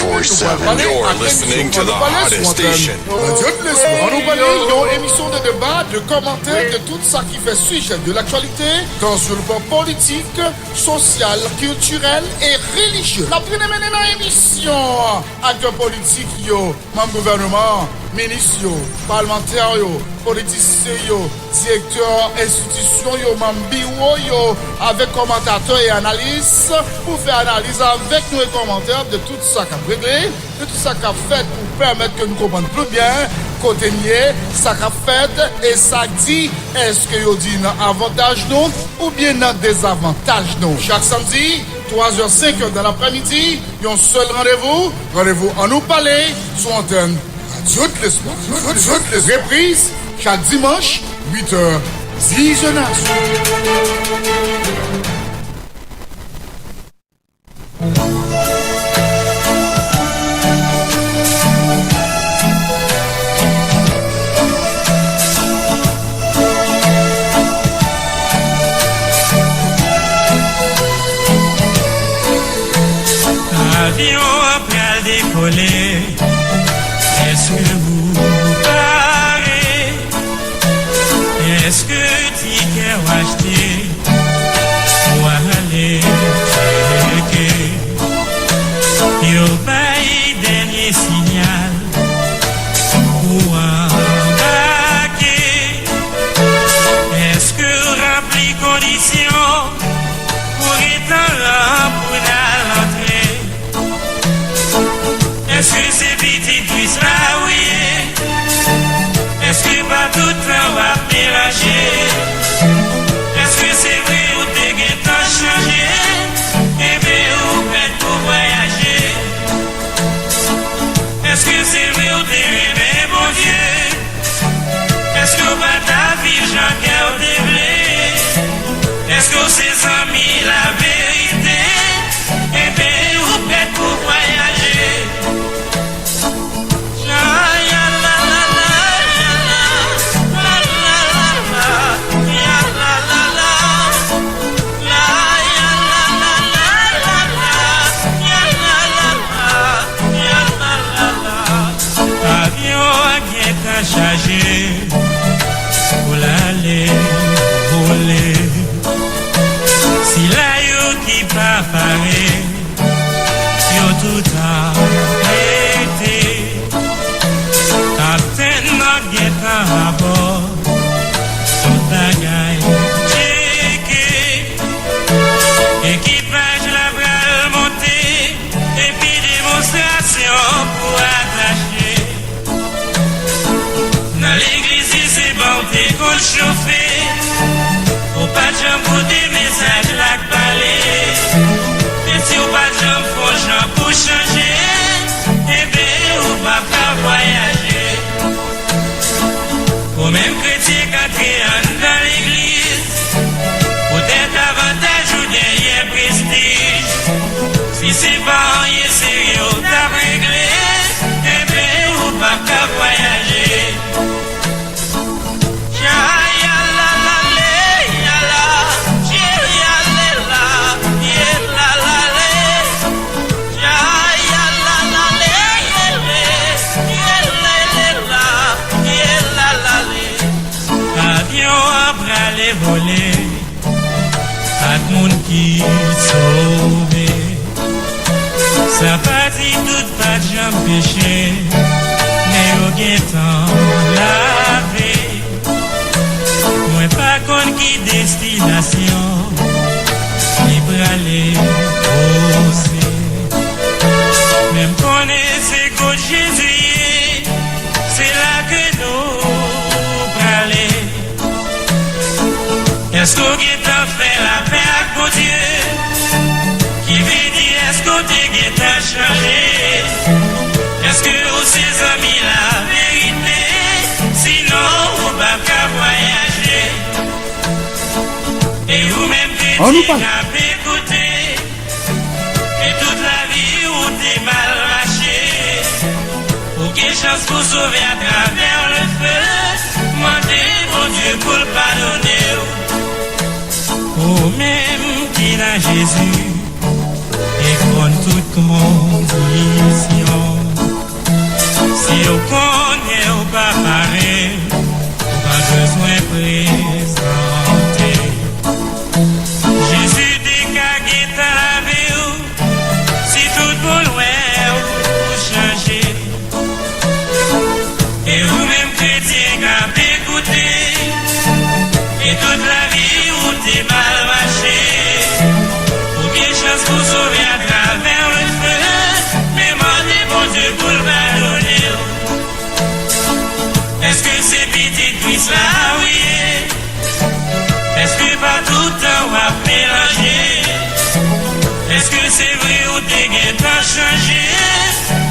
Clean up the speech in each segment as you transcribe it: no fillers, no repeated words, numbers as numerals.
24/7. You're listening to the hottest station. Nous parlons d'une émission de débat, de commentaires de tout ça qui fait sujet de l'actualité dans le plan politique, social, culturel et religieux. La première émission acteurs politiques, membres gouvernement, ministres, parlementaires, politiciens, directeurs, institutions, membres bureaux, avec commentateurs et analystes pour faire analyse avec nous et commentaires de tout ça qu'a réglé, de tout ça qu'a fait pour permettre que nous comprenions plus bien côté nier, ça qu'a fait et ça dit est-ce que vous dit avantage nous ou bien notre désavantage nous. Chaque samedi 3h 5h dans l'après-midi, il y a un seul rendez-vous en nous parler sur antenne. Toutes les reprises chaque dimanche 8h visionnage. Avion après à décoller, est-ce que vous parlez? Est-ce que ticket ou acheté pour aller checker? Yo paye dernier signal pour embarquer. Est-ce que rempli conditions pour être là pour l'entrée? Est-ce que c'est petit puisse là, oui? Est-ce que pas tout le temps va mélanger? Est-ce que c'est vrai ou t'es guettant changé? Et bien ou prête pour voyager? Est-ce que c'est vrai ou t'es aimé, bon Dieu? Est-ce que pas ta vie, Jean-Pierre, ou t'es blé? Est-ce que c'est amis la vérité? Et bien ou prête pour voyager? Chargé pour l'aller voler. Si la yo qui pas paré, yo tout arrêté. Captain n'a guetta à bord, tout bagaille checké. Équipage la bras monté, et puis démonstration pour attacher. Dans l'église, c'est bon, t'es qu'on chauffé. Au pas de jambes pour des messages, la palais. Et si au pas de jambes, faut gens pour changer. Eh bien, ou pas qu'à voyager. Au même chrétien qu'entrer dans l'église. Peut-être avantage ou derrière prestige. Si c'est pas rien sérieux, t'as réglé. Eh bien, ou pas qu'à voyager. Voler à monde qui sauvé, ça pas dit tout pas de jambes péché, mais au guettant lavé. Moi pas con qui destination, libre aller poser. Même connaissez que Jésus, c'est là que nous parlons. Est-ce qu'on a fait la paix à mon Dieu? Qui veut dire est-ce qu'on a changé? Est-ce que vous ses amis la vérité? Sinon, on ne va pas voyager. Et vous-même, vous n'avez écouté. Et toute la vie, vous t'es mal marché. Aucune chance pour sauver à travers le feu. Demandez mon Dieu pour le pardonner. Ou même qui n'a Jésus et contre toute condition. mal marché. Aucune chance pour sauver à travers le feu. Mais demandez bon Dieu pour le pardonner. Est-ce que c'est petite cuisse là, oui? Est-ce que pas tout le temps on va mélanger? Est-ce que c'est vrai ou t'es guet à changer?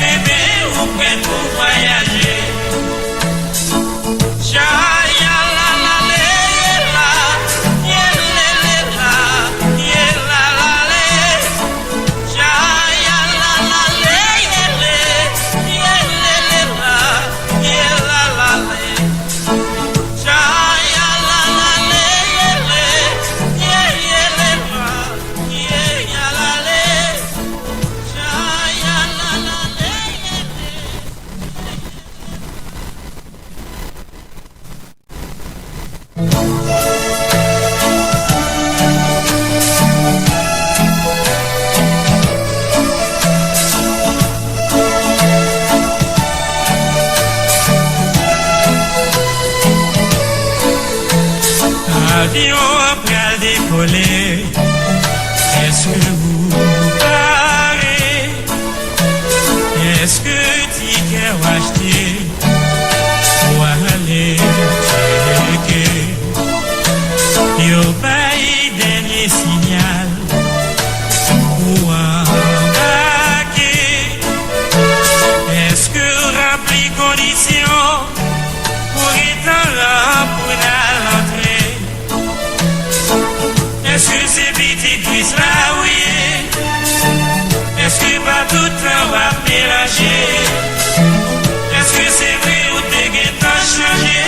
Eh bien, ou prêt pour voyager? Est-ce que vous parlez? Est-ce que ticket ou acheté pour aller checker? Yo paye dernier signal pour embarquer. Est-ce que rempli conditions pour être là pour l'entrée? Est-ce que c'est petit cuisse là, oui? Est-ce que pas tout le temps va mélanger? Est-ce que c'est vrai ou t'es guet à changer?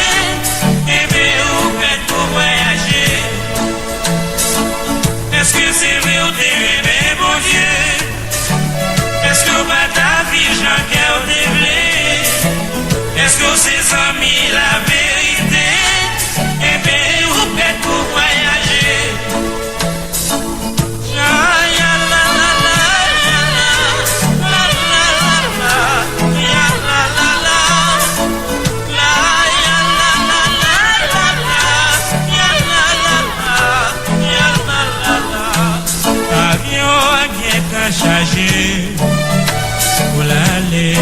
Eh bien, ou prêt pour voyager? Est-ce que c'est vrai ou t'es rêvé, bon Dieu? Est-ce que pas ta vie, Jean-Cœur déblé? Est-ce que c'est amis la vérité? Eh bien, ou prêt pour voyager? Chargé pour l'aller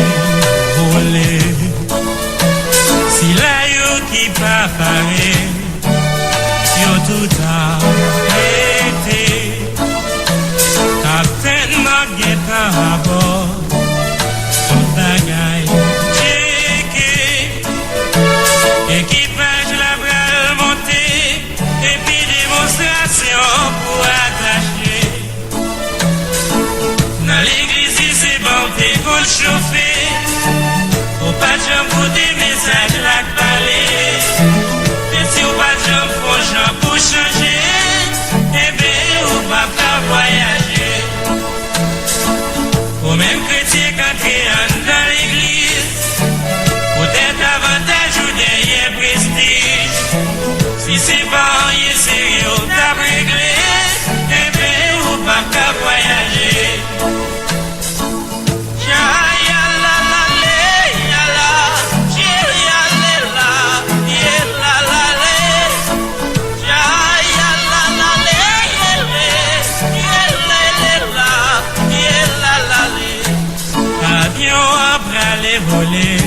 voler. Si la yo qui pas paré, yo tout arrêté. Captain Marguerite à bord, tout bagaille checké. Équipage la bras monté, et puis démonstration pour attacher. Dans l'église, c'est bon, t'es qu'on chauffer. Au pas de jambes pour des messages là que parler. Et si au pas de jambes, faut jambes pour changer. Eh bien, au pas pas voyager. Au même chrétien quand t'es dans l'église. Peut-être avantage ou derrière prestige. Si c'est pas rien sérieux, t'as réglé. Eh bien, au pas pas voyager. Voler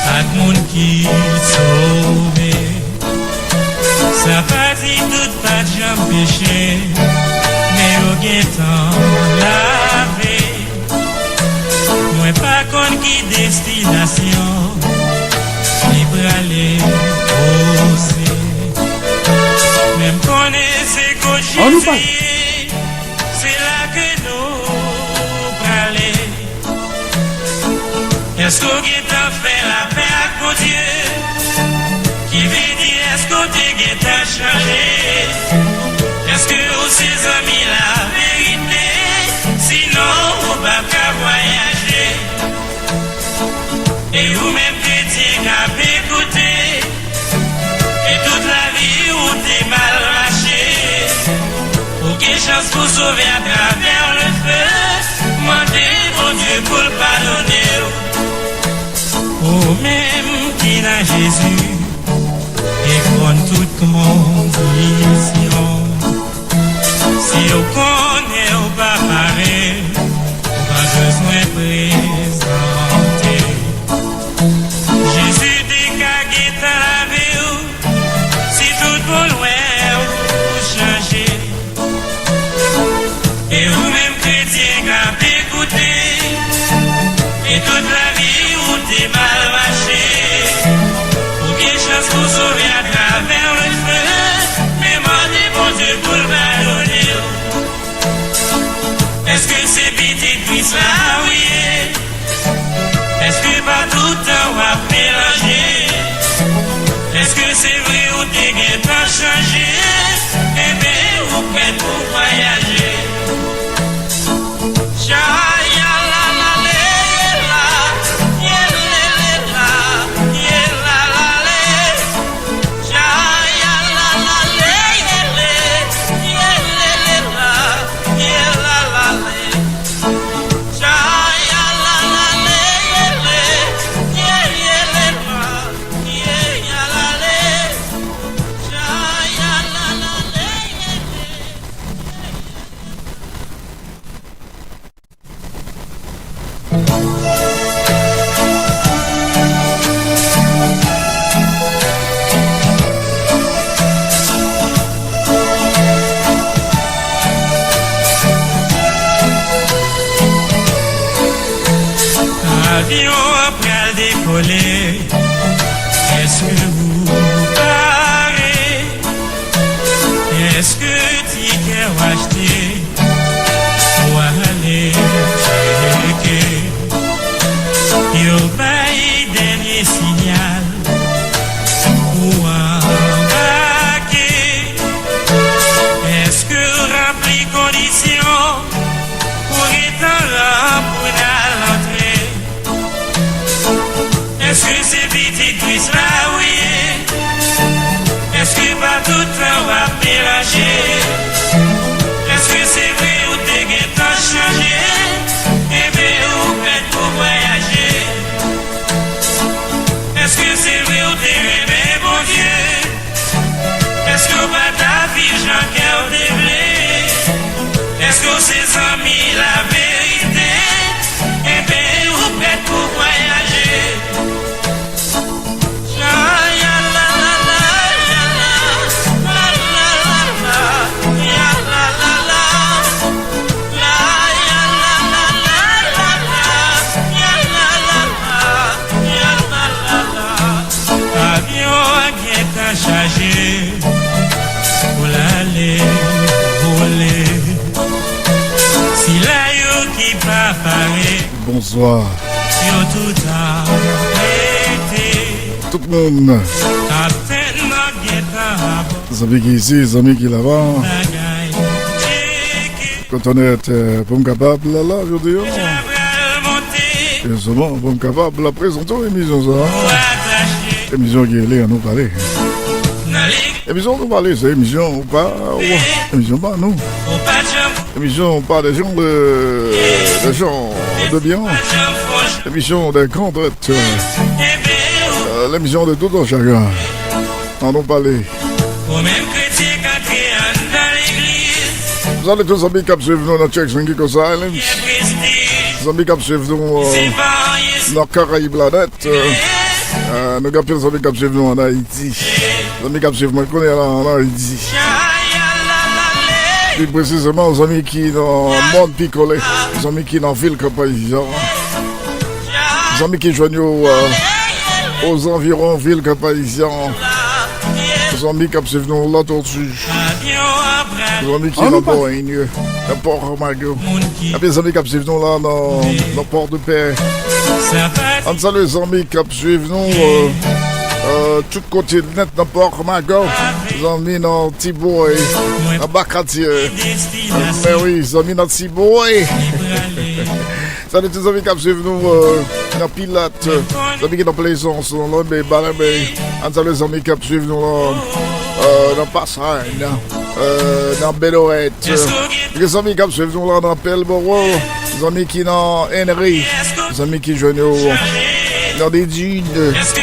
à monde qui sauvé, ça pas dit tout pas de jambes péché, mais au guettant lavé. Moi pas con qui destination, libre aller poser. Même connaissez qu'au c'est là que nous parler. Est-ce qu'on est à faire la paix avec mon Dieu? Qui veut dire est-ce qu'on est à changer? Est-ce que vous ses amis la vérité? Sinon on va pas voyager. Et vous-même chrétien à écouter. Et toute la vie où t'es mal lâché. Aucune chance pour sauver à travers le feu. Mandez mon Dieu pour le pardonner. Ou même qui n'a Jésus et prend toute condition. présenté. Jésus décagé dans la vie, si tout pour loin vous changer. Et vous-même chrétien qui écouté, et toute la vie où t'es mal marché. Pour quelle chance pour sauver à travers le feu, mais demandez bon Dieu pour le pardonner. Est-ce que c'est petit puis ça, oui? Est-ce que pas tout le temps on va mélanger? Est-ce que c'est vrai ou t'es bien pas changé? Eh bien, vous prêt pour voyager? Chaya la la la la, yeah la la yeah la la la. Chaya la la la yeah la la yeah la la la. Chaya la la la yeah la la yeah la la. Chaya la la la. Avion après à décoller, est-ce que vous parlez? Est-ce que ticket ou acheter pour aller checker? Yo bail dernier signal pour embarquer. Est-ce que rempli conditions pour être là pour l'entrée? Est-ce que c'est petit twist là, oui? Est-ce que pas tout le temps on va mélanger? Est-ce que c'est vrai ou t'es bien t'as changé? Eh bien, ou prête pour voyager? Est-ce que c'est vrai ou t'es aimé, bon Dieu? Est-ce que pas ta vie, Jean-Cœur déblé? Est-ce que c'est amis la vérité? Eh bien, ou prête pour voyager? Chaya la la la ya la la la la ya la la la la ya la la la ya la la ya la la. Avion qui est à charger pour l'aller voler. Si la yo qui va parler. Bonsoir. Yo tout arrêté. Tout le monde. Les amis qui ici, les amis qui là-bas. Quand on est pour me capable là, je dis. Et seulement pour me capable de présenter l'émission ça. L'émission qui est là à nous parler. L'émission nous parler, c'est l'émission ou pas. L'émission pas nous. L'émission pas des gens de bien. L'émission des grands drettes. L'émission de tout un chacun. On nous parler. Vous allez tous amis qui suivent nous dans Caicos Island. Les amis qui suivent nous dans Caraïbes la net. Nous avons des amis qui suivent nous en Haïti. Les amis qui suivent nous en Haïti. Plus précisément, les amis qui dans le monde picolé. Les amis qui dans la ville Capaïsian. Les amis qui joignent aux environs ville Capaïsian. Les amis qui suivent nous là dessus. Les amis qui dans Boigne, dans Port-Margot. Et puis les amis qui suivent nous là dans Port-de-Paix. On salue les amis qui suivent nous tout côté net dans Port-Margot. Les amis dans Thibault, dans Bacatier. Mais oui, les amis dans Thibault. Salut tous les amis qui suivent nous dans Pilote. Les amis qui dans Plaisance, dans Lambé, Balambé. On salue les amis qui suivent nous dans Passerine. Dans Bellorette, les amis qui suivent nous là dans Pelboro, les amis qui dans Henry, les amis qui jouent dans des dunes.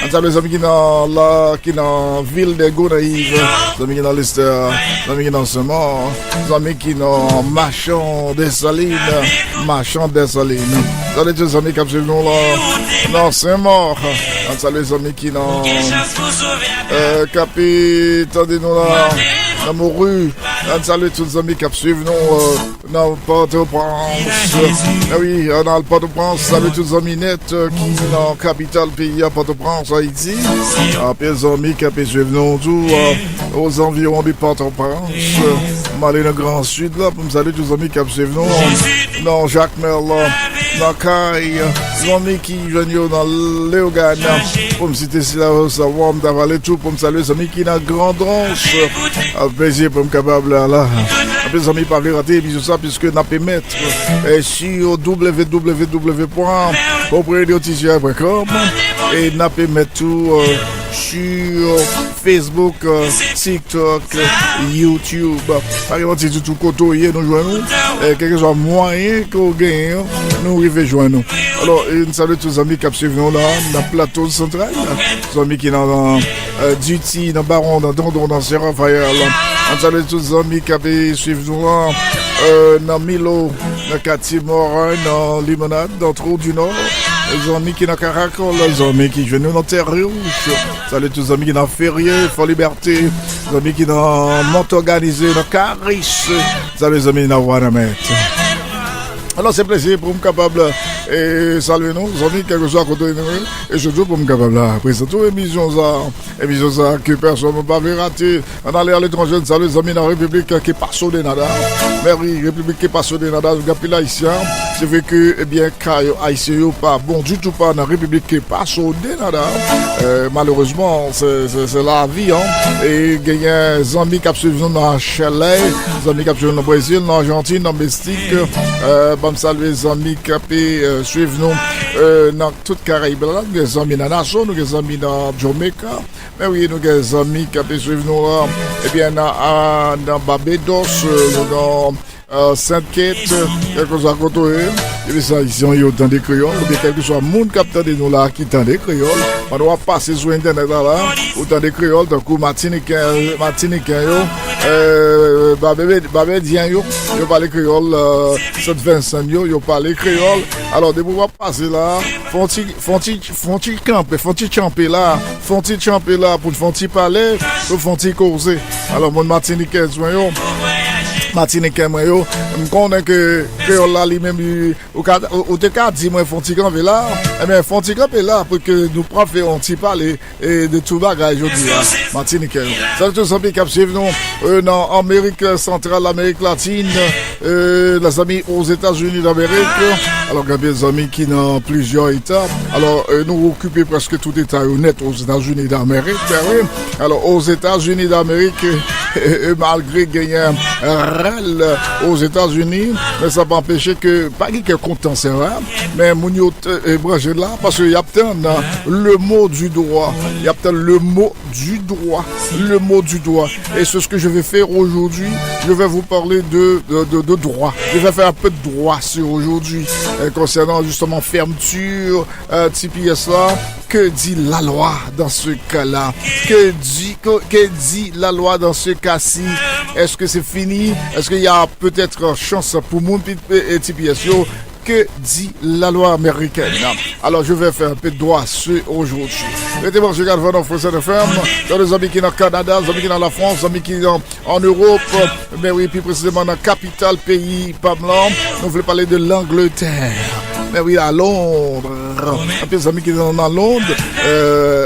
On salue les amis qui dans la ville de Gonaïve, les amis qui dans l'Esther, les amis qui dans Semant, les amis qui dans Marchand des Salines. Salut tous les amis qui suivent nous là dans Saint-Maur. On salue les amis qui dans Capi, attendez-nous là dans Mouru. On salue tous les amis qui suivent nous dans Port-au-Prince. Ah oui, dans le Port-au-Prince, salut tous les amis nets qui dans capitale pays à Port-au-Prince, Haïti. Après les amis qui suivent nous tout aux environs du Port-au-Prince. On va aller dans le Grand Sud là pour me saluer tous les amis qui suivent nous dans Jacques Merle, dans Caille, les amis qui viennent dans Léogane. Pour me citer si là, ça va me d'avaler tout pour me saluer les amis qui dans Grande Ronche. Plaisir pour me capable là. Après les amis, pas rater émission ça puisque n'a pas mettre sur www.propriétaire.com et n'a pas mettre tout sur Facebook, TikTok, YouTube. Par exemple, si tout côté nous joignons, quelque chose moyen qu'on gagne, nous arrivons joindre nous. Alors, une salut tous les amis qui suivent nous là, dans le plateau central, les amis qui sont dans Duty, dans Baron, dans Dondon, dans Saint-Raphaël. On salue tous les amis qui suivent nous là, dans Milo, dans Cathy-Morin, dans Limonade, dans Trou du Nord. Les amis qui sont dans Caracol, les amis qui viennent dans Terre Rouge. Salut tous les amis qui sont dans Ferrier, Fort Liberté. Les amis qui sont dans Montorganisé, dans Caris. Salut les amis qui sont dans Wanamet. Alors c'est plaisir pour me capable et saluer nous, les amis, quelque chose à côté de nous, et surtout pour me capable de présenter l'émission ça, que personne ne peut pas rater. On allait à l'étranger, salut les amis dans la République qui passe au Nada. Mais oui, République qui passe au Nada, le gars haïtien, c'est vrai que, eh bien, haïtien, pas bon du tout pas dans la République qui passe au Nada. Malheureusement, c'est la vie, hein. Et il y a des amis qui suivent dans Chile, des amis qui suivent dans le Brésil, dans l'Argentine, dans le Mexique. Bon salut les amis qui suivent nous dans toute Caraïbes, nous des amis dans Nassau, nous des amis dans Jamaica, mais oui, nous des amis qui suivent nous et bien dans Barbados, dans Sainte-Kate, quelque chose à côté. Et bien ça, ici, on y a autant de créoles, ou bien quelque chose, monde qui de nous là, qui tend des créoles. On doit passer sur Internet là, autant de créoles, donc Martinique, Babédien, yo parle créole, Saint-Vincent, yo parle créole. Alors, de pouvoir passer là, font-ils camper là, pour font-ils parler, pour font-ils causer. Alors, mon Martinique, Martinique, moi, je connais que là, lui-même, au cas dit, moi, font-ils camper là, eh bien, font-ils camper là, pour que nous prenions un petit parler de tout bagage aujourd'hui, Martinique. Salut tous les amis qui suivent nous dans Amérique centrale, Amérique latine, les amis aux États-Unis d'Amérique. Alors, il y a des amis qui dans plusieurs États. Alors, nous occupons presque tout État honnête aux États-Unis d'Amérique. Alors, aux États-Unis d'Amérique, malgré gagner râle aux États-Unis, mais ça pas empêcher que pas qui est content c'est vrai, mais Mounio est branché là parce qu'il y a peut-être le mot du droit, le mot du droit, et c'est ce que je vais faire aujourd'hui. Je vais vous parler de droit. Je vais faire un peu de droit sur aujourd'hui concernant justement fermeture TPS là. Que dit la loi dans ce cas-là? Que dit la loi dans ce cas-ci? Est-ce que c'est fini? Est-ce qu'il y a peut-être chance pour mon TPS? Que dit la loi américaine? Alors je vais faire un peu de droit sur aujourd'hui. Mettez-moi sur Galvan Français de Ferme, dans les amis qui sont au Canada, les amis qui sont en France, les amis qui sont en Europe, mais oui, plus précisément dans la capitale pays, Pamela. Nous voulons parler de l'Angleterre. Mais oui, à Londres. Un peu les amis qui sont en Londres,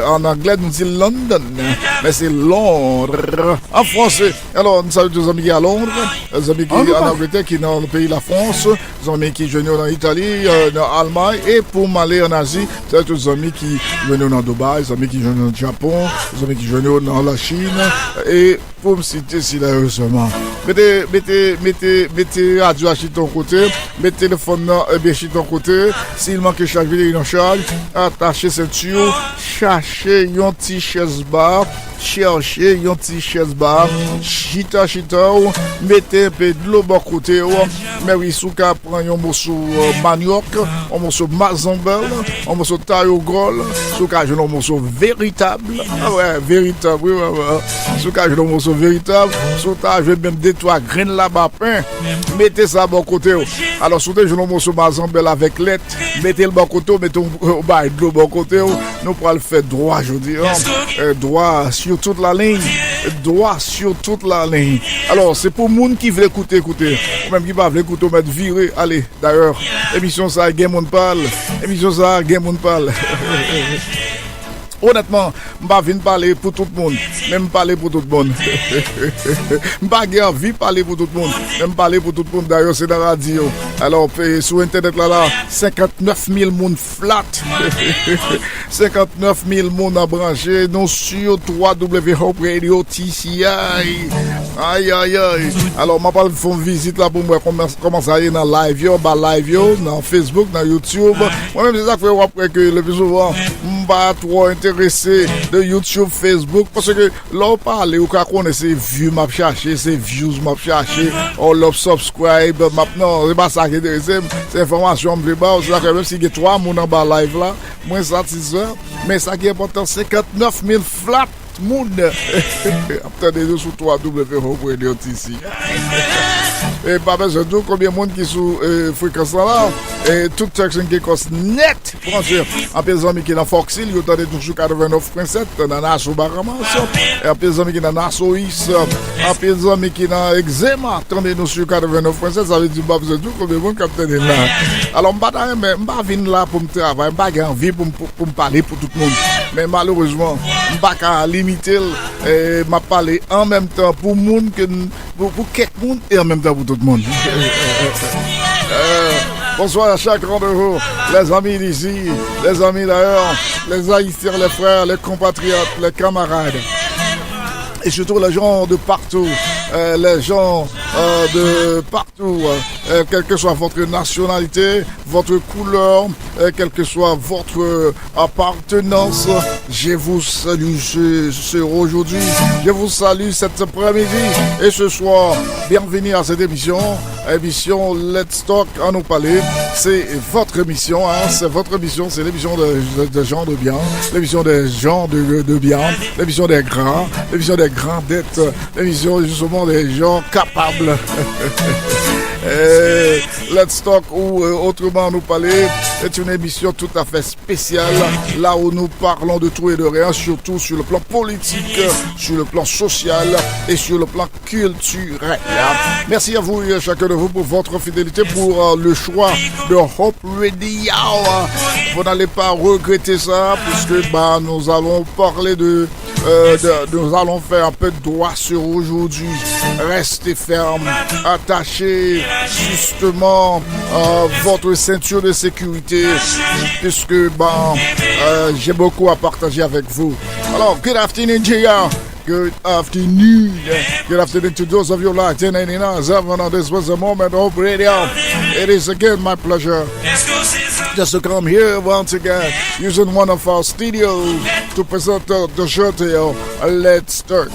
en anglais, nous disons London, mais c'est Londres. En français, alors nous saluons tous les amis qui sont à Londres, les amis qui sont en Angleterre, qui sont dans le pays de la France, les amis qui viennent en Italie, en Allemagne, et pour m'aller en Asie, c'est tous les amis qui viennent dans Dubaï, les amis qui viennent dans le Japon, les amis qui viennent dans la Chine, et pour me citer sérieusement. Mettez radio à ton côté, mettez téléphone bien chez ton côté, s'il manque chaque vidéo, charge, attachez ceinture, cherchez un petit chaise bar, chercher yon petit chaise bar, chita ou mettez un peu de l'eau bon côté ou mais oui sou ka prend yon morceau manioc, un morceau mazambel, un morceau taille gros, sou ka un morceau véritable. Ah ouais, véritable, oui, sou ka un morceau véritable, sou ta je même deux trois graines là-bas pain, mettez ça bon côté. Alors sou te un morceau mazambel avec lait, mettez le bon côté, mettez de l'eau bon côté, nous pour le faire droit aujourd'hui, droit sur toute la ligne, droit sur toute la ligne. Alors c'est pour moun qui veut écouter, ou même qui va écouter, mettre virer. Allez, d'ailleurs, émission ça, Game on parle, émission ça, Game on parle. Honnêtement, je ne vais pas parler pour tout le monde, même parler pour tout le monde. Je n'ai pas envie de parler pour tout le monde, même parler pour tout le monde. D'ailleurs, c'est dans la radio. Alors, sur Internet, là, 59 000 personnes flat. 59 000 personnes branchées, non sur www.radio TCI. Aïe. Alors, je vais faire une visite là pour moi, comment ça y est dans live, dans Facebook, dans YouTube. Moi-même, c'est ça que je fais après que le plus souvent, je ne suis pas trop intéressé de YouTube, Facebook, parce que là, on parle, ou qu'on connaît, c'est vues, m'a cherché, c'est views, m'a cherché, on l'a subscribe, maintenant, c'est pas ça qui est intéressant, c'est information, c'est ça que même si il y a 3 personnes en bas live là, moins satisfait, mais ça qui est important, 59 000 flat. Monde attendez-nous sur www.radio.tc et pas besoin de combien de monde qui sous fréquence là et tout Turks and Caicos net branché en des amis qui dans Foxhill vous attendez toujours 89.7 dans Nassau Bahamas et en des amis qui dans Nassau East en des amis qui dans Exema attendez-nous sur 89.7 ça veut dire pas besoin de combien de monde capter là alors m'pas venir là pour me travailler m'pas envie pour me parler pour tout le monde mais malheureusement m'pas limiter m'a parlé en même temps pour monde que pour quelques monde et en même temps pour tout le monde. Bonsoir à chaque rendez-vous, les amis d'ici, les amis d'ailleurs, les haïtiens, les frères, les compatriotes, les camarades. Et surtout les gens de partout, quelle que soit votre nationalité, votre couleur, quelle que soit votre appartenance, je vous salue aujourd'hui, je vous salue cet après-midi et ce soir, bienvenue à cette émission Let's Talk à nous parler. C'est votre émission, c'est votre émission, c'est l'émission de gens de bien, l'émission des gens de bien, l'émission des grands, l'émission des grandettes, l'émission justement des gens capables. Let's Talk ou autrement nous parler est une émission tout à fait spéciale là où nous parlons de tout et de rien, surtout sur le plan politique, sur le plan social et sur le plan culturel. Merci à vous et à chacun de vous pour votre fidélité, pour le choix de Hope Radio. Vous n'allez pas regretter ça puisque nous allons parler nous allons faire un peu de droit sur aujourd'hui. Restez ferme, attachez justement votre ceinture de sécurité puisque j'ai beaucoup à partager avec vous. Alors, good afternoon, Gia. Good afternoon. Good afternoon to those of you like 1089. This was a moment of radio. It is again my pleasure just to come here once again using one of our studios to present the show to you. Let's Talk.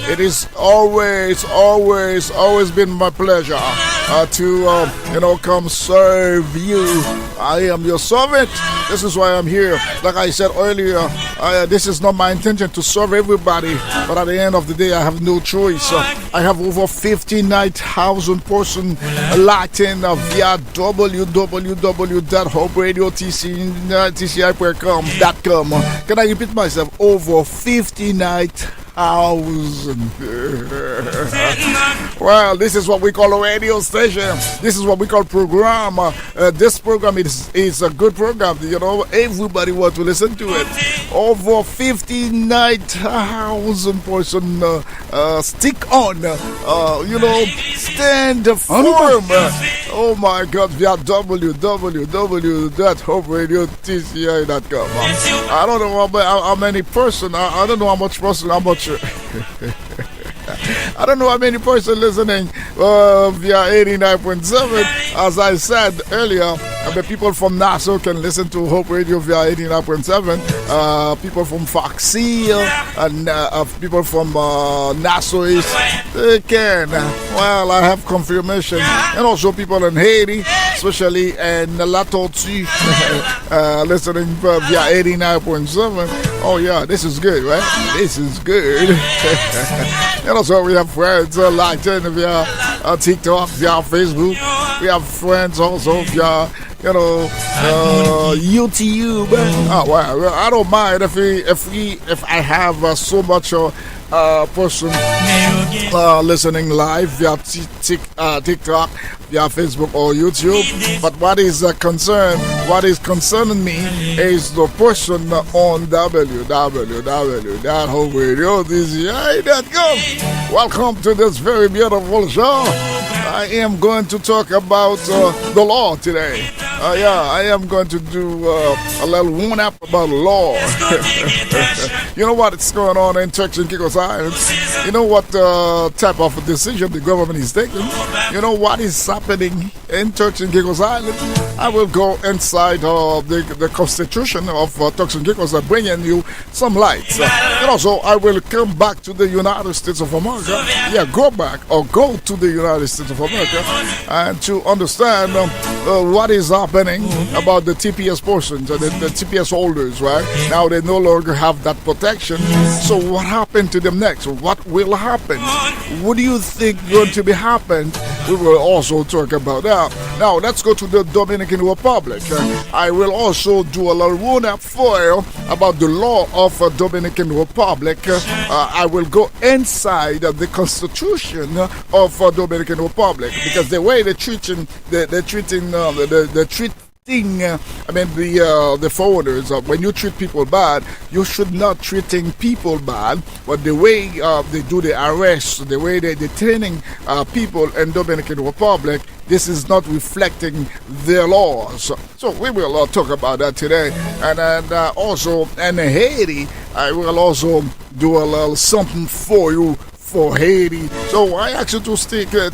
It is always been my pleasure to come serve you. I am your servant. This is why I'm here. Like I said earlier, this is not my intention to serve everybody, but at the end of the day, I have no choice. I have over 59,000 persons locked in via www.hoperadio.tci.com. Can I repeat myself? Over 59,000. Well, this is what we call a radio station. This is what we call program. This program is a good program. Everybody wants to listen to it. Over 59,000 persons stick on. Stand firm. Oh my God, via www.hoperadio.tci.com. I don't know how many persons. I don't know how much person. How much. I don't know how many persons listening via 89.7. As I said earlier, The people from Nassau can listen to Hope Radio via 89.7. People from Foxy and people from Nassau East, they can. Well, I have confirmation. And also people in Haiti, especially in La Tortue, listening via 89.7. Oh yeah, this is good, right? This is good. And also we have friends locked in via TikTok, via Facebook. We have friends also via, YouTube. Oh well, I don't mind if I have so much person listening live via TikTok, via Facebook or YouTube. But what is concerning me is the person on www.hoperadiodci.com. Welcome to this very beautiful show. I am going to talk about the law today. I am going to do a little warm-up about law. You know what's going on in Turks and Caicos Islands? You know what type of decision the government is taking? You know what is happening in Turks and Caicos Islands? I will go inside the constitution of Turks and Caicos and bring in you some lights. And also, I will come back to the United States of America. Yeah, go back or go to the United States of America and to understand what is happening about the TPS portions, the TPS holders, right? Now they no longer have that protection. So what happened to them next? What will happen? What do you think going to be happen? We will also talk about that. Now let's go to the Dominican Republic. I will also do a little roundup for you about the law of Dominican Republic. I will go inside the constitution of Dominican Republic because the way they're treating the foreigners, when you treat people bad, you should not treating people bad, but the way they do the arrests, the way they're detaining people in Dominican Republic, this is not reflecting their laws. So we will talk about that today. And then also in Haiti, I will also do a little something for you for Haiti. So I ask you to stick on.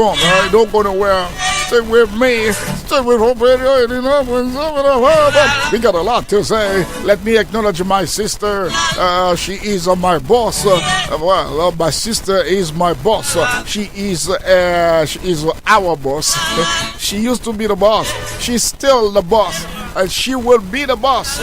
All right? Don't go nowhere. Stay with me. Stay with Hope Radio. We got a lot to say. Let me acknowledge my sister. She is my boss. My sister is my boss. She is our boss. She used to be the boss. She's still the boss, and she will be the boss.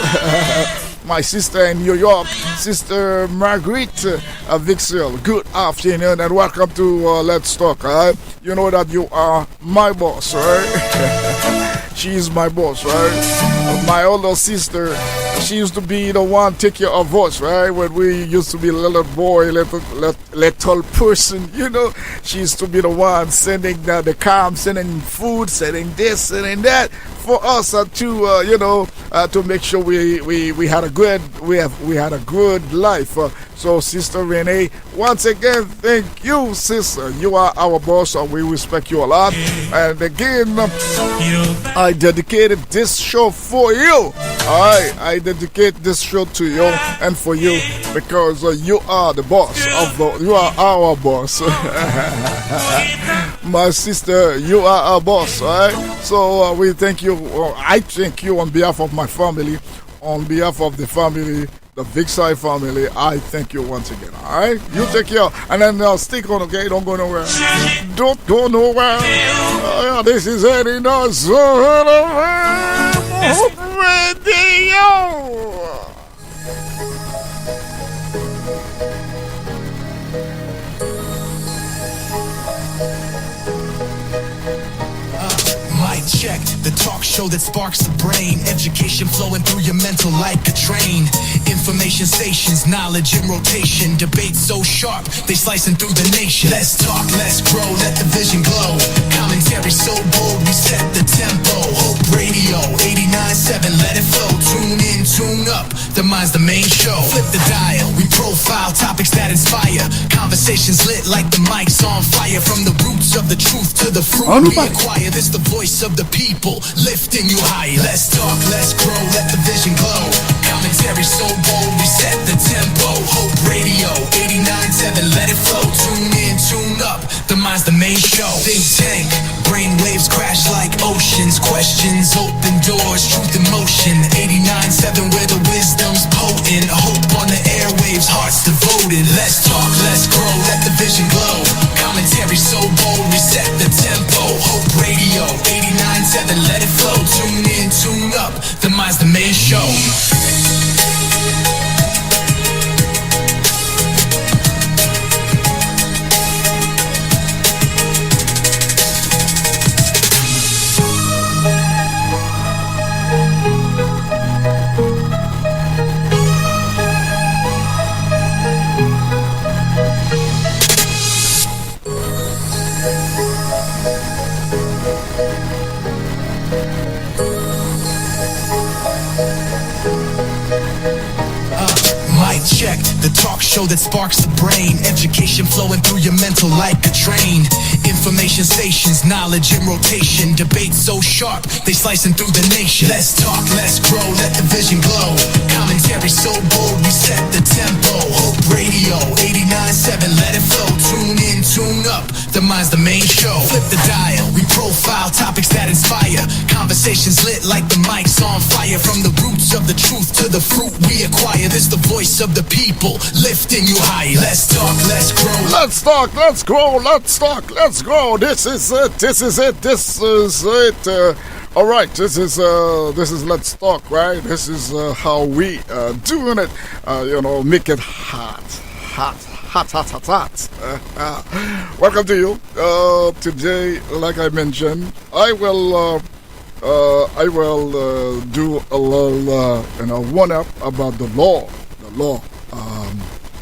My sister in New York, Sister Marguerite Vixel. Good afternoon and welcome to Let's Talk. Right? You know that you are my boss, right? She is my boss, right? My older sister, she used to be the one take care of us, right? When we used to be little boy, little person, she used to be the one sending the calm, sending food, sending this, sending that for us to make sure we had a good life. So Sister Renee, once again, thank you, sister. You are our boss, and we respect you a lot. And again, I dedicated this show for you. I dedicate this show to you and for you because you are the boss you are our boss. My sister, you are our boss, alright? So we thank you. I thank you on behalf of my family, on behalf of the family, the Vixai family. I thank you once again, alright? You take care and then stick on, okay? Don't go nowhere. Don't go nowhere. This is Eddie Radio. Check the talk show that sparks the brain. Education flowing through your mental like a train. Information stations, knowledge in rotation. Debates so sharp, they slicing through the nation. Let's talk, let's grow, let the vision glow. Commentary so bold, we set the tempo. Hope Radio 89.7, let it flow. Tune in, tune up, the mind's the main show. Flip the dial, we profile topics that inspire. Conversations lit like the mic's on fire. From the roots of the truth to the fruit we acquire. This the voice of the people, lifting you higher. Let's talk, let's grow, let the vision glow. Commentary so bold, we set the tempo. Hope Radio 89.7, let it flow. Tune in, tune up, the mind's the main show. Think tank, brain waves crash like ocean. emotions, questions, open doors, truth in motion. 89.7 where the wisdom's potent. Hope on the airwaves, hearts devoted. Let's talk, let's grow, let the vision glow. Commentary so bold, reset the tempo. Hope Radio 89.7, let it flow. Tune in, tune up, the mind's the main show. Check the talk show that sparks the brain. Education flowing through your mental like a train. Information stations, knowledge in rotation. Debate so sharp, they slicing through the nation. Let's talk, let's grow, let the vision glow. Commentary so bold, we set the tempo. Hope Radio 89.7, let it flow. Tune in, tune up, the mind's the main show. Flip the dial, we profile topics that inspire. Conversations lit like the mic's on fire. From the roots of the truth to the fruit we acquire. This the voice of the people, lifting you high. Let's talk, let's grow. Let's talk, let's grow, let's talk, let's grow. This is it, this is it, this is it. All right, this is Let's Talk, right? This is how we doing it. Make it hot. Welcome to you. Today, like I mentioned, I will do a little one-up about the law.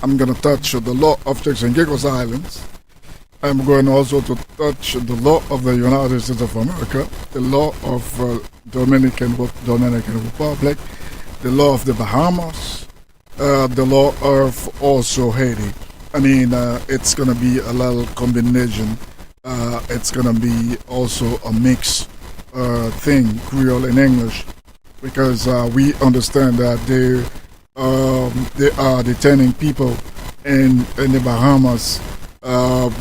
I'm going to touch the law of Turks and Caicos Islands. I'm going also to touch the law of the United States of America, the law of Dominican Republic, the law of the Bahamas, the law of also Haiti. I mean, it's going to be a little combination. It's going to be also a mix thing, Creole and English, because we understand that they are detaining people in the Bahamas.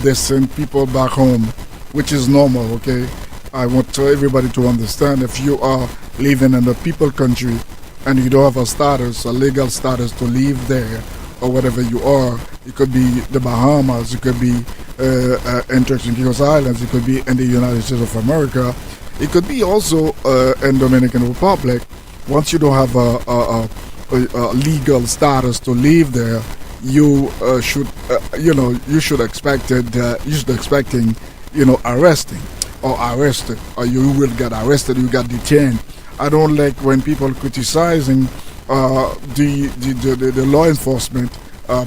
They send people back home, which is normal, okay? I want everybody to understand, if you are living in a people country and you don't have a legal status to live there, or whatever you are, it could be the Bahamas, it could be in Turks and Caicos Islands, it could be in the United States of America, it could be also in Dominican Republic. Once you don't have a legal status to live there, you should expecting arrested, or you will get arrested, you get detained. I don't like when people criticizing the law enforcement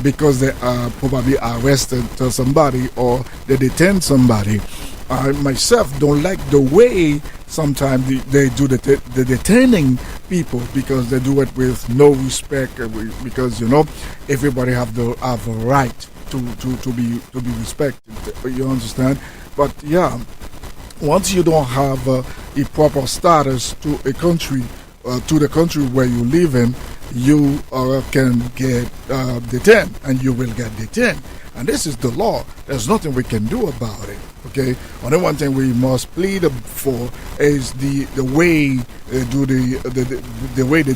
because they probably arrested somebody or they detain somebody. I myself don't like the way sometimes they do the detaining people, because they do it with no respect, because everybody have a right to be respected. You understand? But yeah, once you don't have a proper status to a country, to the country where you live in, you can get detained, and you will get detained. And this is the law. There's nothing we can do about it. Okay. Only one thing we must plead for is the way they do the way they're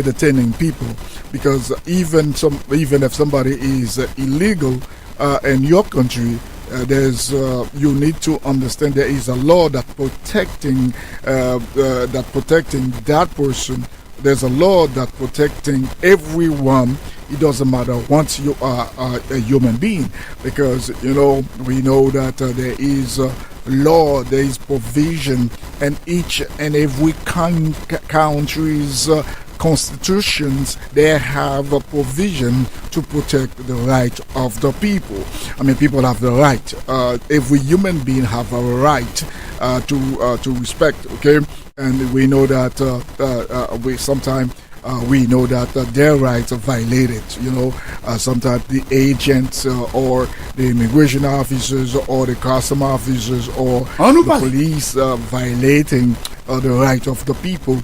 detaining people, because even if somebody is illegal in your country, you need to understand there is a law that protecting that person. There's a law that protecting everyone. It doesn't matter once you are a human being, because we know that there is law, there is provision, and each and every country's constitutions, they have a provision to protect the right of the people. I mean, people have the right. Every human being have a right to respect. Okay, and we know that we know that their rights are violated. Sometimes the agents or the immigration officers or the custom officers or the police violating the right of the people.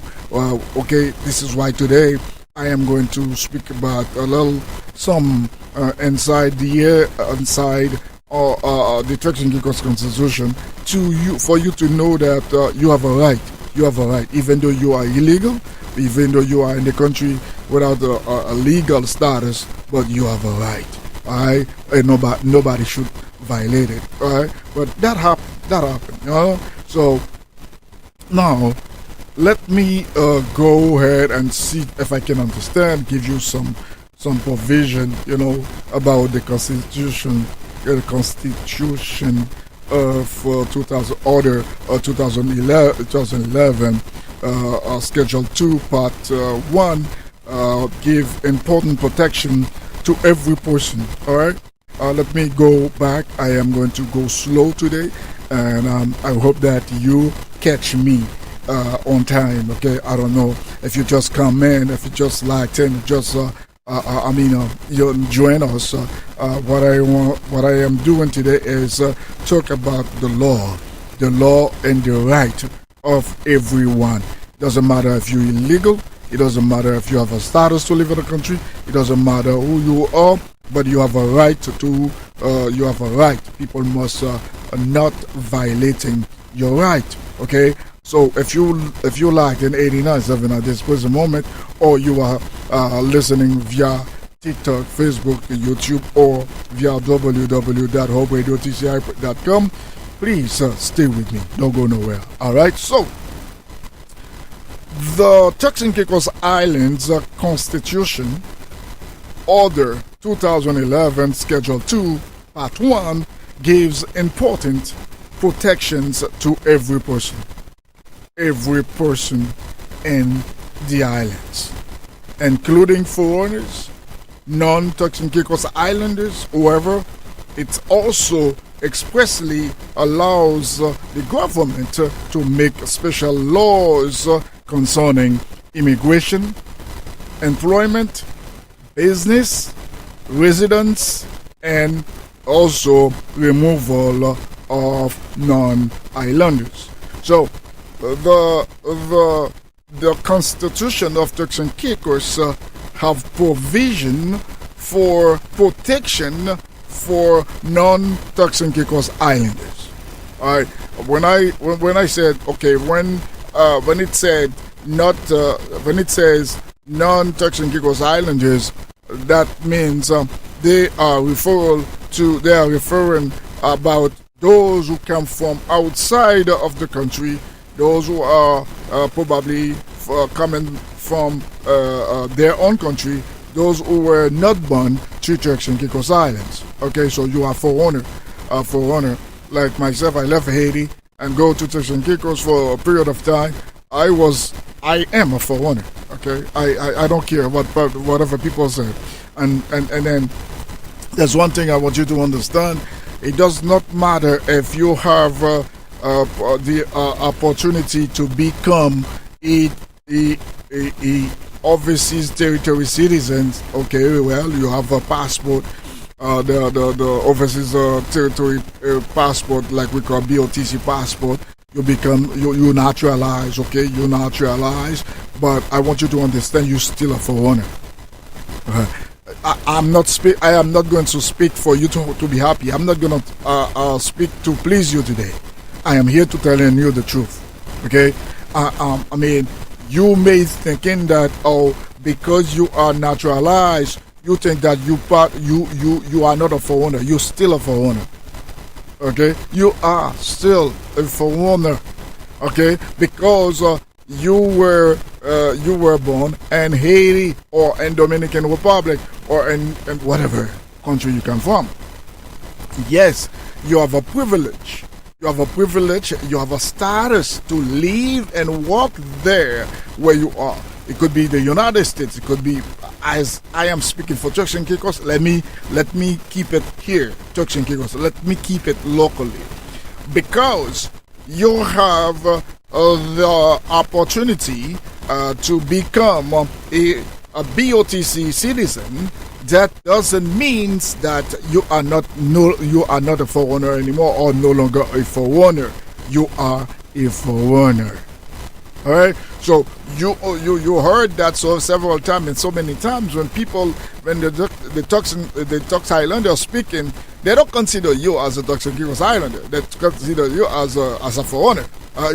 Okay, this is why today I am going to speak about some inside or the Turks and Caicos Constitution for you to know that you have a right. You have a right, even though you are illegal, even though you are in the country without a legal status, but you have a right. All right, and nobody should violate it. All right, but that happened. You know? So now let me go ahead and see if I can understand, give you some provision, about the Constitution. The Constitution of 2011, Schedule 2, Part 1, give important protection to every person. All right. Let me go back. I am going to go slow today, and I hope that you catch me on time. Okay. I don't know if you just come in, if you just like in, just you join us. What I am doing today is talk about the law and the right of everyone. Doesn't matter if you're illegal. It doesn't matter if you have a status to live in the country. It doesn't matter who you are, but you have a right to. You have a right. People must not violating your right. Okay. So if you like in 89.7 at this present moment, or you are listening via TikTok, Facebook, YouTube, or via www.hoperadiotci.com, please stay with me. Don't go nowhere. All right. So the Turks and Caicos Islands Constitution, Order 2011, Schedule 2, Part 1, gives important protections to every person. Every person in the islands, including foreigners, non-Turks and Caicos Islanders, whoever. It also expressly allows the government to make special laws concerning immigration, employment, business, residence, and also removal of non-islanders. So the Constitution of Turks and Caicos have provision for protection for non-Turks and Caicos Islanders. All right. When I said when it said when it says non-Turks and Caicos Islanders, that means they are referring about those who come from outside of the country. Those who are probably coming from their own country, those who were not born to Turks and Caicos Islands. Okay, so you are foreigner. Like myself, I left Haiti and go to Turks and Caicos for a period of time. I am a foreigner. Okay, I don't care whatever people say. And then there's one thing I want you to understand. It does not matter if you have the opportunity to become a overseas territory citizens. Okay, well, you have a passport, the overseas territory passport, like we call BOTC passport. You become you naturalize. Okay, you naturalize. But I want you to understand, you're still a foreigner. I am not going to speak for you to be happy. I'm not going to speak to please you today. I am here to tell you the truth. Okay, I mean, you may thinking that because you are naturalized, you think that you are not a foreigner. You're still a foreigner. Okay, you are still a foreigner. Okay, because you were born in Haiti or in Dominican Republic or in whatever country you come from. Yes, you have a privilege. You have a privilege, you have a status to live and work there where you are. It could be the United States, it could be, as I am speaking for Turks and Caicos, let me keep it here, Turks and Caicos, let me keep it locally. Because you have the opportunity to become a BOTC citizen. That doesn't mean that you are not a foreigner anymore, or no longer a foreigner. You are a foreigner. All right. So you heard that so several times and so many times when the Turks Islander are speaking, they don't consider you as a Turks and Caicos Islander. They consider you as a foreigner.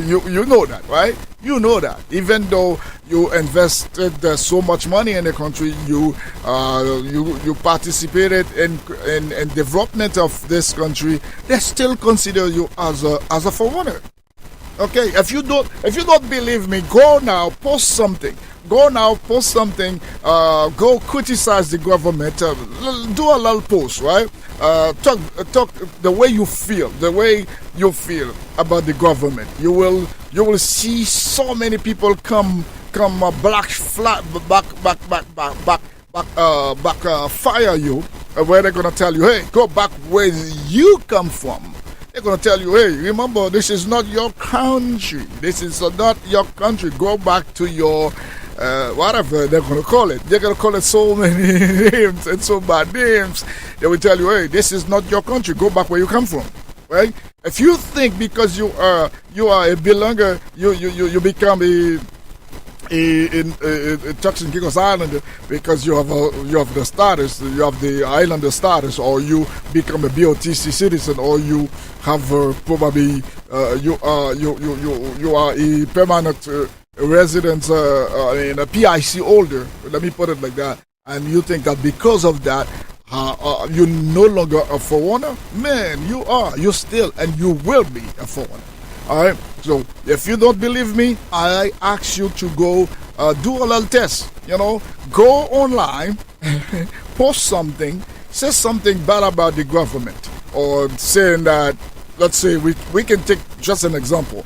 You know that, right? You know that. Even though you invested so much money in the country, you participated in development of this country, they still consider you as a foreigner. Okay, if you don't believe me, go now, post something. Go criticize the government. Do a little post, right? Talk the way you feel about the government. You will see so many people come back fire you, where they're gonna tell you, hey, go back where you come from. They're going to tell you, hey, remember, this is not your country. This is not your country. Go back to your, whatever they're going to call it. They're going to call it so many names and so bad names. They will tell you, hey, this is not your country. Go back where you come from. Right? If you think because you are a belonger, you become a Turks and Caicos Islander because you have the status, you have the islander status, or you become a BOTC citizen, or you have probably you are a permanent resident and a PIC holder. Let me put it like that. And you think that because of that, you're no longer a foreigner? Man, you still and you will be a foreigner. Alright, so if you don't believe me, I ask you to go do a little test. Go online, post something, say something bad about the government, or saying that, let's say, we can take just an example.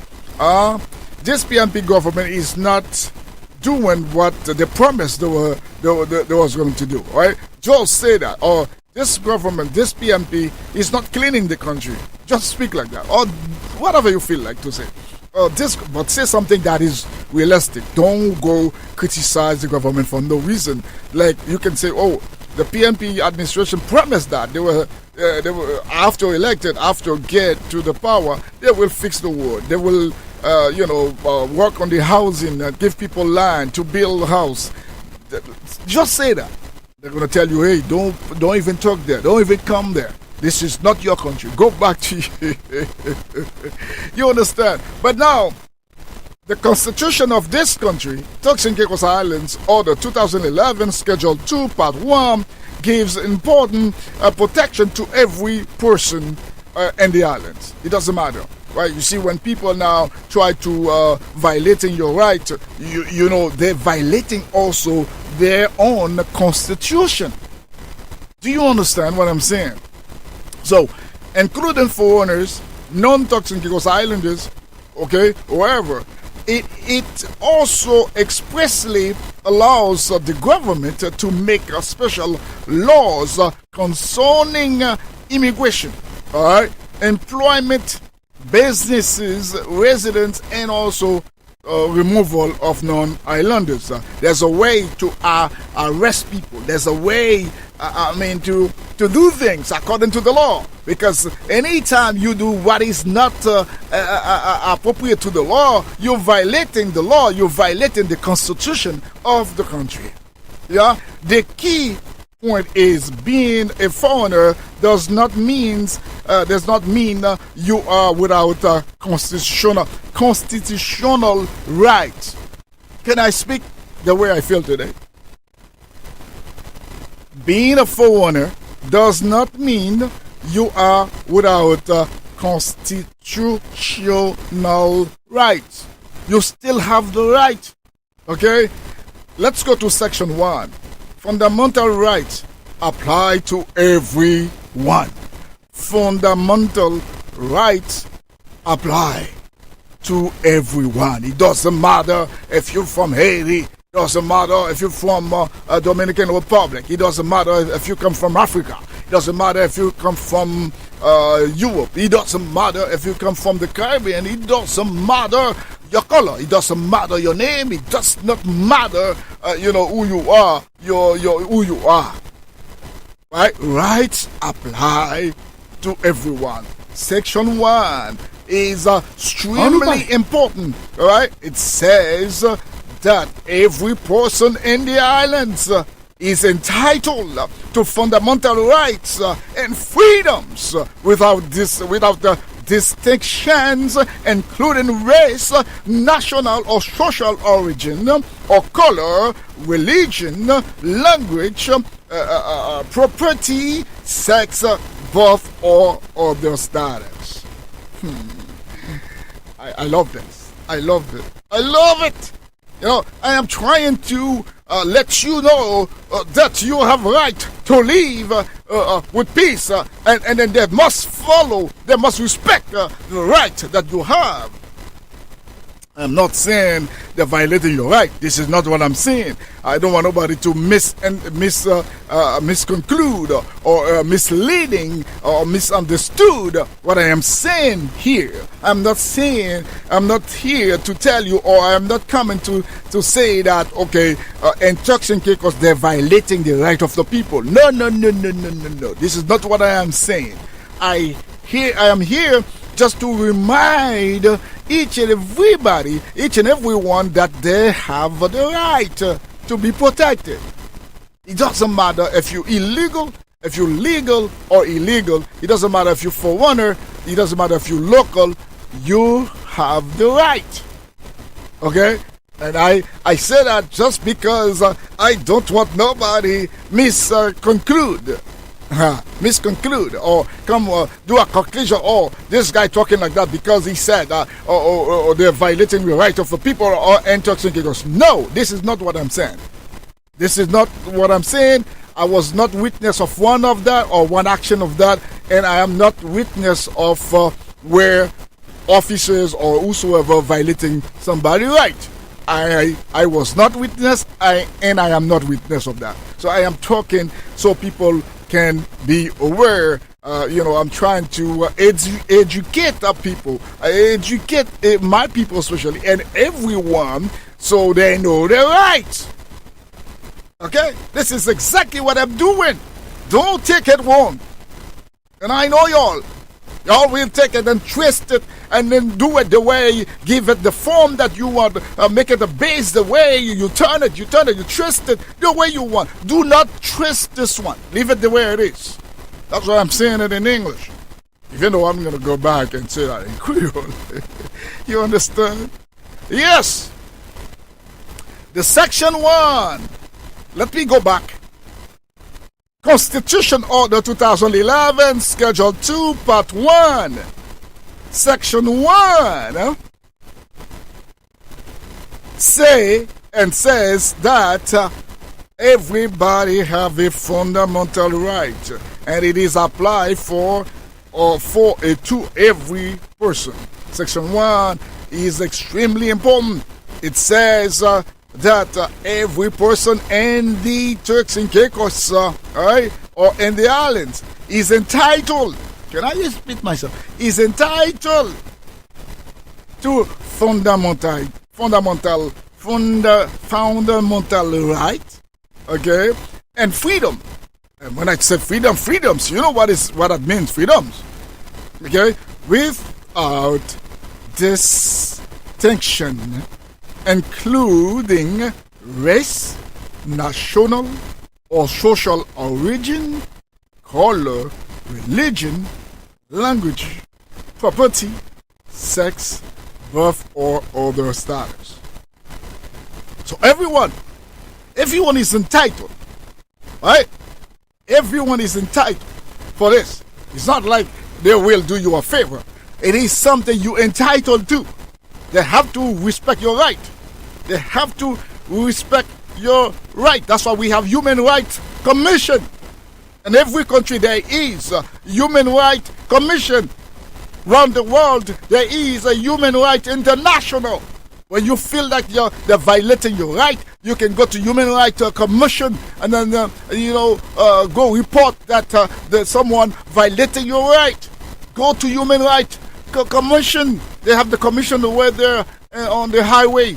This PNP government is not doing what they promised they was going to do, right? Just say that, or this government, this PNP is not cleaning the country. Just speak like that, or whatever you feel like to say. But say something that is realistic. Don't go criticize the government for no reason. Like you can say, oh, the PNP administration promised that they were after elected, after get to the power, they will fix the road. They will, work on the housing, give people land to build a house. Just say that. They're going to tell you, hey, don't even talk there. Don't even come there. This is not your country. Go back to you understand? But now, the constitution of this country, Turks and Caicos Islands, Order 2011, Schedule 2, Part 1, gives important protection to every person in the islands. It doesn't matter. Right? You see, when people now try to violating your right, they're violating also their own constitution. Do you understand what I'm saying? So, including foreigners, non-Turks and Caicos Islanders, okay, wherever, it also expressly allows the government to make special laws concerning immigration, all right, employment, businesses, residents, and also removal of non-islanders. There's a way to arrest people. There's a way, to do things according to the law. Because anytime you do what is not appropriate to the law, you're violating the law. You're violating the constitution of the country. Yeah. The key point is being a foreigner does not mean you are without constitutional rights. Can I speak the way I feel today? Being a foreigner does not mean you are without constitutional rights. You still have the right. Okay? Let's go to Section 1. Fundamental rights apply to everyone. Fundamental rights apply to everyone. It doesn't matter if you're from Haiti. It doesn't matter if you're from Dominican Republic. It doesn't matter if you come from Africa. It doesn't matter if you come from Europe. It doesn't matter if you come from the Caribbean. It doesn't matter your color. It doesn't matter your name. It does not matter, who you are. Who you are. Right? Rights apply to everyone. Section 1. is extremely important. All right, it says that every person in the islands is entitled to fundamental rights and freedoms without the distinctions including race, national or social origin or color, religion, language, property, sex, birth, or other status. I love this. I love it. I love it. I am trying to let you know that you have right to live with peace, and then they must respect the right that you have. I'm not saying they're violating your right. This is not what I'm saying. I don't want nobody to misconclude or misleading or misunderstood what I am saying here. I'm not here to tell you, or I'm not coming to say that, okay, in Turks and Caicos, they're violating the right of the people. No. This is not what I am saying. I am here just to remind each and everyone that they have the right to be protected. It doesn't matter if you're illegal, if you're legal or illegal. It doesn't matter if you're foreigner. It doesn't matter if you're local. You have the right. Okay? And I say that just because I don't want nobody misconclude or come do a conclusion, this guy talking like that because he said or they're violating the right of the people or Turks and Caicos. No, this is not what I'm saying. This is not what I'm saying. I was not witness of one of that or one action of that, and I am not witness of where officers or whosoever violating somebody's right. I was not witness, and I am not witness of that. So I am talking so people can be aware. I'm trying to educate the people, educate my people especially, and everyone, so they know their rights. Okay? This is exactly what I'm doing. Don't take it wrong. And I know y'all will take it and twist it and then do it the way, give it the form that you want, make it a base the way you turn it, you twist it the way you want. Do not twist this one. Leave it the way it is. That's why I'm saying it in English. Even though I'm going to go back and say that in Creole. You understand? Yes. The section 1. Let me go back. Constitution Order 2011, Schedule 2, Part 1. Section 1 says that everybody have a fundamental right, and it is applied to every person. Section 1 is extremely important. It says that every person in the Turks and Caicos, or in the islands, is entitled. Can I just repeat myself? Is entitled to fundamental right, okay, and freedom. And when I say freedoms, you know what that means, freedoms, okay, without distinction, including race, national or social origin, color, religion, language, property, sex, birth, or other status. So everyone is entitled, right? Everyone is entitled for this. It's not like they will do you a favor. It is something you're entitled to. They have to respect your right. They have to respect your right. That's why we have Human Rights Commission. In every country there is a Human Rights Commission. Around the world there is a Human Rights International. When you feel like they're violating your right, you can go to Human Rights Commission and then go report that there's someone violating your right. Go to Human Rights Commission. They have the commission where they're on the highway.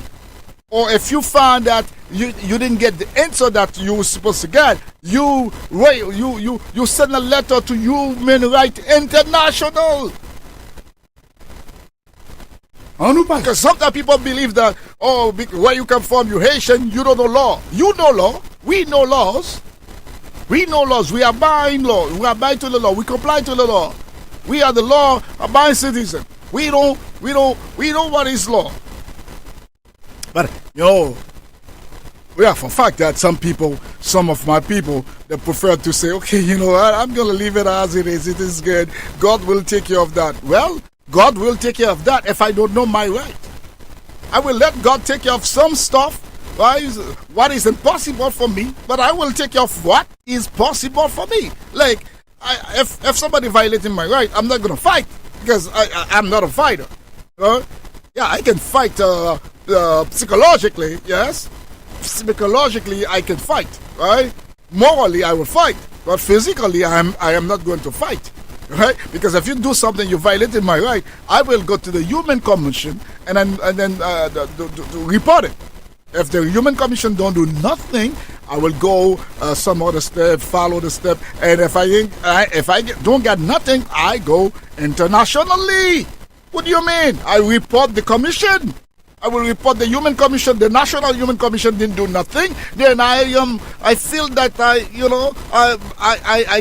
Or if you find that you didn't get the answer that you were supposed to get, you send a letter to Human Rights International. Because sometimes people believe that, where you come from, you Haitian, you don't know law. You know law. We know laws. We know laws. We abide law. We abide to the law. We comply to the law. We are the law-abiding citizen. We know what is law. But we are for fact that some of my people, they prefer to say, okay, you know what, I'm going to leave it as it is. It is good. God will take care of that. Well, God will take care of that if I don't know my right. I will let God take care of some stuff, what is impossible for me, but I will take care of what is possible for me. Like, if somebody violating my right, I'm not going to fight because I'm not a fighter. Yeah, I can fight psychologically, yes. Psychologically, I can fight, right? Morally, I will fight, but physically, I am not going to fight. Right? Because if you do something, you violated my right, I will go to the Human Commission and then report it. If the Human Commission don't do nothing, I will go some other step, follow the step, and if I don't get nothing, I go internationally. What do you mean? I report the commission. I will report the Human Commission. The National Human Commission didn't do nothing. Then I feel that I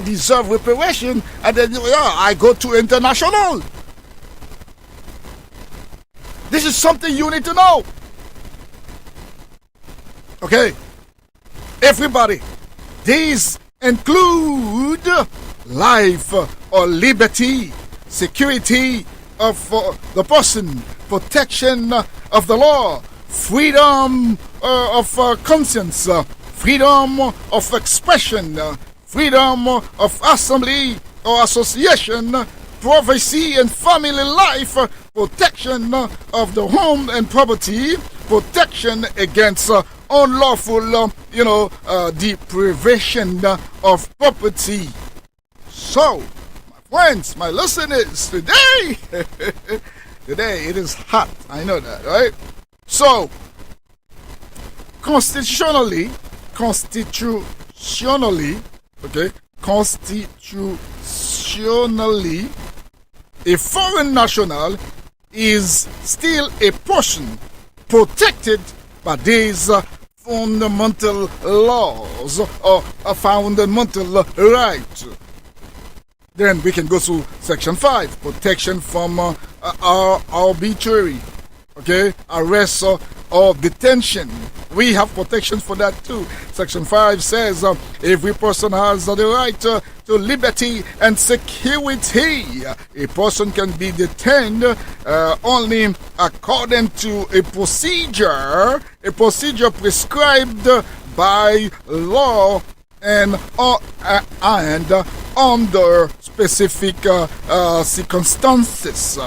deserve reparation, and then I go to international. This is something you need to know. Okay, everybody. These include life or liberty, security of the person, protection of the law, freedom of conscience, freedom of expression, freedom of assembly or association, privacy and family life, protection of the home and property, protection against unlawful, deprivation of property. So, my friends, my listeners, today it is hot. I know that, right? So, constitutionally, a foreign national is still a person protected by these fundamental laws or a fundamental right. Then we can go to Section 5, protection from arbitrary, arrest or detention. We have protection for that too. Section 5 says every person has the right to liberty and security. A person can be detained only according to a procedure prescribed by law and under specific circumstances.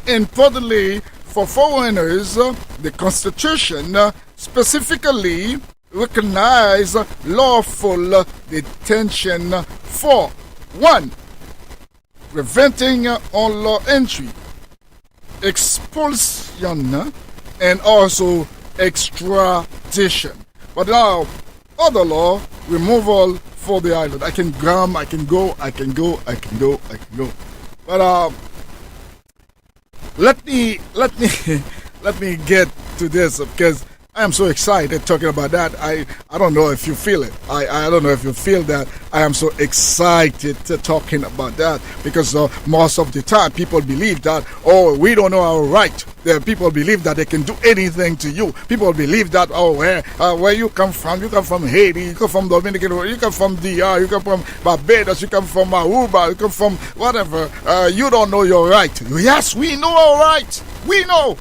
Importantly, for foreigners, the Constitution specifically recognize lawful detention for 1. Preventing unlawful entry, expulsion, and also extradition. But now, other law, removal for the island. I can come, I can go. But let me get to this because I am so excited talking about that. I don't know if you feel it. I don't know if you feel that. I am so excited talking about that because most of the time people believe that, we don't know our right. People believe that they can do anything to you. People believe that, where you come from Haiti, you come from Dominican, you come from DR, you come from Barbados, you come from Aruba, you come from whatever. You don't know your right. Yes, we know our right. We know.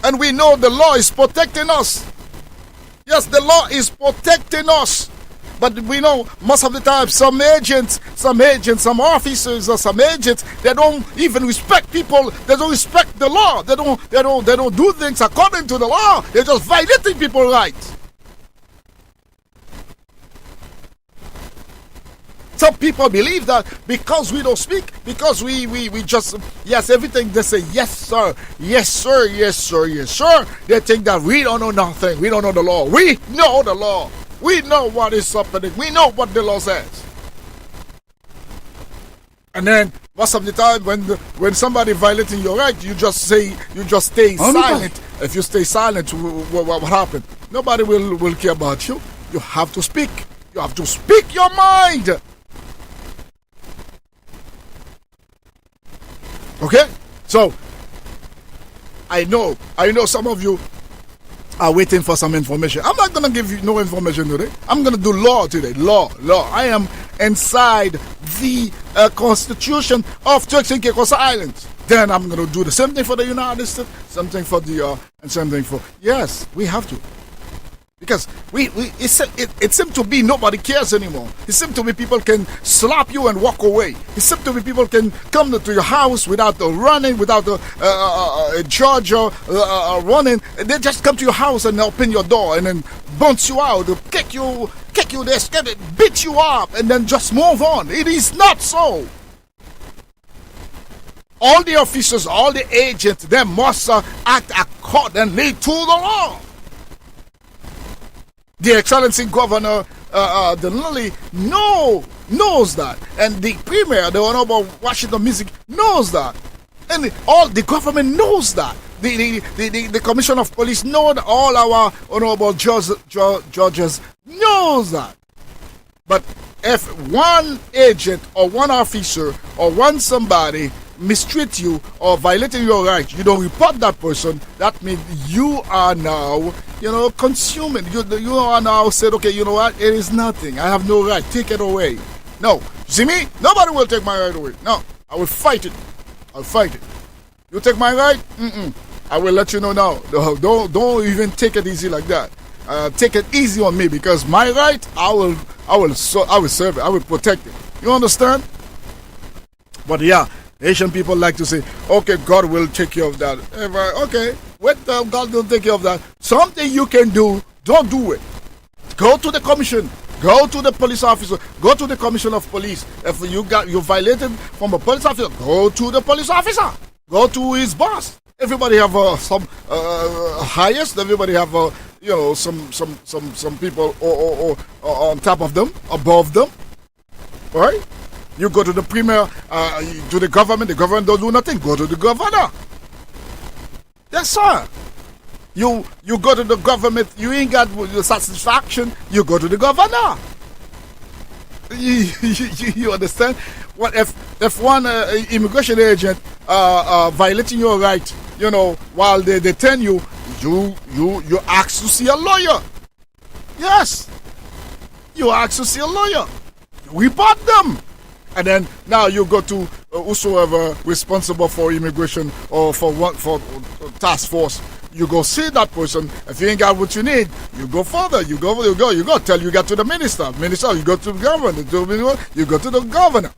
And we know the law is protecting us. Yes, the law is protecting us. But we know most of the time some agents, some officers or some agents, they don't even respect people. They don't respect the law. They don't do things according to the law. They're just violating people's rights. Some people believe that because we don't speak, because we just, yes, everything they say, yes sir, yes sir, yes sir, yes sir. They think that we don't know nothing. We don't know the law. We know the law. We know what is happening. We know what the law says. And then Most of the time, when somebody violating your right, you just stay silent. If you stay silent, what happened? Nobody will care about you. You have to speak. You have to speak your mind. Okay? So, I know some of you are waiting for some information. I'm not going to give you no information today. I'm going to do law today. Law. I am inside the constitution of Turks and Caicos Islands. Then I'm going to do the same thing for the United States, something for the, and something for, yes, we have to. Because it seems to be nobody cares anymore. It seems to be people can slap you and walk away. It seems to be people can come to your house without running, without a charge running. They just come to your house and open your door and then bounce you out, kick you there, beat you up, and then just move on. It is not so. All the officers, all the agents, they must act accordingly to the law. The Excellency Governor Dileeni knows that, and the Premier, the Honorable Washington Misick, knows that, and all the government knows that. The Commission of Police knows that. All our honorable judges knows that. But if one agent or one officer or one somebody mistreat you or violating your rights, you don't report that person, that means you are now, consuming. You are now said, okay, you know what, it is nothing. I have no right. Take it away. No. See me? Nobody will take my right away. No. I will fight it. I'll fight it. You take my right? I will let you know now. Don't even take it easy like that. Take it easy on me, because my right, I will serve it. I will protect it. You understand? But yeah, Asian people like to say, okay, God will take care of that. Okay, wait, God will take care of that. Something you can do, don't do it. Go to the commission. Go to the police officer. Go to the commission of police. If you violated from a police officer, go to the police officer. Go to his boss. Everybody have some highest. Everybody have some people or on top of them, above them. All right. You go to the premier, to the government don't do nothing. Go to the governor. Yes, sir. You go to the government, you ain't got your satisfaction, you go to the governor. You understand? What if one immigration agent violating your right, while they detain you, you ask to see a lawyer. Yes. You ask to see a lawyer. Report them. And then now you go to whosoever responsible for immigration or for task force. You go see that person. If you ain't got what you need, you go further. You go. Tell you got to the minister. Minister, you go to the governor. You go to the governor.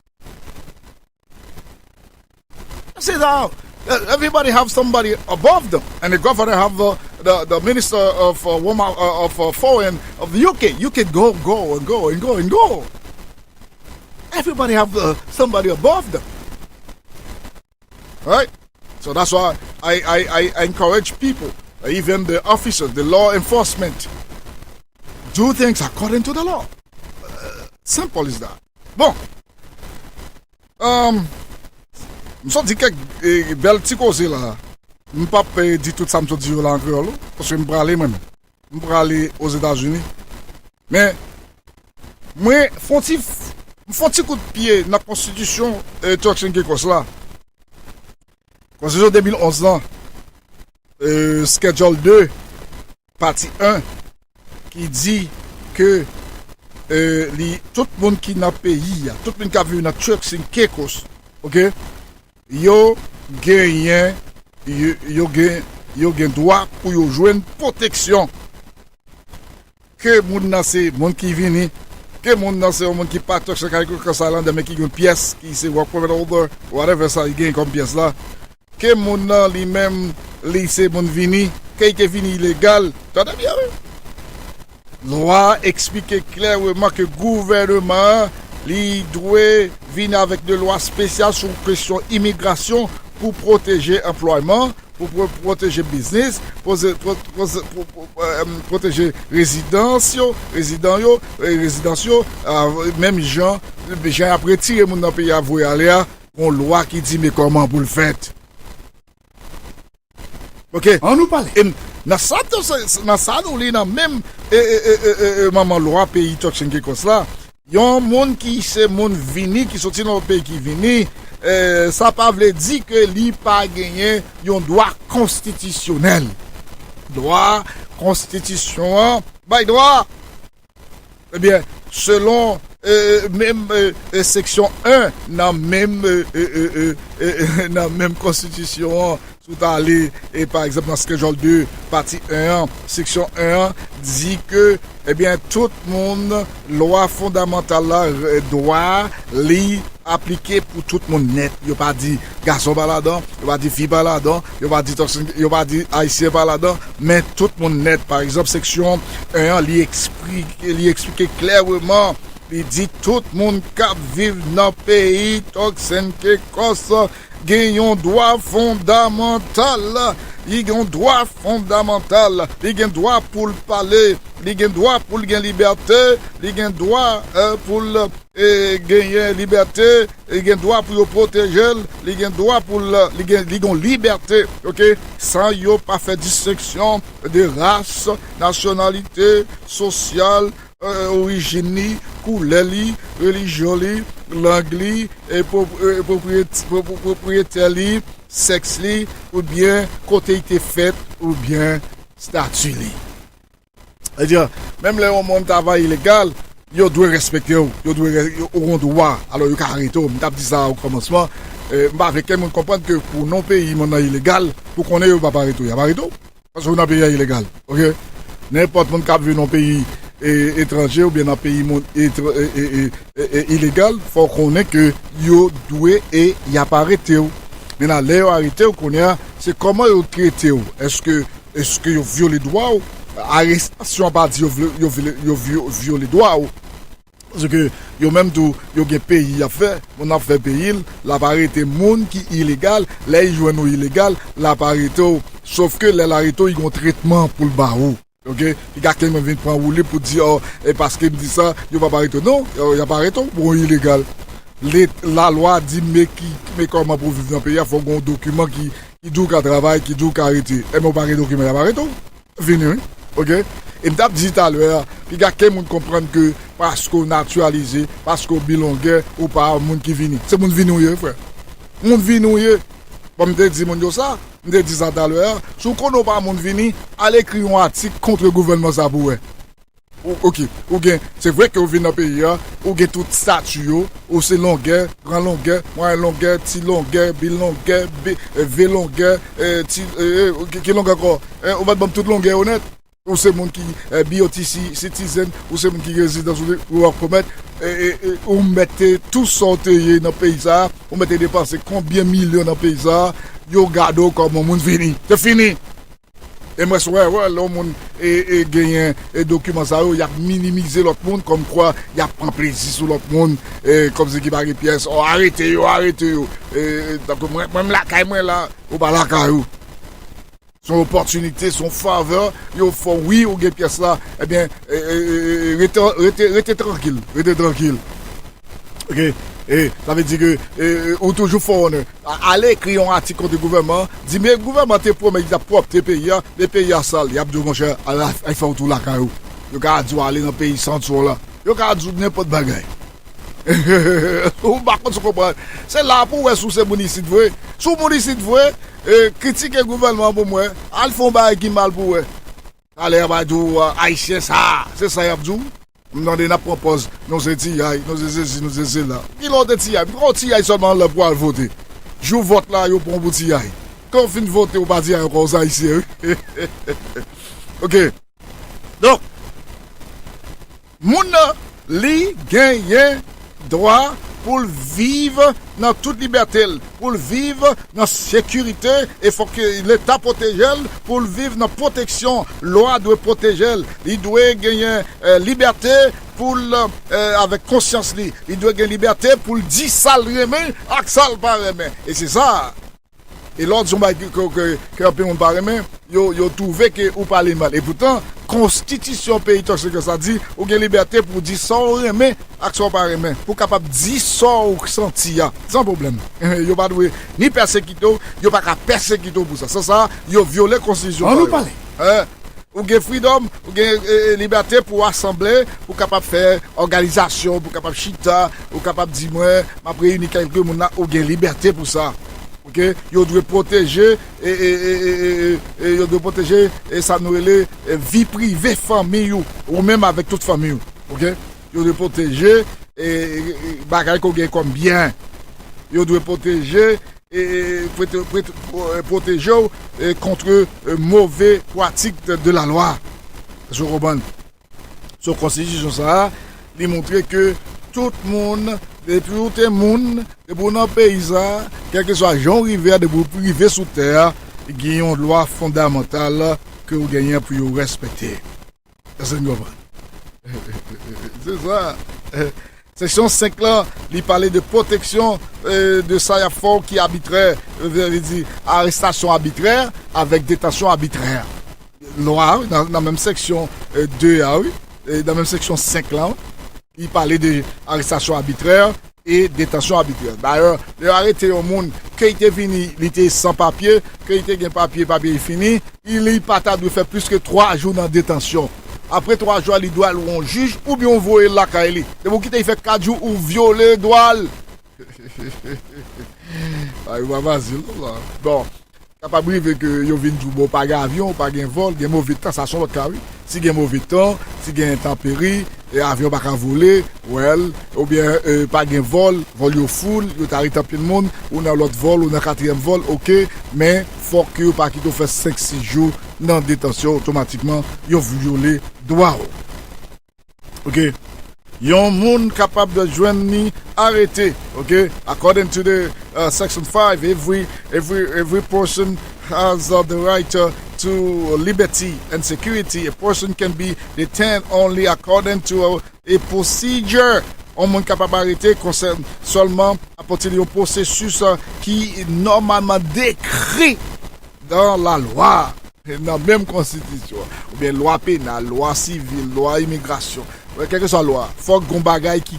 See now, everybody have somebody above them, and the governor have the minister of foreign of the UK. You can go. Everybody have somebody above them. Right? So that's why I encourage people, even the officers, the law enforcement, do things according to the law. Simple as that. Bon. Je dis que belle petite cause là. Je ne peux pas dire tout ça me dire là en créole parce que je vais aller même. Je vais aller aux États-Unis. Mais moi faut un coup de pied dans la constitution Turks and Caicos là. Constitution 2011 là. Schedule 2 partie 1 qui dit que tout le monde qui n'a pays, tout le monde qui a vu dans Turks and Caicos, OK? Yo gagne droit pour yo jouer une protection. Que moun nan c'est moun qui vini, que moun nan c'est moun qui pas Turks and Caicos Island mais qui une pièce qui c'est work permit holder, whatever ça il gagne comme pièce là. Que moun nan lui même li c'est moun vini, qui vini illégal. T'as bien oui? Loi explique clairement que gouvernement li doit venir avec des lois spéciales sur question immigration pour protéger employement, pour protéger business, pour protéger résidents, même gens après tirer mon pays à voyer aller une loi qui dit mais comment vous le faites. OK, On nous parle. Dans ça nous li dans même maman loi pays Turks et Caicos là, yon monde qui c'est monde vini qui sorti dans le pays qui vini, ça pas veut dire que li pas gagné yon droit constitutionnel. Droit constitution by droit. Eh bien, selon même section 1 dans même constitution tout aller et par exemple dans schedule 2 partie 1 section 1 dit que eh bien tout le monde loi fondamentale là doit li appliquer pour tout le monde net. Yo pas dit garçon pas là-dedans, yo pas dit fille pas là-dedans, yo pas dit haïtien pas là-dedans, mais tout le monde net. Par exemple section 1 li explique clairement. Il dit tout le monde qui vit dans le pays, Turks et Caicos, il a un droit fondamental. Il a un droit fondamental. Il a un droit pour le parler. Il a un droit pour la liberté. Il a un droit pour gagner liberté. Il a un droit pour le protéger. Il a un droit pour la liberté. Ok? Sans y pas faire distinction de race, nationalité, sociale, origine, couleur, religion, langue, propriété, sexe, ou bien côté été fait, ou bien statut. C'est-à-dire, même les monde travail illégal, ils doivent respecter, ils doivent droit. Alors, ils doivent arrêter. Je dit ça au commencement. Avec quelqu'un comprendre que pour nos pays, mon illégal, pour qu'on ait pas arrêter. Il y a pas arrêter. Parce qu'on a un pays illégal. Ok? N'importe qui qui vient dans un pays étranger ou bien dans un pays illégal, il faut qu'on ait que yo doué et il n'y a pas arrêté. Maintenant, les arrêté, c'est comment ils traité. Est-ce que vous violez les droits? Arrestation pas dit vous violez les droits. Parce que yo même tout yo gen pays a fait, on a fait pays, la arrêté monde qui illégal, là ils jouent nous illégal, la arrêté sauf que les arrêté ils ont traitement pour le barou. OK, il y a quelqu'un qui vient prendre rouler pour dire oh et parce qu'il me dit ça, il va pas arrêter. Non, il y a pas arrêté pour illégal. La loi dit mais comment pour vivre dans le pays, il faut un document qui dit qu'à travail, qui dit qu'à arrêter. Et mon pas document, il y a pas arrêté. Fini. OK. Et m't'a dit tout à l'heure, puis gars quelqu'un comprendre que parce qu'on naturalisé, parce qu'on bilingue ou pas monde qui vient. C'est monde vient nous frère. Monde vient nous. Bon me dit mon ça, me dit ça tout à l'heure, si on connaît pas monde vient, allez écrire un article contre le gouvernement ça pour OK, ou bien c'est vrai que vous venez dans le pays ou bien toute statut ou c'est longueur, grand longueur, moyen longueur, petit longueur, bi longueur, v longueur, qui longueur encore, on va toute longueur honnête. Ou c'est monde qui biotici citizen ou c'est monde qui réside dans ou commettre ou mettez tout sortir dans le pays ça, ou mettez dépenser combien millions dans le pays ça, yo gado comme monde fini. C'est fini. Et moi ouais le monde et gagner et document ça il a minimisé l'autre monde comme quoi il a prend plaisir sur l'autre monde et comme si qui pas pièce oh arrêtez yo et même la caille moi là ou pas la caille son opportunité, son faveur, il faut oui ou des pièces là, eh bien, restez tranquille. OK? Et ça veut dire que, ou toujours faut aller écrire un article contre le gouvernement, dire, mais le gouvernement te promet, il a propre tes pays, les pays à sale, il y a besoin, mon cher, il faut tout la caillou. Il y a dû aller dans le pays sans tout là. Il y a dû n'importe bagaille. Ou par contre, c'est là pour voir sous ces municipes vrai. Sous municipes vrai, critiquer le gouvernement pour moi, al font bail qui mal pour moi. Allez, va dire haïtien ça, c'est ça y a dit. Nous n'a propose nous étions nous étions là. Qui l'ont dit gros ti seulement là pour voter. Je vote là yo pour petit aïe. Quand fin voter ou pas dire encore ça ici. OK. Donc moun li gagne droit pour vivre dans toute liberté, pour vivre dans sécurité, il faut que l'État protège, pour vivre dans protection, loi doit protéger, il doit gagner liberté pour avec conscience, il doit gagner liberté pour 10 salles remè, ak sal pas remè. Et c'est ça. Et l'autre, que un peu on parle, yo trouvé que ou parler mal. Et pourtant, constitution pays c'est que ça dit, ou gen liberté pour dire ça ou remet, action par remet. Pour capable dire ça ou senti, sans problème. Yo pas doué ni persécuter, yo pas qu'à persécuter pour ça. Ça, yo violé constitution. On nous parle. Ou gen freedom, ou gen liberté pour assembler, pour capable faire organisation, pour capable chita, ou capable dire moi, m'a réuni quelques moun ou gen liberté pour ça. OK, yo doit protéger et yo doit protéger et ça nous relève vie privée famille ou même avec toute famille. OK, yo doit protéger et bagay ko gen comme bien. Yo doit protéger et protéger contre mauvais pratiques de la loi. Je comprends. Sur constitution ça, il montre que tout le monde, depuis tout le monde, depuis dans le pays, quel que soit Jean Rivière, de vous priver sous terre, il y a une loi fondamentale que vous gagnez pour vous respecter. C'est ça. Section 5 là, il parlait de protection de ça fort qui est arbitraire, dire arrestation arbitraire avec détention arbitraire. Loi dans la même section 2 oui, dans la même section 5 là, il parlait de arrestation arbitraire et détention arbitraire. D'ailleurs, il a arrêté un monde qui était fini, il était sans papier, qui était gain papier fini, il n'est pas dû faire plus que 3 jours dans détention. Après 3 jours, il doit aller au juge ou bien on voit la caille. Et vous quittez, il fait 4 jours ou violer doual. Bon, capable de que yo vinn tout bon pas avion, pas gain vol, gain mauvais temps, ça son votre cas oui. Si gain mauvais temps, si gain intempérie, et avion pas voler, well, ou bien pas gain vol yo full, yo t'arrête tout le monde, ou dans l'autre vol, ou dans 4e vol, OK, mais faut que pas quitter fait 5-6 jours dans détention automatiquement, yo violer droit. OK. Yon moun capable de joindre ni arrêté, okay? According to the section 5, every person has the right to liberty and security. A person can be detained only according to a procedure. On moun capable d'arrêter concerne seulement à partir d'un processus qui est normalement décrit dans la loi, dans la même constitution, ou bien loi pénale, loi civile, loi immigration. Quelle que soit la loi, il faut qu'on bagaille qui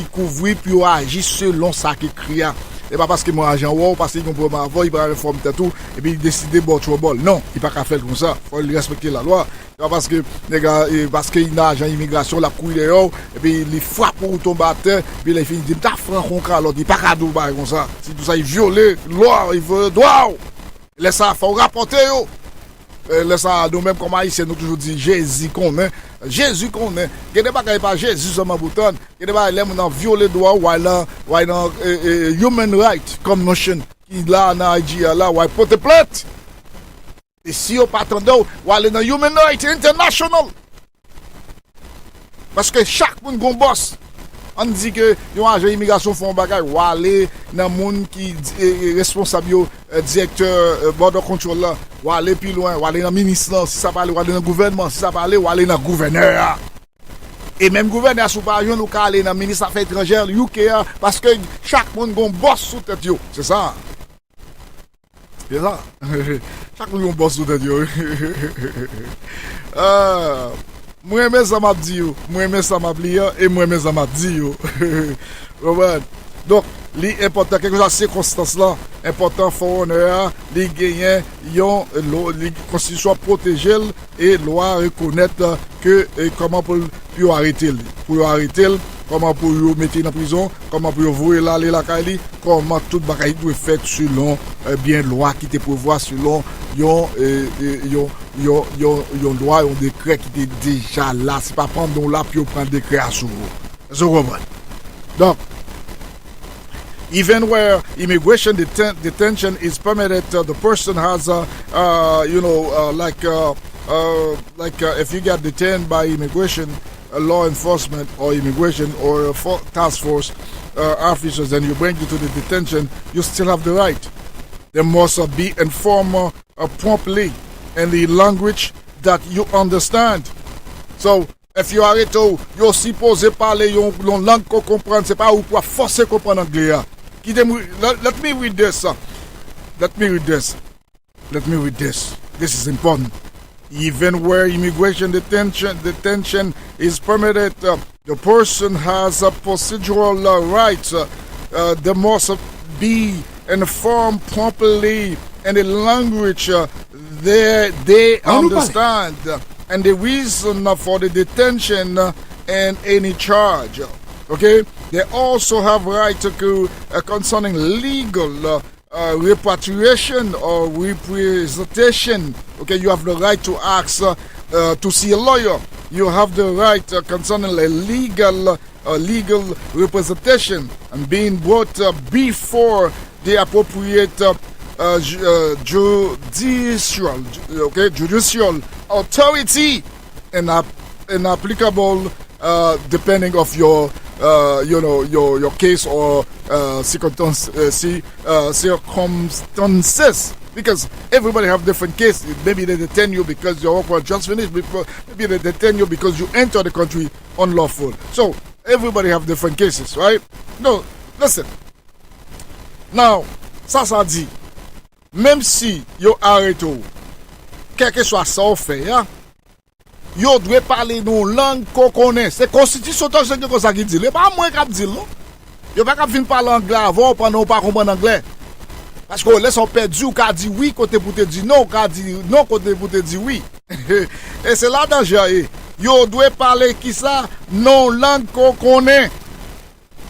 couvre puis agir selon ça qui écrit. Et pas parce que moi agent ou parce qu'il comprend avant, il va réformer tout et puis il décide de boire bol. Non, il pas qu'à faire comme ça. Il faut respecter la loi. Pas parce que les gars parce qu'il a agent immigration la couille dehors et puis il frappe pour tomber à terre, puis il finit de ta franc alors il pas qu'à faire comme ça. Si tout ça il viole loi, il veut droit. Laisse ça faut rapporter yo. Laisse ça nous même comme haïtiens nous toujours dit Jésus qu'on est. Jésus qu'on est. Il n'y a pas Jésus seulement bouton. Il n'y a pas les gens qui violent les droits ou dans human rights comme notion qui là dans Nigeria là ou porte plainte. Et si on pas attendre ou aller dans human rights international. Parce que chaque monde gon boss. On dit que yon agent immigration font bagay ou aller dans monde qui est responsable directeur border control là ou aller plus loin ou aller dans ministre si ça parle ou aller dans gouvernement si ça parle ou aller dans gouverneur et même gouverneur sous pas yon ou ka aller dans ministre affaires étrangères UK parce que chaque monde gon boss sous tête yo c'est ça chaque monde gon boss sous tête yo moi même ça m'a dit yo, moi même ça m'a oublié et moi même ça m'a dit yo. Donc, l'important quelque chose à circonstance là, important faut honneur, les gagnants yon les constitution protéger et loi reconnaître que comment pour arrêter comment pour mettre en prison, comment pour voyer là la caille, comment tout bagaille doit fait selon bien loi qui te prévoit selon yon loi, yon décret qui était déjà là, c'est pas prendre là puis prendre décret à sous. Je comprends. Donc even where immigration detention is permitted, the person has if you get detained by immigration law enforcement or immigration or task force officers and you bring you to the detention, you still have the right. They must be informed promptly in the language that you understand. So if you are you're supposed to parler yon langue qu'on comprend, c'est pas ou pour forcer comprendre anglais. Let me read this. let me read this. This is important. Even where immigration detention is permitted, the person has a procedural right. They must be informed properly in a language they understand, and the reason for the detention and any charge. Okay, they also have right to concerning legal repatriation or representation. Okay, you have the right to ask to see a lawyer. You have the right concerning a legal representation and being brought before the appropriate judicial authority and applicable depending of your your case or circumstances, because everybody have different cases. Maybe they detain you because your work was just finished. Maybe they detain you because you enter the country unlawful. So everybody have different cases, right? No, listen. Now, ça dit, même si yo arrêté, quel que soit ça on fait, hein? Yo doit parler nos langues qu'on connaît. C'est constitution tout ce que ça qui dit. Pas moi qui dit non. Yo pas qu'à venir parler anglais avant pendant on pas comprendre anglais. Parce que laisse on perdu ou qu'a dit oui côté pour te dire non, qu'a dit non côté pour te dire oui. Et c'est là danger. Yo doit parler qui ça non langue qu'on connaît.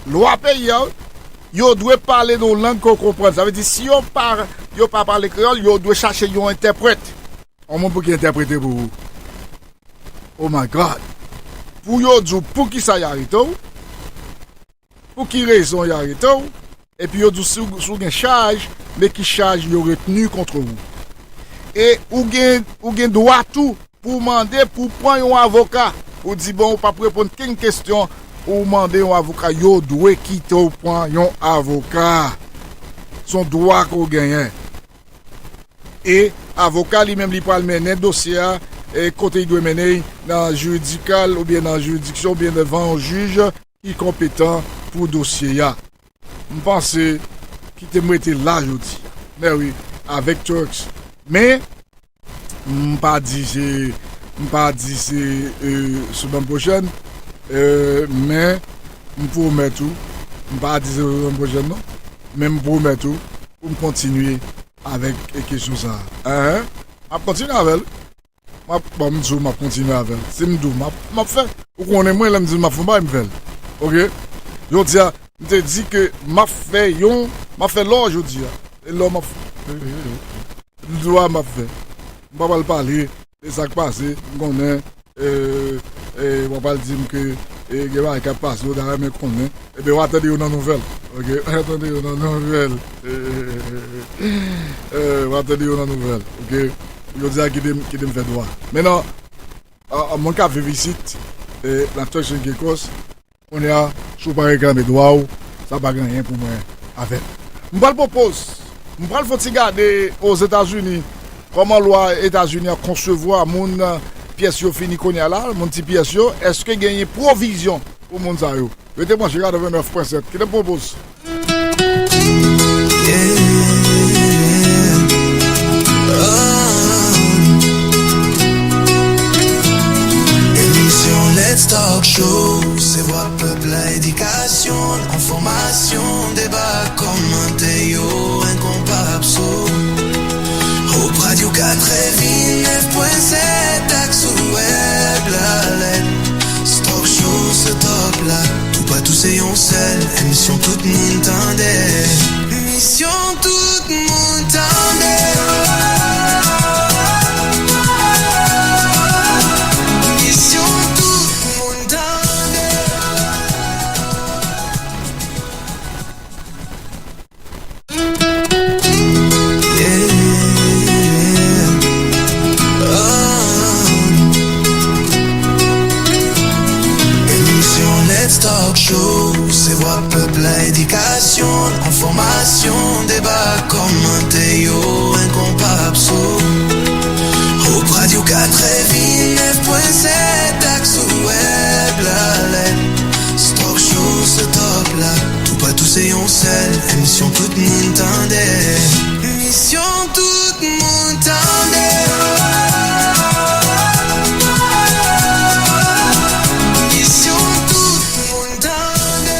Loi pays yo doit parler nos langues qu'on comprend. Ça veut dire si on parle yo pas parler créole, yo doit chercher un interprète. On monde pour qui interpréter pour vous. Oh my God. Pour qui ça y arrive, pour qui raison y arrive, et puis yo dit sous une charge, mais qui charge yo retenu contre vous. Et ou gen droit tout pour demander pour prendre un avocat. Ou dit bon, ou pas répondre qu'une question, ou demander un avocat, yo doit quitter ou prendre un avocat. Son droit qu'on gagne. Et avocat lui-même lui parle mener dossier et côté il doit mener dans juridical ou bien dans juridiction ou bien devant un juge qui est compétent pour dossier ya. Je pense qu'il te mette là aujourd'hui. Mais oui, avec Turks. Mais je pas dit c'est semaine prochaine. Mais je promets tout. Je pas dit semaine prochaine non. Mais je promets tout pour continuer avec quelque chose ça. Hein? Je continue avec. Je continue avec. C'est je fait. Ou qu'on est moins là, je dis je fais. OK? Je te dis que je fait l'or aujourd'hui. Et l'or m'a fait. Le droit m'a fait. Je ne vais pas parler de ça qui passe. Je connais. Je ne vais pas dire que il y a un qui passe. Je vais connaître. Et bien, on va attendre une nouvelle. OK? Attendez une nouvelle. On va attendre une nouvelle. OK? Je dis qu'il me fait droit. Maintenant, à mon cas, je visite la Turks et Caicos. On est à sous par réclamer droit, ça va rien pour moi avec. Je vais propose, je vais regarder aux États-Unis comment loi États-Unis a concevoir mon pièce fini qu'on a là, mon petit pièce est-ce que gagne provision pour mon ça yo. Mettez-moi je regarde 29.7 qui te propose. Let's talk show, c'est voix peuple à éducation, information, débat, commenté, yo, incomparable so. Au radio 4 9.7, axe web, la lettre. Stock show, ce top là, tout pas tous et on seul, émission tout le monde tendait. Émission tout le monde tendait. C'est voix peuple à éducation, information, débat, commenté, yo, incomparable so. Au radio 4 9.7, axe web, la lettre. Stock show, ce top là, tout pas tous et on seul, émission tout le monde tendait. Mission tout moun tande. Mission tout moun tande.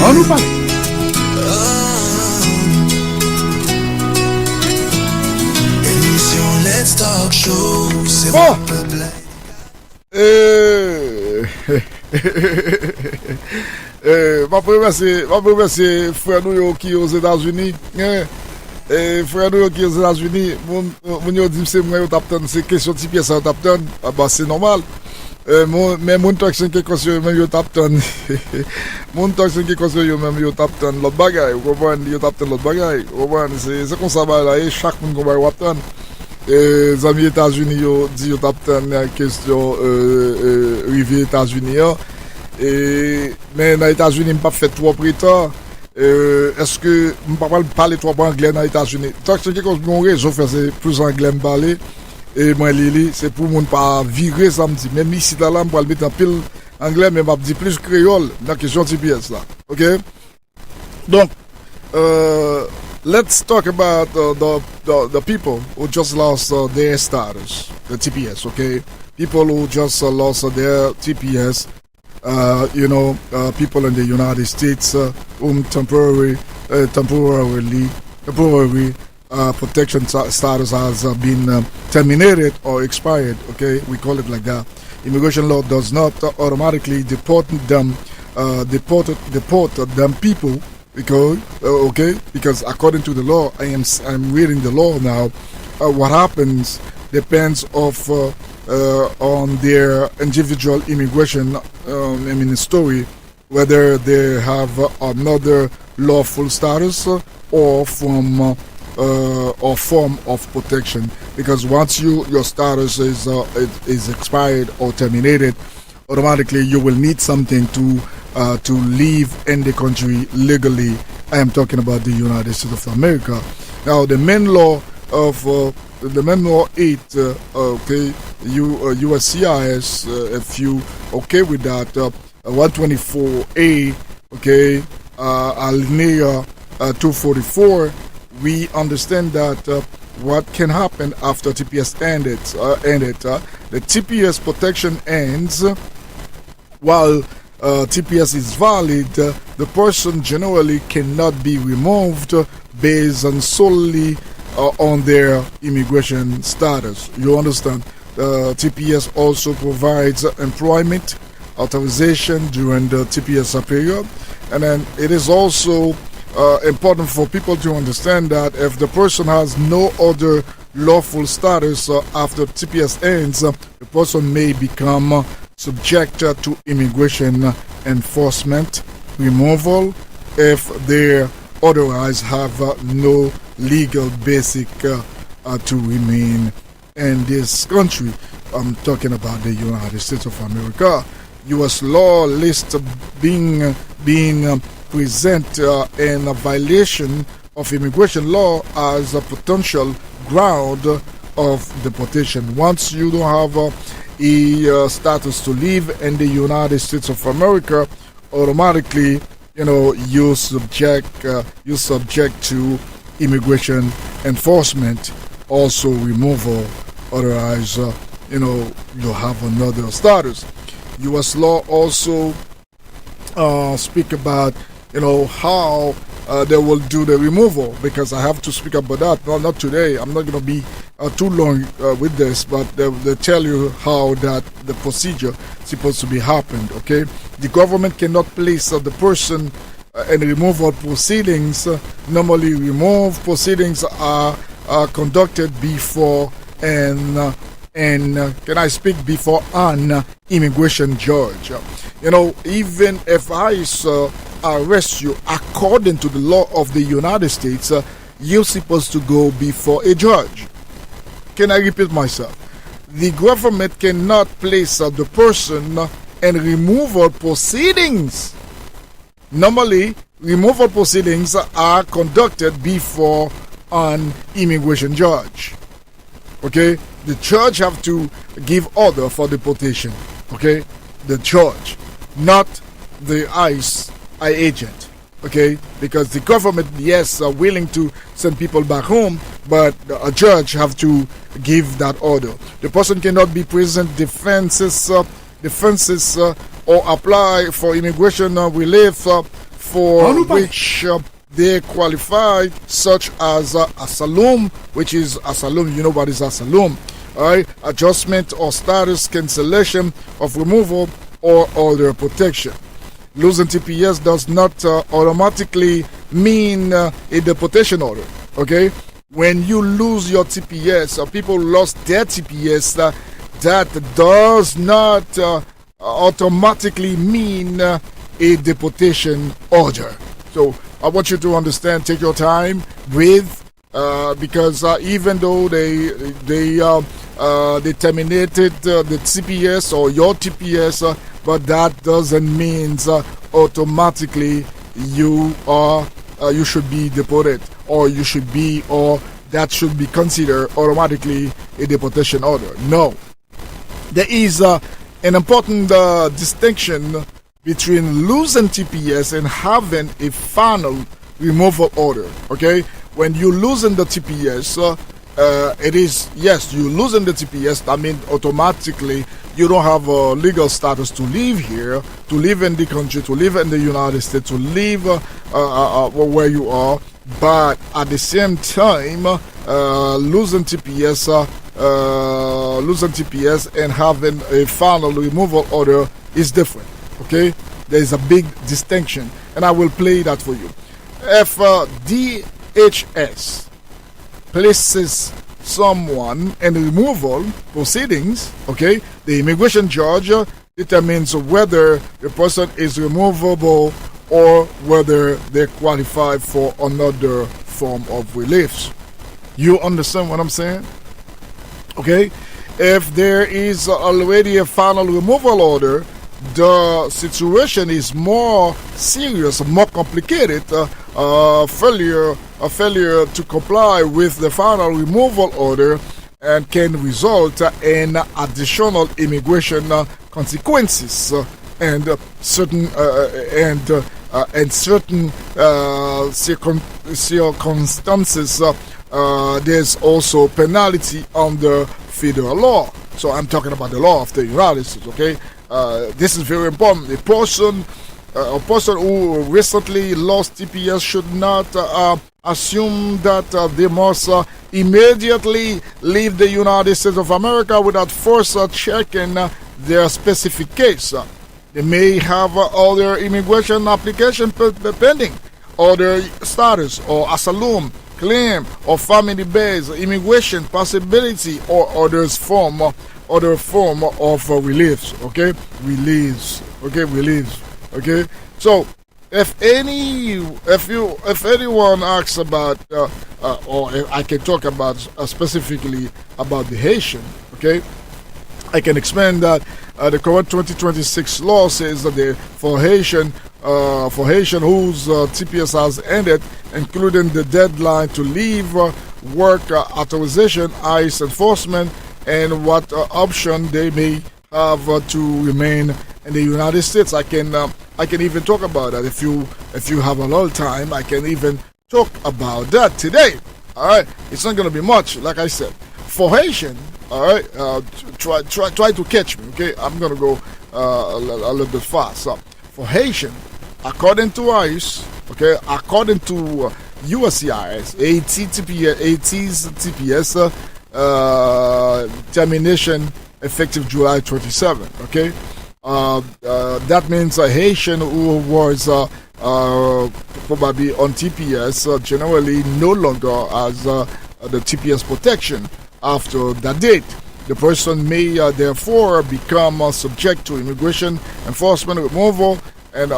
On nous parle. Let's talk show. C'est bon. Ma première c'est frère nous qui aux États-Unis. Frère nous qui aux États-Unis, mon yo dit c'est moi t'attend c'est question de pièce ça t'attend. Ah bah c'est normal. Mais mon Turks qui conseille même yo t'attend. Mon Turks qui conseille même yo t'attend l'autre bagaille, vous comprenez, yo t'attend l'autre bagaille. Vous comprenez, c'est comme ça là et chaque monde va attendre. Les amis États-Unis yo dit yo t'attend question rivière États-Unis et mais dans les États-Unis pas fait trop retard. Est-ce que on pas parler trop anglais dans les États-Unis? Tant que quelque mon réseau fait plus anglais me parler et moi Lili c'est pour mon pas virer samedi même ici dans là pour mettre en pile anglais mais m'a dit plus créole dans question TPS là. OK? Donc let's talk about the people who just lost their status, the TPS, okay? People who just lost their TPS, people in the United States whom temporary protection status has been terminated or expired, okay? We call it like that. Immigration law does not automatically deport them people. Because according to the law, I'm reading the law now. What happens depends on their individual immigration story, whether they have another lawful status or form of protection. Because once your status is expired or terminated, automatically you will need something to live in the country legally. I am talking about the United States of America. Now, the main law 8, USCIS, if you okay with that, 124A, okay, alinea 244, we understand that what can happen after TPS ended. The TPS protection ends while TPS is valid. The person generally cannot be removed based on solely on their immigration status. You understand? TPS also provides employment authorization during the TPS period, and then it is also important for people to understand that if the person has no other lawful status after TPS ends, the person may become subject to immigration enforcement removal if they otherwise have no legal basic to remain in this country. I'm talking about the United States of America. U.S. law list being present in a violation of immigration law as a potential ground of deportation. Once you don't have a status to live in the United States of America, automatically, you subject to immigration enforcement, also removal. Otherwise, you have another status. U.S. law also speak about, how they will do the removal, because I have to speak about that. No, not today. I'm not going to be too long with this, but they tell you how that the procedure is supposed to be happened, okay? The government cannot place the person in removal proceedings. Normally, remove proceedings are conducted before and can I speak before an immigration judge. Even if ICE arrest you according to the law of the United States, you're supposed to go before a judge. Can I repeat myself? The government cannot place the person in removal proceedings. Normally, removal proceedings are conducted before an immigration judge. Okay? The judge have to give order for deportation. Okay? the judge, not the ICE agent. Okay, because the government, yes, are willing to send people back home, but a judge have to give that order. The person cannot be present defenses or apply for immigration relief for which they qualified, such as asylum, which is asylum. You know what is asylum? Alright, adjustment or status cancellation of removal or order protection. Losing TPS does not automatically mean a deportation order. Okay, when you lose your TPS, or people lost their TPS, that does not automatically mean a deportation order. So I want you to understand. Take your time, breathe, because even though they terminated the TPS or your TPS. But that doesn't mean automatically you should be deported, or that should be considered automatically a deportation order. No, there is an important distinction between losing TPS and having a final removal order. Okay, when you losing the TPS, it is, yes, you losing the TPS. That means automatically you don't have a legal status to live here, to live in the country, to live in the United States, to live where you are. But at the same time, losing TPS and having a final removal order is different. Okay, there is a big distinction, and I will play that for you. If DHS places someone in removal proceedings, okay, the immigration judge determines whether the person is removable or whether they qualify for another form of relief. You understand what I'm saying? Okay, if there is already a final removal order, the situation is more serious, more complicated. A failure to comply with the final removal order and can result in additional immigration consequences and certain circumstances. There's also penalty under federal law. So I'm talking about the law of the United States. Okay, this is very important. A person who recently lost TPS should not assume that they must immediately leave the United States of America without first checking their specific case. They may have other immigration application pending, other status or asylum claim or family-based immigration possibility, or other form of reliefs. Okay, reliefs. Okay, reliefs. Okay, so if anyone asks about or I can talk about specifically about the Haitian, okay, I can explain that the current 2026 law says that for Haitian whose TPS has ended, including the deadline to leave, work authorization, ICE enforcement, and what option they may have to remain in the United States. I can even talk about that. If you have a little time, I can even talk about that today. All right, it's not going to be much, like I said. For Haitian, all right, try to catch me. Okay, I'm going to go a little bit fast. For Haitian, according to ICE, okay, according to USCIS, AT's TPS termination effective July 27. Okay, that means a Haitian who was probably on TPS generally no longer has the TPS protection after that date. The person may therefore become subject to immigration enforcement removal, and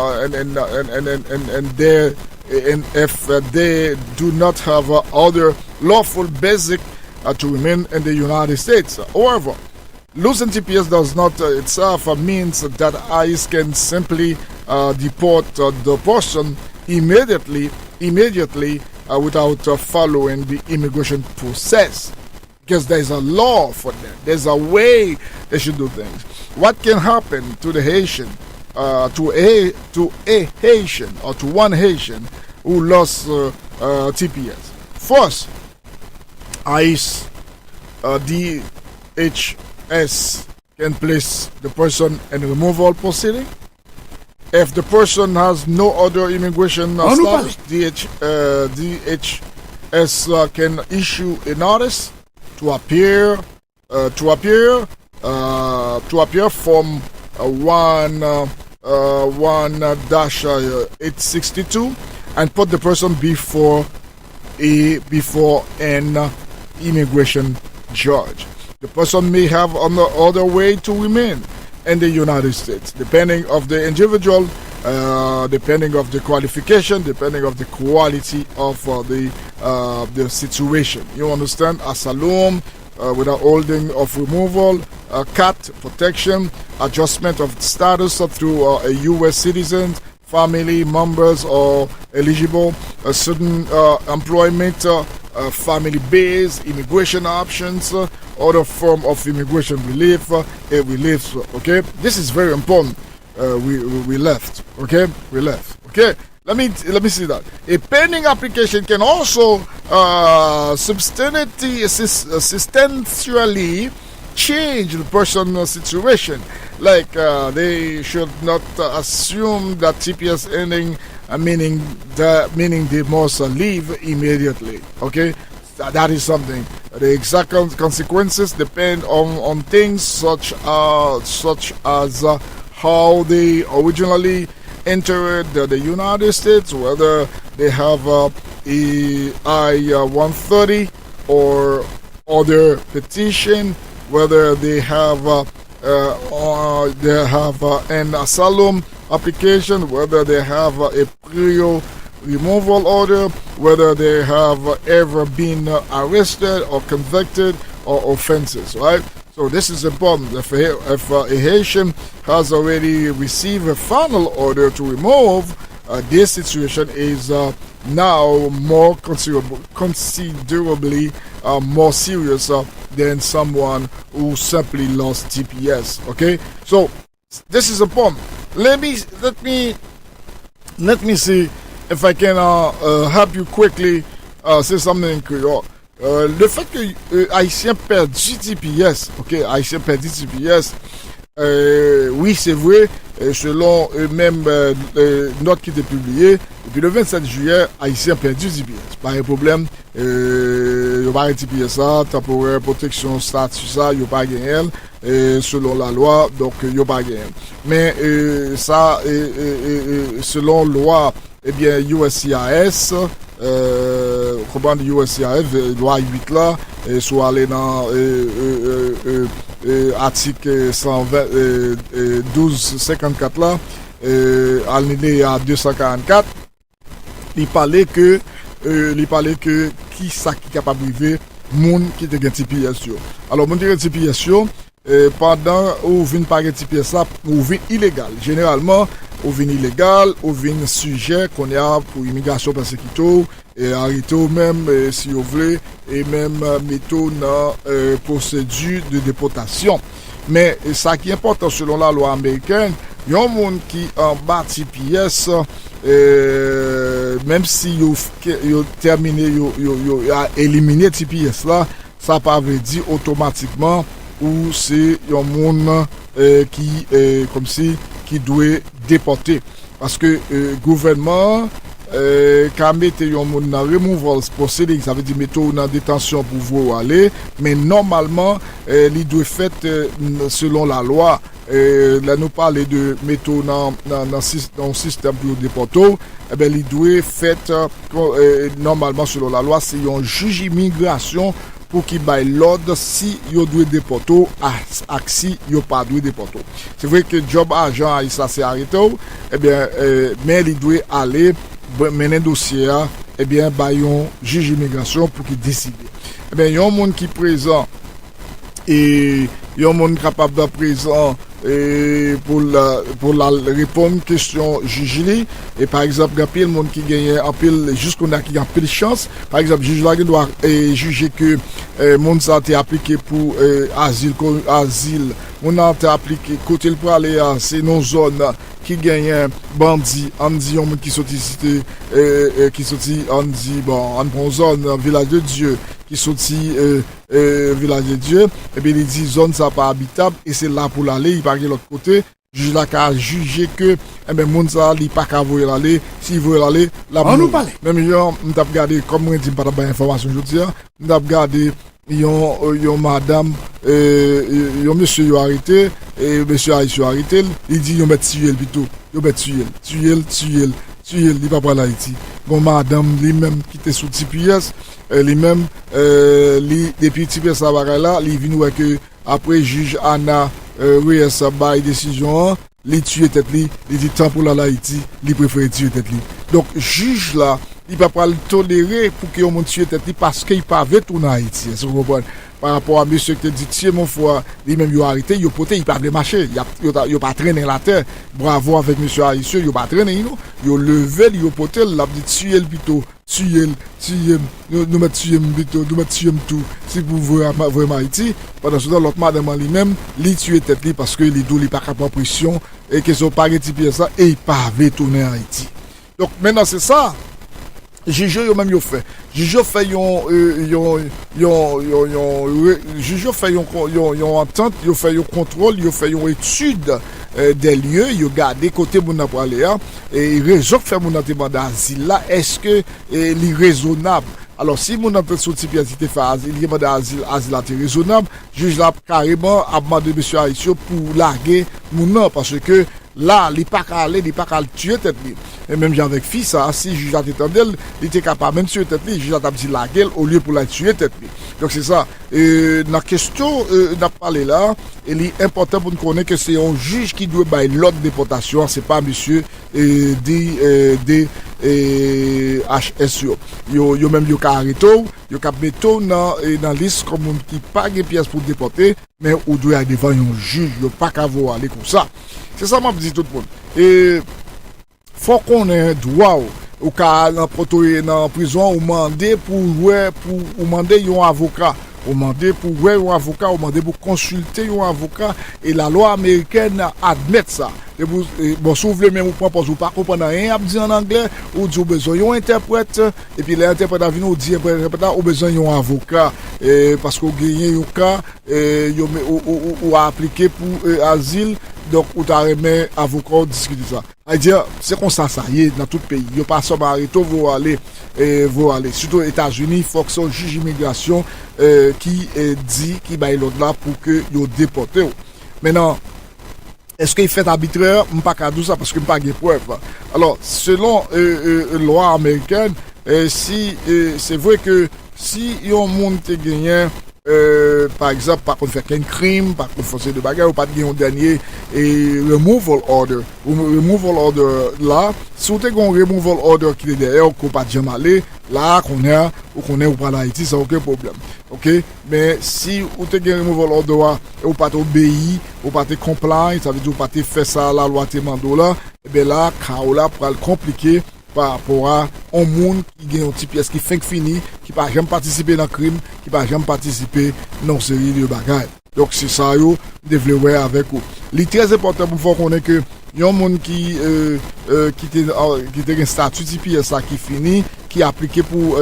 if they do not have other lawful basic to remain in the United States. However, losing TPS does not itself means that ICE can simply deport the person immediately without following the immigration process. because there's a law for that. There's a way they should do things. What can happen to the Haitian, to a Haitian or to one Haitian who lost TPS? First, ICE, DHS can place the person in removal proceeding. If the person has no other immigration status, DHS can issue a notice to appear from 1-862 and put the person before an immigration judge. The person may have another way to remain in the United States, depending of the individual, depending of the qualification, depending of the quality of the situation. You understand? Asylum, without holding of removal, CAT, protection, adjustment of status through a U.S. citizen, family members or eligible, a certain employment, family base, immigration options, other form of immigration relief, okay? This is very important. We left, okay? We left, okay? Let me see that. A pending application can also substantially change the personal situation. Like they should not assume that TPS ending, meaning they must leave immediately. Okay, that is something. The exact consequences depend on things such as how they originally entered the United States, whether they have a I-130 or other petition, whether they have an asylum application, whether they have a prior removal order, whether they have ever been arrested or convicted or offenses, right? So this is important. If a Haitian has already received a final order to remove, this situation is now more considerably more serious than someone who simply lost TPS. Okay, so this is important. Let me see if I can help you quickly say something in Creole. Le fait que Haïtien perdent TPS, ok, Haïtien perdent TPS, oui c'est vrai, selon eux-mêmes note qui était publiée, depuis le 27 juillet, Haïtien perdu TPS. Pas un problème, il n'y a pas de TPS, temporaire, protection, statut, ça, il n'y a pas gagné, selon la loi, donc il n'y a pas gagné. Mais ça, selon loi, eh bien, USCIS, comment dire USCIS, loi 8 là, soit aller dans article 1254 là, alinéa 244, il parlait que qui ça qui capable privé moun qui te gagne TPS yo. Alors moun qui gagne TPS yo, pendant ou vinn pas gagne TPS là, ou vinn illégal. Généralement ou vinn illégal, ou vinn sujet qu'on a pour immigration persécutoire et arrêter même si vous voulez et même mettre dans procédure de déportation. Mais ça qui est important selon la loi américaine, il y a un monde qui en bas TPS, même si yo terminé, yo a éliminé TPS là, ça pas veut dire automatiquement ou c'est un monde qui comme si qui doit déporter parce que gouvernement quand mettre yon moun dans removal proceeding, ça veut dire mettre en détention pour vous aller, mais normalement il doit fait selon la loi. Là nous parler de mettre dans système pour déporter, eh ben il doit fait normalement selon la loi, c'est un juge immigration pour qu'il baille l'ordre si yo doit déporter si yo pas doit déporter. C'est vrai que job agent ça c'est arrêté, eh bien mais il doit aller mener dossier eh bien bayon juge immigration pour qu'il décide. Eh bien il y a un monde qui présent et il y a un monde capable de présent pour la répondre question juge et par exemple il y a pile monde qui gagne en pile jusqu'on a qui a pile chance par exemple juge là doit juger que monde ça été appliqué pour asile on a été appliqué côté le pour aller c'est nos zones qui gagne bandit on dit on qui sorti cité qui sorti on dit bon en zone village de Dieu qui sorti village de Dieu et bien il dit zone ça pas habitable et c'est là pour l'aller il part de l'autre côté juge là qu'a jugé que monde ça il pas qu'à voir aller s'il veut aller là on nous parle même genre on t'a regardé comme on dit pas d'information aujourd'hui on t'a regardé yon madame yon monsieur yo arrêté et monsieur a arrêté il dit yon met tuer plutôt yon met tuer il pas pour l'Haïti bon madame lui même qui était sous TPS lui même depuis TPS ça va là il vient que après juge Anna Reyes bail décision li tuer tête li il dit temps pour l'Haïti il préfère tuer tête li donc juge là il va pas le tolérer pour que on tuer tête li parce qu'il pas veut tourner en Haïti vous comprenez par rapport à monsieur qui te dit tiens mon foi lui même il a arrêté il poté il pas de marcher il pas traîner la terre bravo avec monsieur haïtien il pas traîner non il levé il poté l'a dit tuer plutôt tuer nous mettre tuer plutôt nous mettre tuer tout si vous vraiment Haïti pendant ce temps l'autre madame lui-même lui tuer tête li parce que il dou il pas capable pression et que son pas rétipier ça et il pas veut tourner en Haïti donc maintenant c'est ça juge yo même yo fait juge fait yon entente yo fait yon contrôle yo fait yon étude des lieux yo garder côté moun n'a pour aller et raison fait moun n'a demandé asile là est-ce que li raisonnable alors si moun n'a peut sortir piècité faire asile il demande asile là c'est raisonnable juge là carrément a demandé monsieur haïtien pour larguer moun non parce que là il pas qu'à tuer tête li et même avec fils ça si juge attendel il était capable même tuer tête li juge a dit la gueule au lieu pour la tuer tête li donc c'est ça la question n'a parlé là il est important pour nous connaître que c'est un juge qui doit bailler l'ordre de déportation c'est pas monsieur HSO yo même yo ka arrêté yo ka mettre dans liste comme qui pas de pièces pour déporter mais ou doit aller devant un juge yo pas qu'à voir aller comme ça c'est ça m'a dit tout le monde et faut qu'on ait droit ou ka dans prison ou demander pour demander un avocat ou demander pour un avocat ou demander pour consulter un avocat et la loi américaine admet ça et bon si vous voulez même vous pas comprendre rien dit en anglais ou dit besoin d'un interprète et puis l'interprète a venu ou dit interprète ou besoin d'un avocat parce qu'on gagne un cas ou a appliqué pour asile donc ou t'a remis avocat discuter ça c'est-à-dire c'est comme ça y est dans tout pays yo pas seulement arrêter vous aller surtout aux États-Unis faut que son juge immigration qui dit qui baille l'autre là pour que yo déporté maintenant est-ce qu'il fait arbitraire pas qu'à dire ça parce que pas de preuve alors selon loi américaine si c'est vrai que si yon monde te gagné par exemple pas qu'on fait qu'un crime pas qu'on forcer de bagarre ou pas de un dernier et removal order là si vous avez un removal order qui est derrière qu'on pas jamais aller là qu'on est ou pas l'Haïti ça aucun problème ok mais si vous avez un removal order ou pas obéir ou pas te compliant ça veut dire ou pas te faire ça la loi te mando là et bien là là pour le compliquer par rapport à un monde qui gagne une petite pièce qui fait fini, qui pas jamais participer dans le crime, qui pas jamais participer dans une série de bagages. Donc c'est ça yo développer avec vous. C'est très important pour voir qu'on est que y a un monde qui était un statut de pièce ça qui fini, qui appliqué pour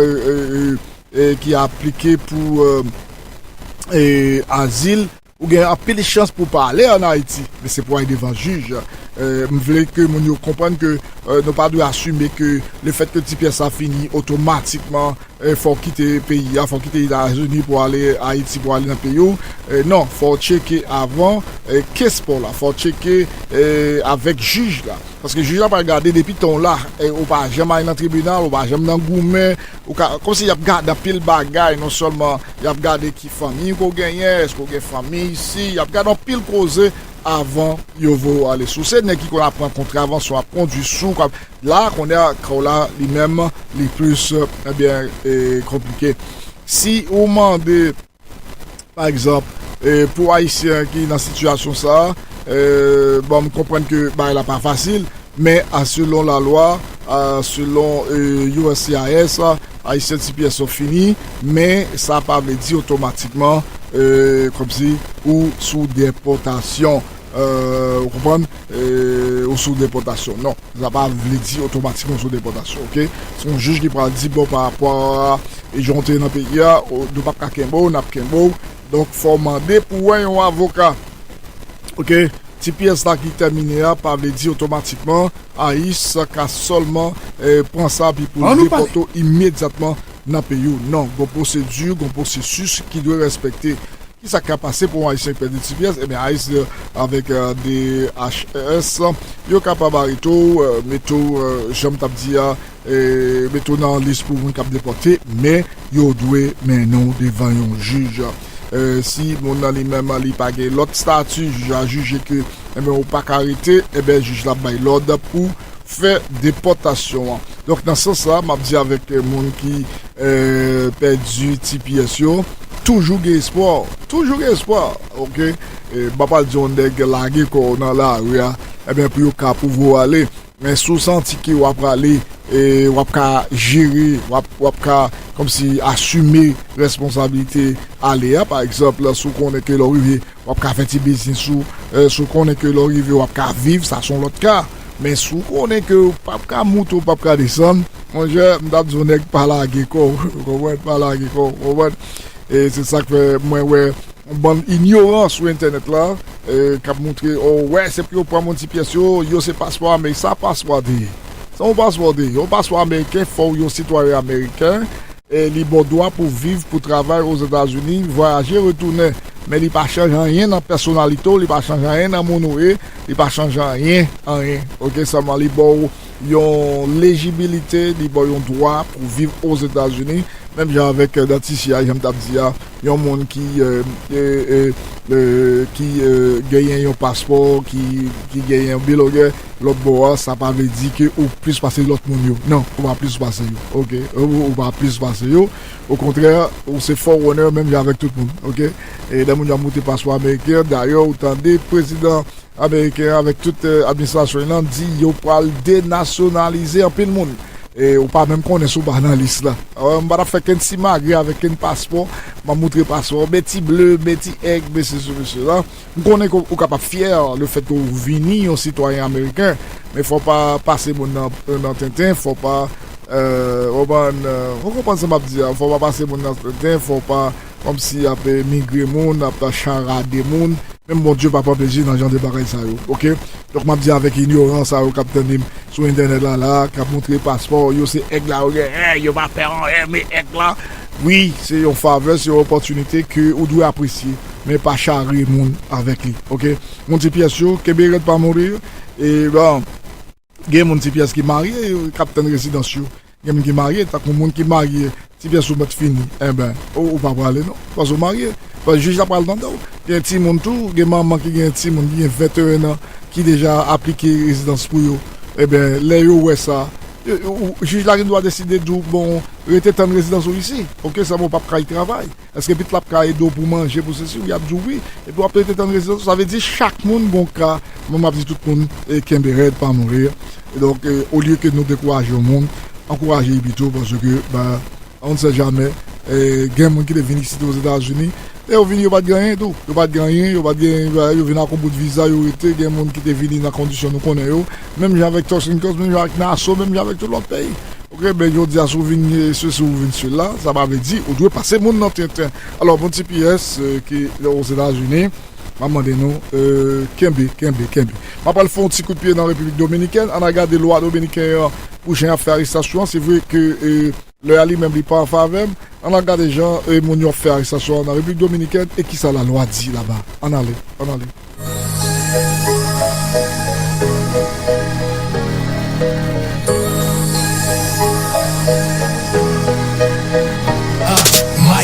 asile ou bien appel de chance pour parler en Haïti mais c'est pour aller devant juge je voulais que nous comprenions que nous pas doit assumer que le fait que pièce ça fini automatiquement faut quitter le pays faut quitter les États-Unis pour aller à Haïti pour aller dans le pays non faut checker avant qu'est-ce pour là faut checker avec juge là parce que juge là pas regarder depuis ton là ou pas jamais aller dans le tribunal ou pas jamais dans gourmet ou comme si il y a regardé pile bagaille non seulement il y a regardé qui famille qu'on gagne est-ce qu'on gagne famille ici il y a regardé pile causé avant yo va aller sous c'est qui qu'on apprend contravention à conduire sous là qu'on est là les mêmes les plus bien compliqué si on demande par exemple pour haïtien qui dans situation ça bon, me comprendre que bah elle pas facile, mais selon la loi, selon USCIS, Haïtien TPS sont finis, mais ça pas veut dire automatiquement comme si ou sous déportation. Vous comprenez, ou sous déportation. Non, ça n'a pas dit automatiquement sous déportation. Ok, c'est un juge qui prend dit bon par rapport à jonté dans le pays, de pas Kembo, n'a Kembo. Donc, il faut demander pour un avocat. Ok, TPS là qui terminé pas veut dire automatiquement Haïs qui seulement prend ça puis pour déporter immédiatement dans le pays. Non, il y a une procédure, un processus qui doit respecter. Qui ça a passé pour un haïtien perdre TPS? Eh bien, haïtien avec des HS, il est capable de mettre, j'aime dire, mettre dans la liste pour une cap déporté, mais il doit maintenant devant un juge. Si mon ami même n'a pas l'autre statut, le juge a jugé que eh bien, on pas arrêté, eh bien, le juge l'a baillé l'ordre pour faire déportation. Donc, dans ce sens, je dis avec les gens qui perdu TPS, toujours espoir, ok? Et pas dire on est lagué qu'on a là, oui, eh bien, pour pouvoir aller. Mais sous senti qui va aller et va gérer, va comme si assumer responsabilité aller, par exemple, sous qu'on est que l'arrivée, va faire petit business sous qu'on est que l'arrivée, va vivre, ça sont l'autre cas. Mais sous qu'on est que pas mouton, pas descendre, moi je m'd'abdi on est pas lagué quoi, pas lagué quoi, et c'est ça que moi ouais une bonne ignorance sur internet là qui a montré oh ouais c'est pour prendre mon petit pièce yo c'est passeport mais ça passeport dit ça on passeport américain faut yo citoyen américain et il bon droit pour vivre pour travailler aux États-Unis voyager retourner mais il pas changer rien dans personnalité il pas changer rien dans monnaie il pas changer rien OK seulement il bon yon légibilité il bon yon droit pour vivre aux États-Unis même avec Daticia j'aime t'a dire yon monde qui gagne un passeport qui gagne un bilogue l'autre bois ça pas veut dire que ou plus passer l'autre monde non on va plus passer OK on va plus passer au contraire on c'est forerunner même avec tout le monde OK et les monde a monté passeport américain d'ailleurs autant des présidents américains avec toute administration là dit yo pral dénationaliser un peu le monde et ou pas même connaît sous dans liste là on va faire qu'un petit magri avec un passeport m'a montrer passeport petit bleu petit aigle monsieur là on connaît qu'on capable fier le fait que vous vini un citoyen américain mais faut pas passer mon dans Tintin faut pas on comprend ça m'a dire faut pas passer mon dans Tintin faut pas comme si après migrer monde après charader monde même mon Dieu pas plaisir dans genre de bagaille ça OK donc m'a dit avec ignorance ça au capitaine sur internet là qui a montré passeport yo c'est aigle là yo va faire mais aigle là oui c'est une faveur c'est une opportunité que on doit apprécier mais pas charrer monde avec lui OK mon petit pièce yo Québec pas mourir et bon gen mon petit pièce qui marié capitaine résidence yo gen qui marié t'as comme monde qui marié petit pièce mettre fini eh ben ou pas parler non parce que marié parce que juge la parle dans il y a un petit monde tout gen maman qui a un petit monde qui a 21 ans qui déjà appliqué résidence pour yo eh ben les yo ouais ça juge la doit décider d'où bon rester en résidence ici OK ça mon pas travail travail est-ce que peut-être la caille d'eau pour manger pour ceci il y a dit oui et doit peut-être en résidence ça veut dire chaque monde bon cas moi dit tout le monde et qui est pas mourir et donc au lieu que nous décourager au monde encourager plutôt parce que bah on ne sait jamais et gain monde qui est venu ici aux États-Unis et on vient pas gagner tout yo pas gagner yo vient à combo de visa yo été gain monde qui est venu dans condition nous connaît yo même avec Turks même avec NATO même avec tout l'autre pays OK ben yo dis à souvenir cela ça va veut dire on doit passer monde dans Tintin alors mon petit pièce qui aux États-Unis maman de nous Kembe m'a pas le fond petit coup de pied dans la République dominicaine on a regardé loi dominicaine pour faire arrestation c'est vrai que le Ali même n'est pas en faveur on a regardé des gens et mon yo fait arrestation dans la République dominicaine et qui ça la loi dit là-bas on allait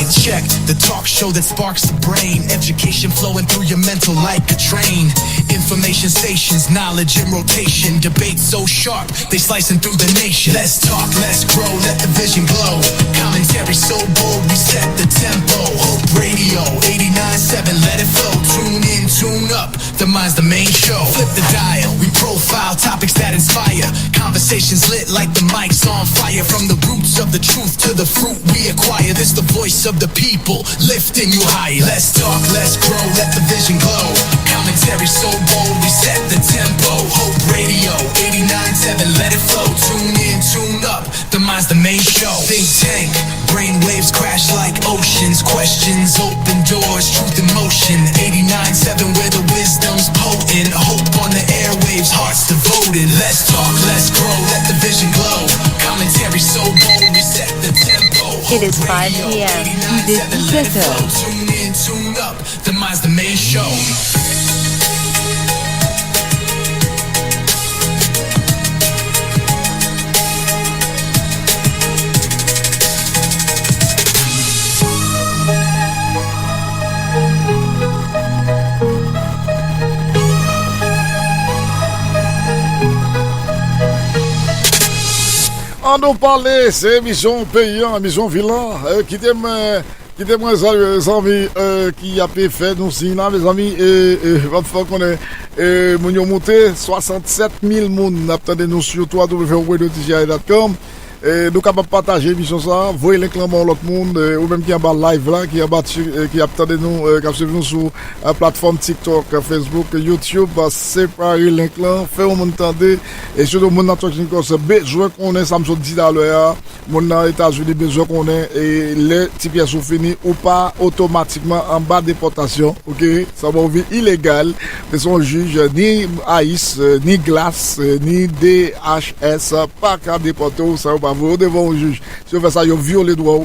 Check the talk show that sparks the brain. Education flowing through your mental like a train. Information stations, knowledge in rotation. Debate so sharp, they slicing through the nation. Let's talk, let's grow, let the vision glow. Commentary so bold, we set the tempo. Hope Radio 89.7, let it flow. Tune in, tune up, the mind's the main Conversations lit like the mic's on fire. From the roots of the truth to the fruit we acquire. This the voice of the people, lifting you higher. Let's talk, let's grow, let the vision glow. Commentary so bold, we set the tempo. Hope Radio, 89.7, let it flow. Tune in, tune up, the mind's the main show. Think tank, brain waves crash like oceans. Questions, open doors, truth in motion. 89.7, where the wisdom's potent. Hope on the airwaves, hearts devoted. Let's talk, let's grow, let the vision glow. Commentary so bold, we set the tempo. It is 5 p.m. Il est 17h. Tune in, tune up, the mind's the main show. On nous parlait, c'est émission payant, émission vilain, qui t'aime moi les amis qui a fait nous signer là, les amis, votre fois qu'on est mon yo monté 67 000 moun attendez nous sur www.radio.com. Nous capables partager l'émission ça, voyez les clamants l'autre monde ou même qui en bas live là, qui attendez nous qui suivre nous sur la plateforme TikTok, Facebook, YouTube, séparer link là, faire au monde entendre et surtout mon networking course besoin qu'on ait ça me dit d'ailleurs, mon États-Unis besoin qu'on ait et les petits pièces sont finis ou pas automatiquement en bas déportation, OK? Ça va vie illégal, mais son juge ni AIS, ni glace, ni DHS pas qu'à déporter ça va vous devant un juge. Si vous faites ça, vous violez les droits.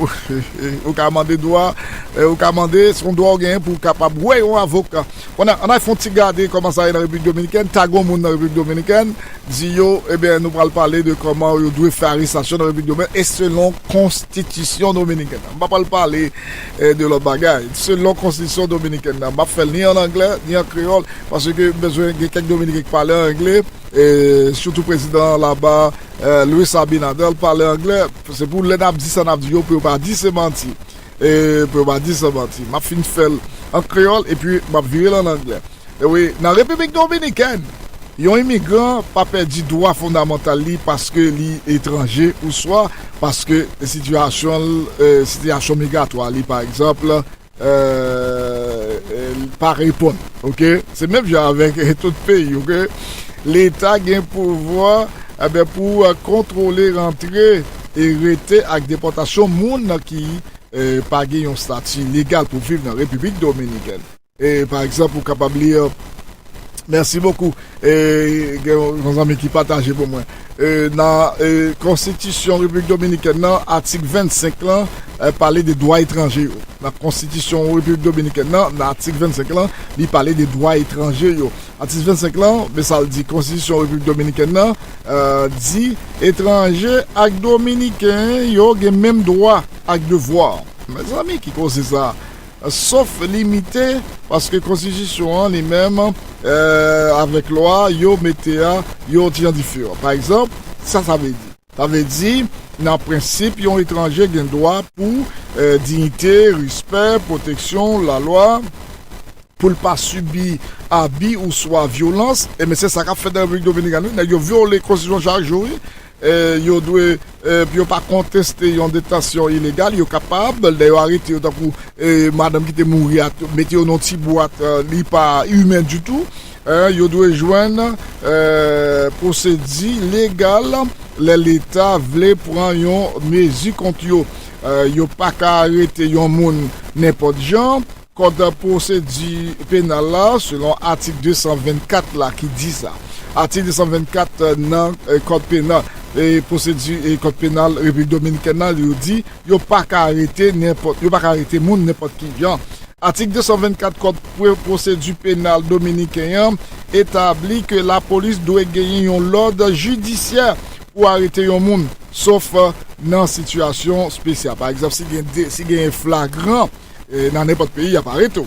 Vous commandez droit, vous commandez son droit gain pour capable ouais un avocat. On a fait un petit garder comment ça est dans la République dominicaine, tagon moun dans la République dominicaine, dit yo eh bien nous allons parler de comment vous devez faire arrestation dans la République dominicaine et selon constitution dominicaine. On va pas parler de l'autre bagaille. Selon constitution dominicaine, on va faire ni en anglais ni en créole parce que besoin de quelques dominicains qui parlent anglais. Et surtout président là-bas Louis Abinadel parle anglais, c'est pour les n'a dit ça n'a dit pour pas dire c'est menti et pour pas dire c'est menti m'a fin faire en créole et puis m'a virer en anglais. Et oui, dans la République dominicaine yon immigrant pas perdu droit fondamental li parce que li étranger ou soit parce que situation migratoire li par exemple pas répondre. OK, c'est même genre avec tout pays. OK, l'État gagne pouvoir pour contrôler rentrée et arrêter avec déportation moun qui pas gagne un statut légal pour vivre dans la République dominicaine. Et par exemple pour capable lire merci beaucoup et nos amis qui partagent pour moi dans constitution République dominicaine article 25 là parler des droits étrangers. La constitution République dominicaine dans article 25 là il parlait des droits étrangers yo. Article 25 là mais ça dit constitution République dominicaine dit étrangers ak dominicains yo gen même droit ak devoir. Mes amis qui cause ça sauf limité parce que constitution lui-même avec loi yo mettea yo tient différent. Par exemple, ça veut dire dans principe yon étranger gen droit pour dignité, respect, protection, la loi pour ne pas subir abus ou soit violence et mais c'est ça qu'a fait dans la République dominicaine, yo violé constitution chaque jour. Yo doit yo pas contester une détention illégale, yo capable de arrêter pour madame qui était mourir mettre dans petit boîte li pas humain du tout. Yo doit joindre procédure légale l'État voulait prendre une mesure contre yo. Yo pas qu'à arrêter yon moun n'importe genre. Code procédure pénale là selon article 224 là qui dit ça. Article 224 dans code pénal et procédure et code pénal République dominicaine il dit yo pas qu'à arrêter moun n'importe qui vient. Article 224 code procédure pénale dominicain établit que la police doit gagner un ordre judiciaire pour arrêter un moun sauf dans situation spéciale. Par exemple si il y a un flagrant dans n'importe pays il y a pas arrêté.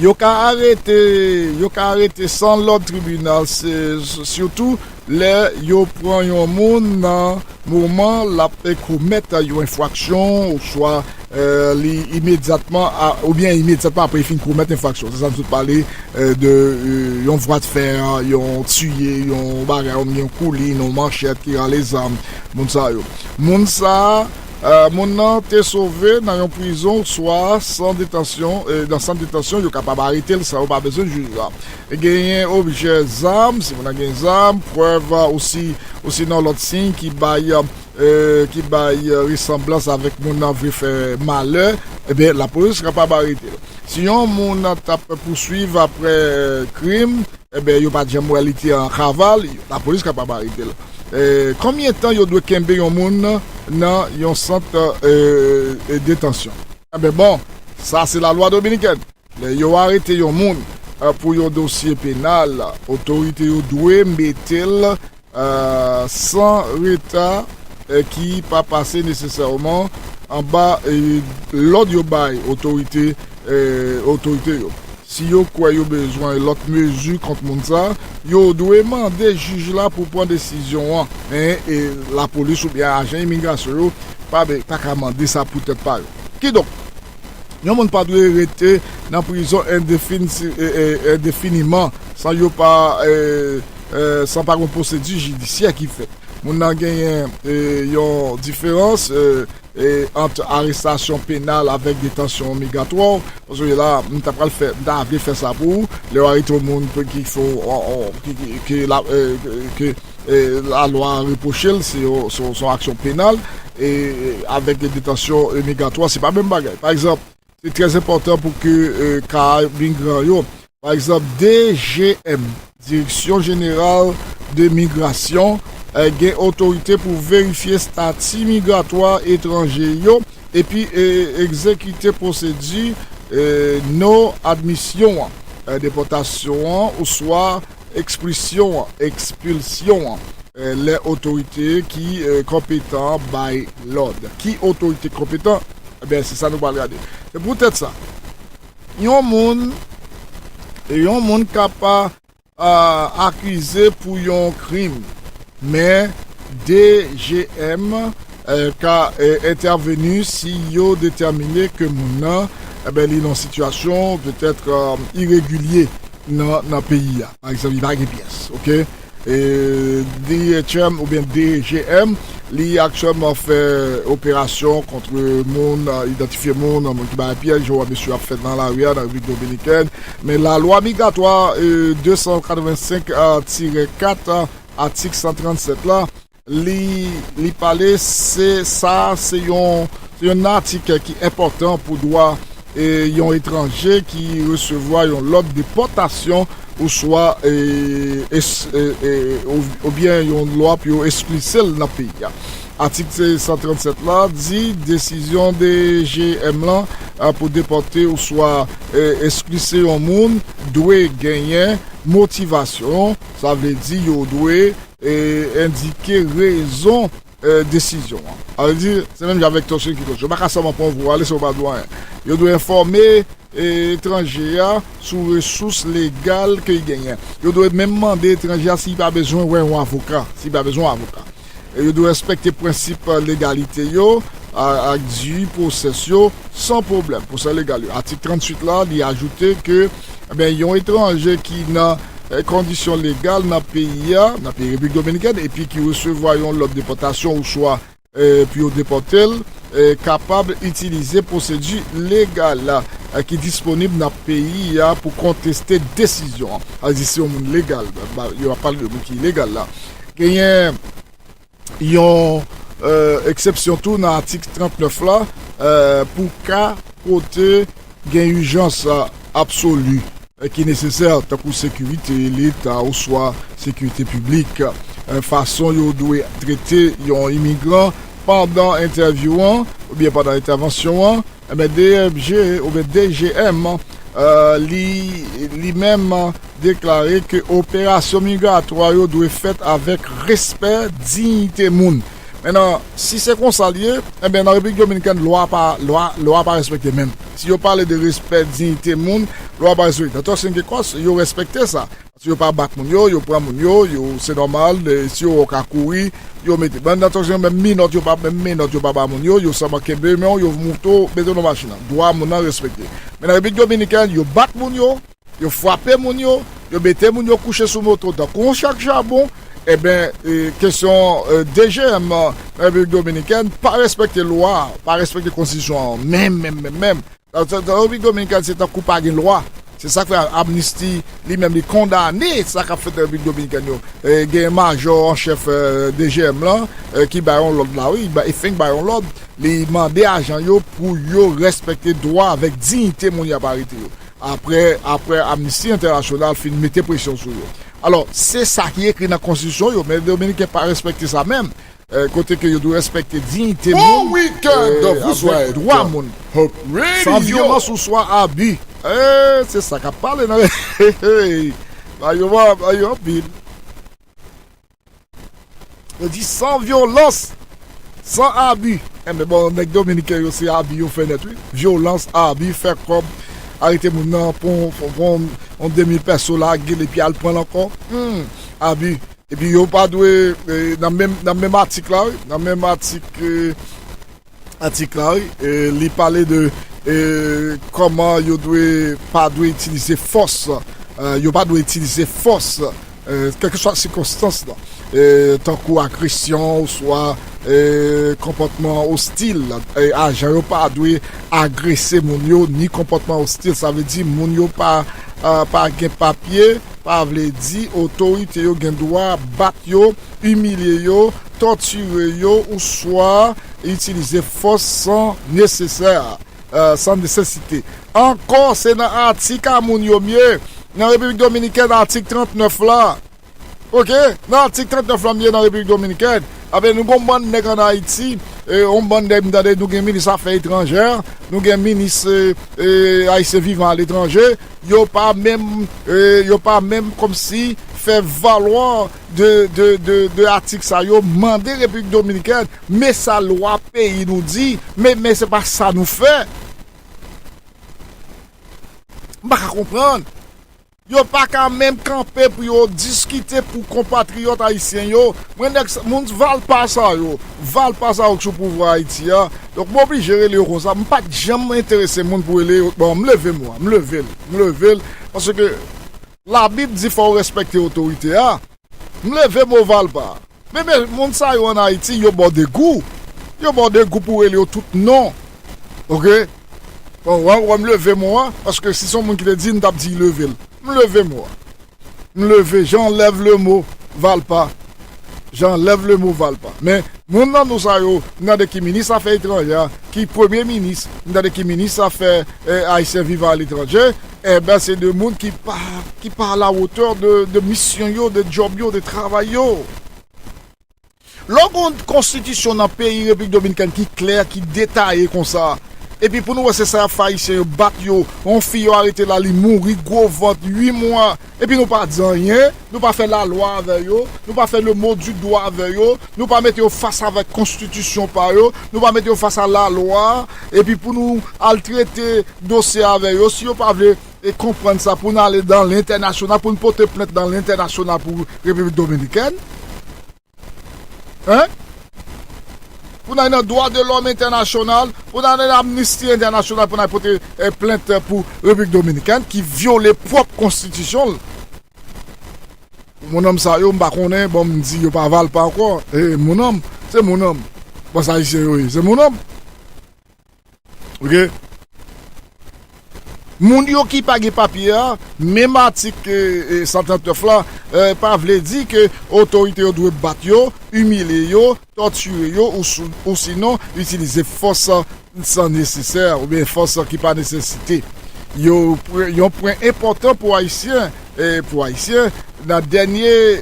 Yo ka arrêter sans l'ordre tribunal, c'est surtout les yo prend yon moun dans moment la commettre une infraction ou soit immédiatement après fin commettre infraction. C'est ça nous parler de yon voie de fer, yon tué, yon bagarre, yon couli, yon manchette qui a les armes, moun sa yo. Moun sa moun nan te sauvé dans une prison soit sans détention dans centre de détention yo capable arrêter ça pas besoin de juge là gagner objet zam si on a gagné zam preuve aussi dans l'autre signe qui baille ressemblance avec mon nan veut faire malheur et bien la police capable arrêter si on mon tape poursuivre après crime et bien yo pas jamais réalité en cavale la police capable arrêter combien de temps yo doit kembe yon moun dans yon centre détention ben bon ça c'est la loi dominicaine yo arrêté yon moun pour yon dossier pénal autorité yo doit mettre sans retard qui pas passer nécessairement en bas l'ordre yo bay autorité yo si yo quoi yo besoin l'autre mesure contre moun ça yo doit demander juge là pour prendre décision et la police ou bien agent immigration pas qu'à demander ça peut-être pas qui donc yon moun pas doit rester dans prison indéfiniment sans yo pas sans pas une procédure judiciaire qui fait moun nan gagné yon différence entre arrestation pénale avec détention migratoire parce que là on t'a pas fait ça pour les arrêter au monde qui faut que la loi reproche son action pénale et avec des détentions migratoires c'est pas même bagaille par exemple c'est très important pour que par exemple DGM Direction générale de migration gen autorité pour vérifier statut migratoire étranger yo et puis exécuter procédure non admission déportation ou soit expulsion les autorités qui compétent by l'ordre qui autorité compétent ben c'est ça nous va regarder c'est peut-être ça yon moun capable accusé pour un crime mais DGM qu'a intervenu si yo déterminé que moun ben il est en situation peut-être irrégulier dans le pays par exemple il va gagner pièce OK DHM ou bien DGM li actuellement fait opération contre monde identifier monde qui va piège je vois monsieur a fait dans la rue dans la République dominicaine mais la loi migratoire 285-4 article 137 là li parler c'est un article qui est important pour droit et yon étranger qui recevoir yon l'ordre de déportation ou soit ou bien yon loi pour expulser dans pays. Article 137 là dit décision des GM là pour déporter ou soit expulser un monde doit gagner motivation, ça veut dire yo doit indiquer raison décision. Alors dire c'est même avec toi qui je pas ça pour vous aller sur badouin. Yo doit informer étranger sur ressources légales que il gagne. Yo doit même demander étranger s'il pas besoin un avocat, s'il pas besoin avocat. Et il doit respecter le principe légalité avec du procession sans problème pour ça légal. Article 38 là, il a ajouté que il y a un étranger qui n'a conditions légales dans le pays République dominicaine et puis qui recevoir l'ordre de déportation ou soit puis au déporter capable d'utiliser procédure légale qui est disponible dans le pays pour contester décision. Alors ici au monde légal, il y a pas de qui légal là. Il y a exception tout dans l'article 39 là pour cas côté gain urgence absolue qui est nécessaire pour sécurité l'État ou soit sécurité publique façon yo doit traiter yon immigrant pendant interviewant ou bien pendant intervention DFG ou bien DGM lui-même déclaré que opération migratoire doit être faite avec respect dignité moun Maintenant, si c'est comme ça lié, eh bien, dans la République dominicaine, loi pas respectée même. Si vous parlez de respect, dignité, monde, loi pas respectée. Dans c'est quelque chose, vous respectez ça. Si vous pas battre moun yo, vous prenez moun yo, c'est normal. Si vous avez courir, vous mettez. Ben, dans même minute, vous pas battre moun yo, vous savez que vous moto, mettez dans la machine. Droit moun respecté. Mais dans la République dominicaine, vous battre moun yo, vous frappez moun yo, vous mettez moun yo coucher sous moto, dans chaque charbon. Eh bien, question DGM dans la République dominicaine, pas respecter la loi, pas respecter la constitution, même. Dans la République dominicaine, c'est un coup pas de loi. C'est ça que fait Amnesty, lui-même, il condamné, c'est ça qu'a fait la République dominicaine. Il y a un major en chef DGM là, qui baillon l'ordre là, oui, il fait baillon l'ordre, il demande à agents pour respecter le droit avec dignité, mon yaparité. Après Amnesty International, il mettait pression sur eux. Alors, c'est ça qui est écrit dans la Constitution, mais les Dominicains pas respecter ça même. Côté que vous devez respecter dignité. Bon week-end, vous soyez droit, mon. Sans violence ou soit abus. C'est ça qu'a parlé. On dit sans violence, sans abus. Mais bon, les Dominicains aussi abus, vous faites net, oui. Violence, abus, faire comme. Arrêtez mon nom pour 2000 personnes là, et puis elle prend encore. Abus. Et puis, vous pas doué dans le même article là, dans le même article là, il parlait de comment vous ne pas utiliser force. Vous pas utiliser force, quelle que soit la circonstance là. Tant qu'agression ou soit comportement hostile. Agent yo pas doit agresser mon yo ni comportement hostile. Ça veut dire mon yo pas gen papier, pas veut dire autorité yo gen droit battre yo, humilier yo, torturer yo ou soit utiliser force sans nécessité. Encore c'est dans l'article à mon yo mieux. Dans la République dominicaine, article 39 là. OK, dans l'article 39 là, dans la République dominicaine, avec nous avons des gens en Haïti, nous avons des ministres des Affaires étrangères, nous avons des ministres haïtiens vivant à l'étranger, ils n'ont pas même comme si fait valoir de l'article ça, ils ont demandé la République dominicaine, mais sa loi pays nous dit, mais c'est pas ça nous fait. Je ne comprends pas. Yo pas quand même camper pour yo discuter pour compatriotes haïtiens yo. Moun val pas ça yo. Val pas ça au pouvoir Haïti. Donc m'obligé les comme ça. M'pas jamais intéressé moun pour les bon me lever parce que la Bible dit faut respecter l'autorité Me lever mo val pas. Mais moun ça yo en Haïti yo bon de goût. Yo bon de goût pour les tout non. OK? Bon, on me lever moi parce que si son moun qui te dit n't'a dit lever. Me lever, j'enlève le mot val pas. Mais mon nom nous a yo, nous des qui ministre affaires étrangères, qui premier ministre, nous des qui ministre affaires haïtiens vivant à l'étranger, ben c'est des monde qui parle à hauteur de mission yo, de job yo, de travail yo. Lorsqu'on constitution dans pays République dominicaine qui clair, qui détaillé comme ça. Et puis pour nous, c'est ça, haïtien, battre yo, on fille arrêter là, li mourir, gros ventre, 8 mois. Et puis nous pas dire rien, nous pas faire la loi avec yo, nous pas faire le mot du droit avec yo, nous pas mettre yo face avec constitution par yo, nous pas mettre yo face à la loi. Et puis pour nous, al traiter dossier avec yo, si yo pas veut comprendre ça, pour nous aller dans l'international, pour nous porter plainte dans l'international pour République dominicaine. Hein? Pour nous, droit de l'homme international, pour nous, l'amnistie internationale, pour nous, porter plainte pour la République dominicaine qui viole les propres constitutions. Mon homme, ça, je ne sais pas, bon, me dit, je ne parle pas encore. Mon homme, c'est mon homme. Bon, ça, c'est mon homme. OK? Moun yo qui pas de papier, même article 139 là, pas vle dit que autorité doit battre yo, humilier yo, torturer yo ou sinon utiliser force sans nécessaire ou bien force qui pas nécessité. Yo un point important pour haïtien dans dernière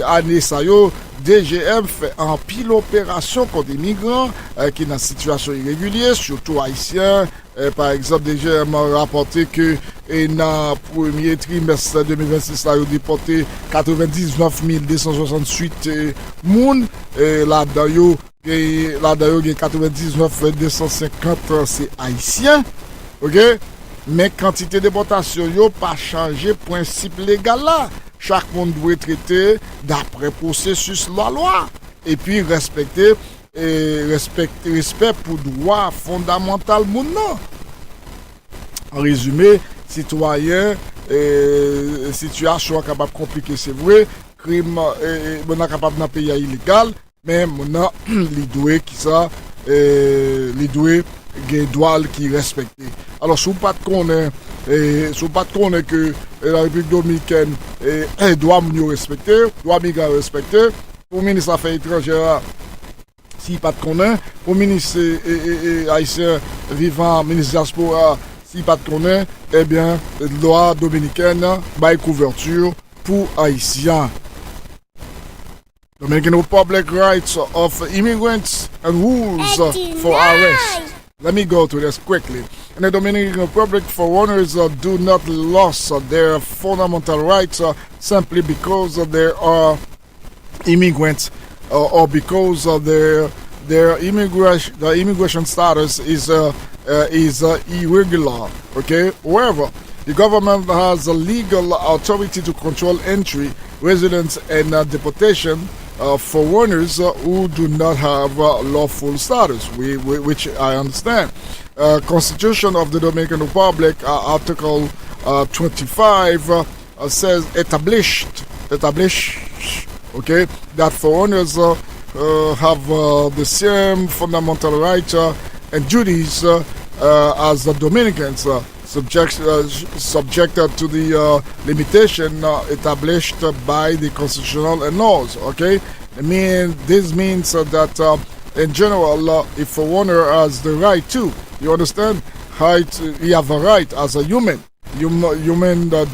année ça yo DGM fait en pile opération contre des migrants qui sont dans situation irrégulière, surtout haïtiens. Par exemple, DGM a rapporté que et dans le premier trimestre 2026, là, ils ont déporté 99 268 moun. Là-dedans, il y a 99 250 c'est haïtien. OK? Mais quantité de déportation n'a pas changé principe légal là. Chaque monde doit être traité d'après processus la loi. Et puis respect pour droit fondamental moun nan. En résumé, citoyen, situation capable compliquée, c'est vrai, crime, on a capable d'un pays illégal, mais on a les qui ça, les doigts qui respectent. Alors, si vous pas connaître que la République dominicaine doit nous respecter, doit nous respecter, pour le ministre des Affaires étrangères, si pas de connaître, pour le ministre haïtien vivant, ministre diaspora, si pas de connaître, eh bien, la loi dominicaine bail couverture pour haïtiens. Dominican Republic rights of immigrants and rules for arrest. Let me go to this quickly. In the Dominican Republic, foreigners do not lose their fundamental rights simply because they are immigrants or because their immigration status is irregular. Okay, however, the government has a legal authority to control entry, residence, and deportation for foreigners who do not have lawful status, which I understand. Constitution of the Dominican Republic, Article 25, says established, okay, that foreigners have the same fundamental rights and duties as the Dominicans, subjected to the limitation established by the constitutional laws. Okay, this means that in general, if a foreigner has the right to, you understand, he have a right as a human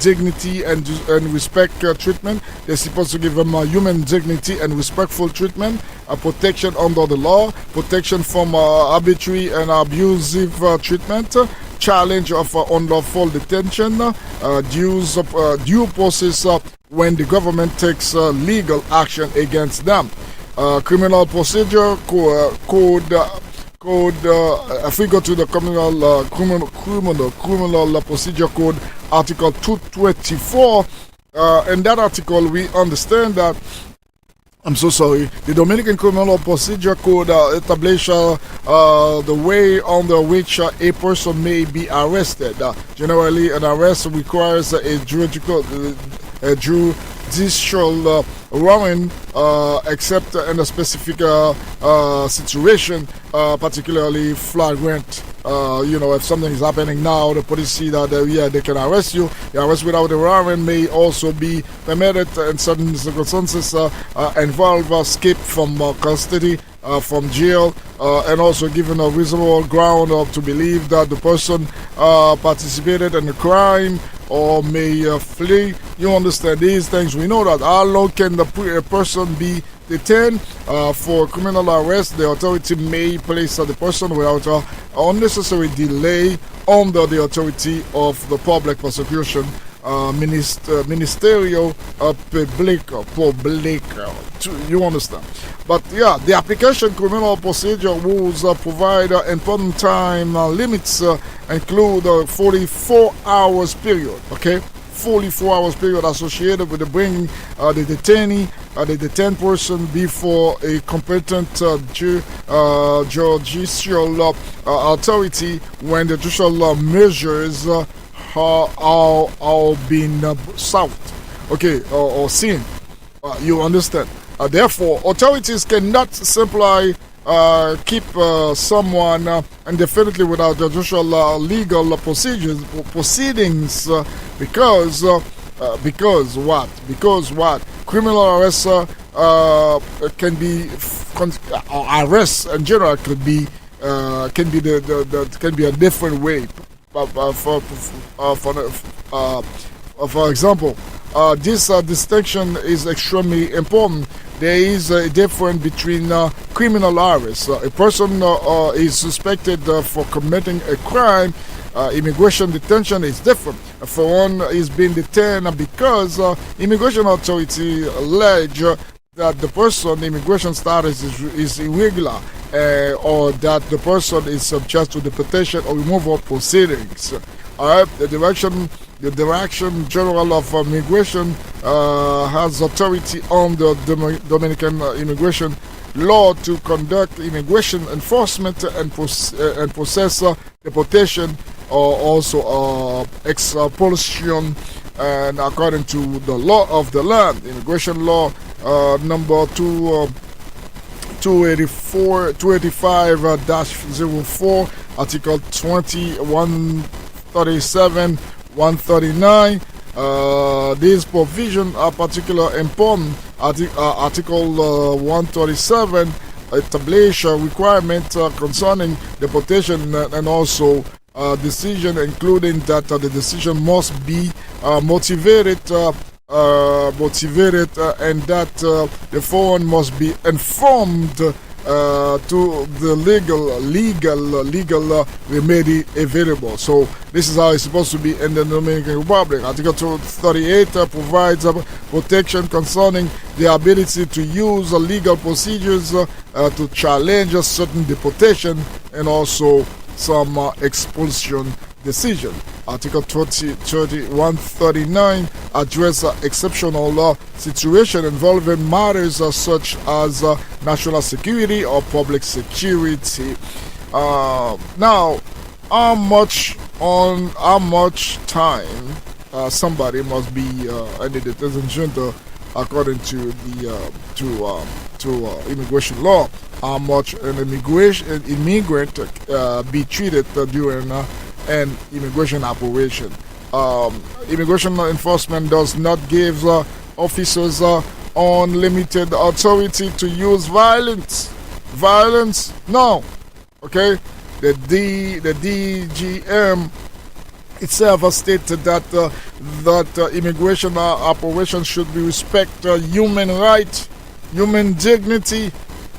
dignity and respect treatment. They're supposed to give them human dignity and respectful treatment, protection under the law, protection from arbitrary and abusive treatment, challenge of unlawful detention, due process when the government takes legal action against them. Criminal procedure code. If we go to the criminal procedure code, Article 224, in that article we understand that, I'm so sorry, the Dominican Criminal Procedure Code establishes the way under which a person may be arrested. Generally, an arrest requires a judicial warrant, except in a specific situation, particularly flagrant. If something is happening now, the police see that they can arrest you. The arrest without a warrant may also be permitted in certain circumstances, involve escape from custody, from jail, and also given a reasonable ground to believe that the person participated in a crime or may flee. You understand these things. We know that. How long can a person be detained for criminal arrest? The authority may place the person without unnecessary delay under the authority of the public prosecution ministerial public. You understand? But yeah, the application criminal procedure rules provide important time limits, include 44 hours period. Okay, 44 hours period associated with the bringing the detainee, the detained person before a competent judicial authority when the judicial measures are being sought, okay, or seen. You understand? Therefore, authorities cannot simply keep someone indefinitely without judicial legal proceedings because what? Because what? Criminal arrests can be arrests in general can be a different way. For example, this distinction is extremely important. There is a difference between criminal arrest. A person is suspected for committing a crime immigration detention is different. For one, is being detained because immigration authority allege that the person immigration status is irregular, or that the person is subject to deportation or removal proceedings. The Direction General of Immigration has authority on the Dominican immigration law to conduct immigration enforcement and process deportation, or also expulsion, and according to the law of the land, immigration law number 285-04, article 2137, 139. These provisions are particularly important. Article 137 establish requirement concerning deportation, and also decision, including that the decision must be motivated, and that the foreign must be informed to the legal remedy available. So this is how it's supposed to be in the Dominican Republic. Article 238 provides protection concerning the ability to use legal procedures to challenge a certain deportation and also some expulsion decision. Article 139 addresses exceptional law situation involving matters such as national security or public security. Now, how much time somebody must be in the detention according to the immigration law? How much an immigrant be treated during an immigration operation? Immigration enforcement does not give officers unlimited authority to use violence. No. Okay. The DGM itself stated that immigration operations should be respect human rights, human dignity,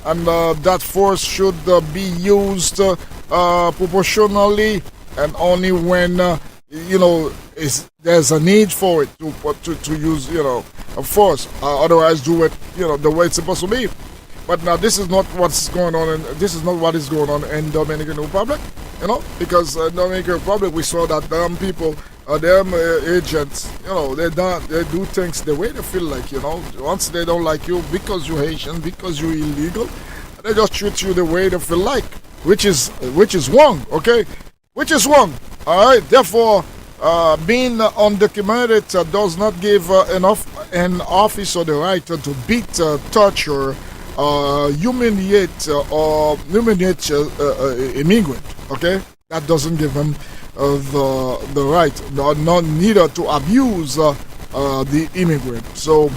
and that force should be used proportionally and only when there's a need for it to use force. Otherwise, do it the way it's supposed to be. But now this is not what's going on, and this is not what is going on in Dominican Republic. Because in Dominican Republic we saw that them people, them agents, they do things the way they feel like. Once they don't like you because you're Haitian, because you're illegal, they just treat you the way they feel like, which is wrong. Okay, which is wrong. All right. Therefore, being undocumented does not give an officer the right to beat, torture, humiliate immigrant. Okay, that doesn't give them the right, neither to abuse the immigrant. So,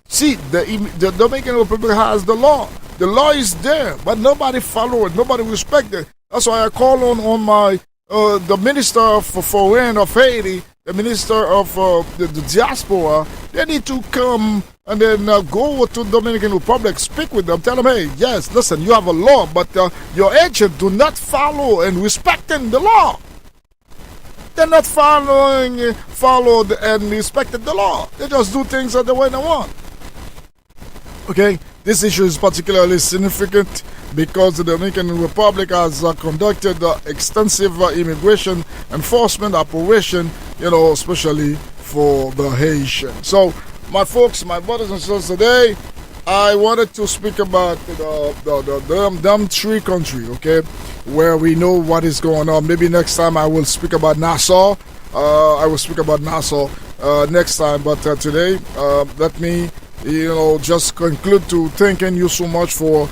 see, the Dominican Republic has the law. The law is there, but nobody follow it. Nobody respect it. That's why I call on my the Minister of Foreign of Haiti, the Minister of the Diaspora. They need to come and then go to Dominican Republic, speak with them, tell them, hey, yes, listen, you have a law, but your agents do not follow and respecting the law. They're not followed and respecting the law. They just do things the way they want. Okay, this issue is particularly significant because the Dominican Republic has conducted extensive immigration enforcement operation, especially for the Haitian. So, my folks, my brothers and sisters, today I wanted to speak about them three countries, okay, where we know what is going on. Maybe next time I will speak about Nassau. I will speak about Nassau next time, but today let me just conclude to thanking you so much for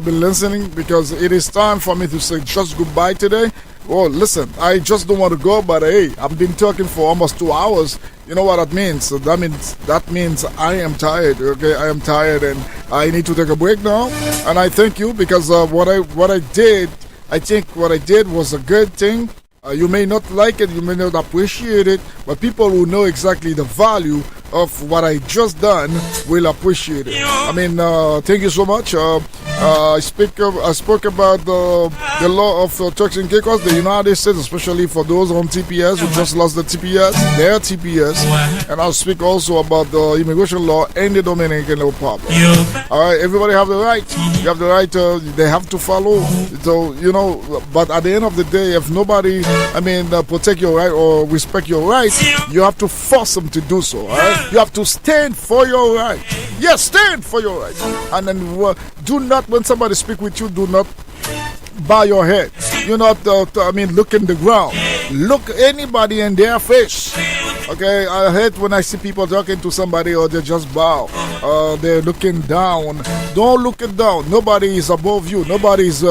being listening, because it is time for me to say just goodbye today. Well, listen, I just don't want to go, but hey, I've been talking for almost 2 hours. You know what that means? So that means I am tired. Okay, I am tired, and I need to take a break now. And I thank you, because what I did, I think what I did was a good thing. You may not like it, you may not appreciate it, but people who know exactly the value of what I just done will appreciate it. I mean, thank you so much. I spoke about the law of Turks and Caicos, the United States, especially for those on TPS who just lost their TPS, and I'll speak also about the immigration law in the Dominican Republic. All right, everybody have the right. You have the right. They have to follow. So but at the end of the day, if nobody, protect your right or respect your right, you have to force them to do so. All right, you have to stand for your right. Yes, stand for your right, and then do not, when somebody speak with you, do not bow your head. You not, look in the ground. Look anybody in their face. Okay, I hate when I see people talking to somebody or they just bow. They're looking down. Don't look it down. Nobody is above you. Nobody is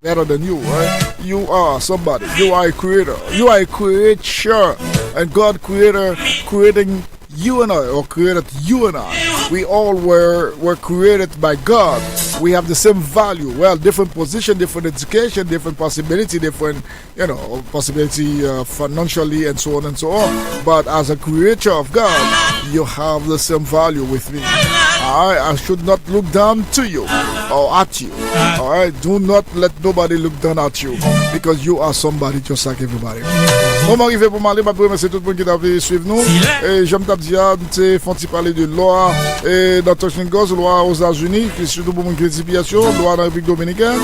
better than you, right? You are somebody. You are a creator. You are a creature. And God creating you and I, or created you and I. We all were created by God. We have the same value. Well, different position, different education, different possibility, different, possibility financially and so on and so on. But as a creature of God, you have the same value with me. I should not look down to you or at you. All right, do not let nobody look down at you because you are somebody just like everybody. On va arriver pour m'aller, je remercie tout le monde qui t'a suivi nous. Et j'aime t'as dit, tu font parler de loi dans Turks and Caicos, loi aux États-Unis, surtout pour mon crédibilisation, loi dans la République dominicaine.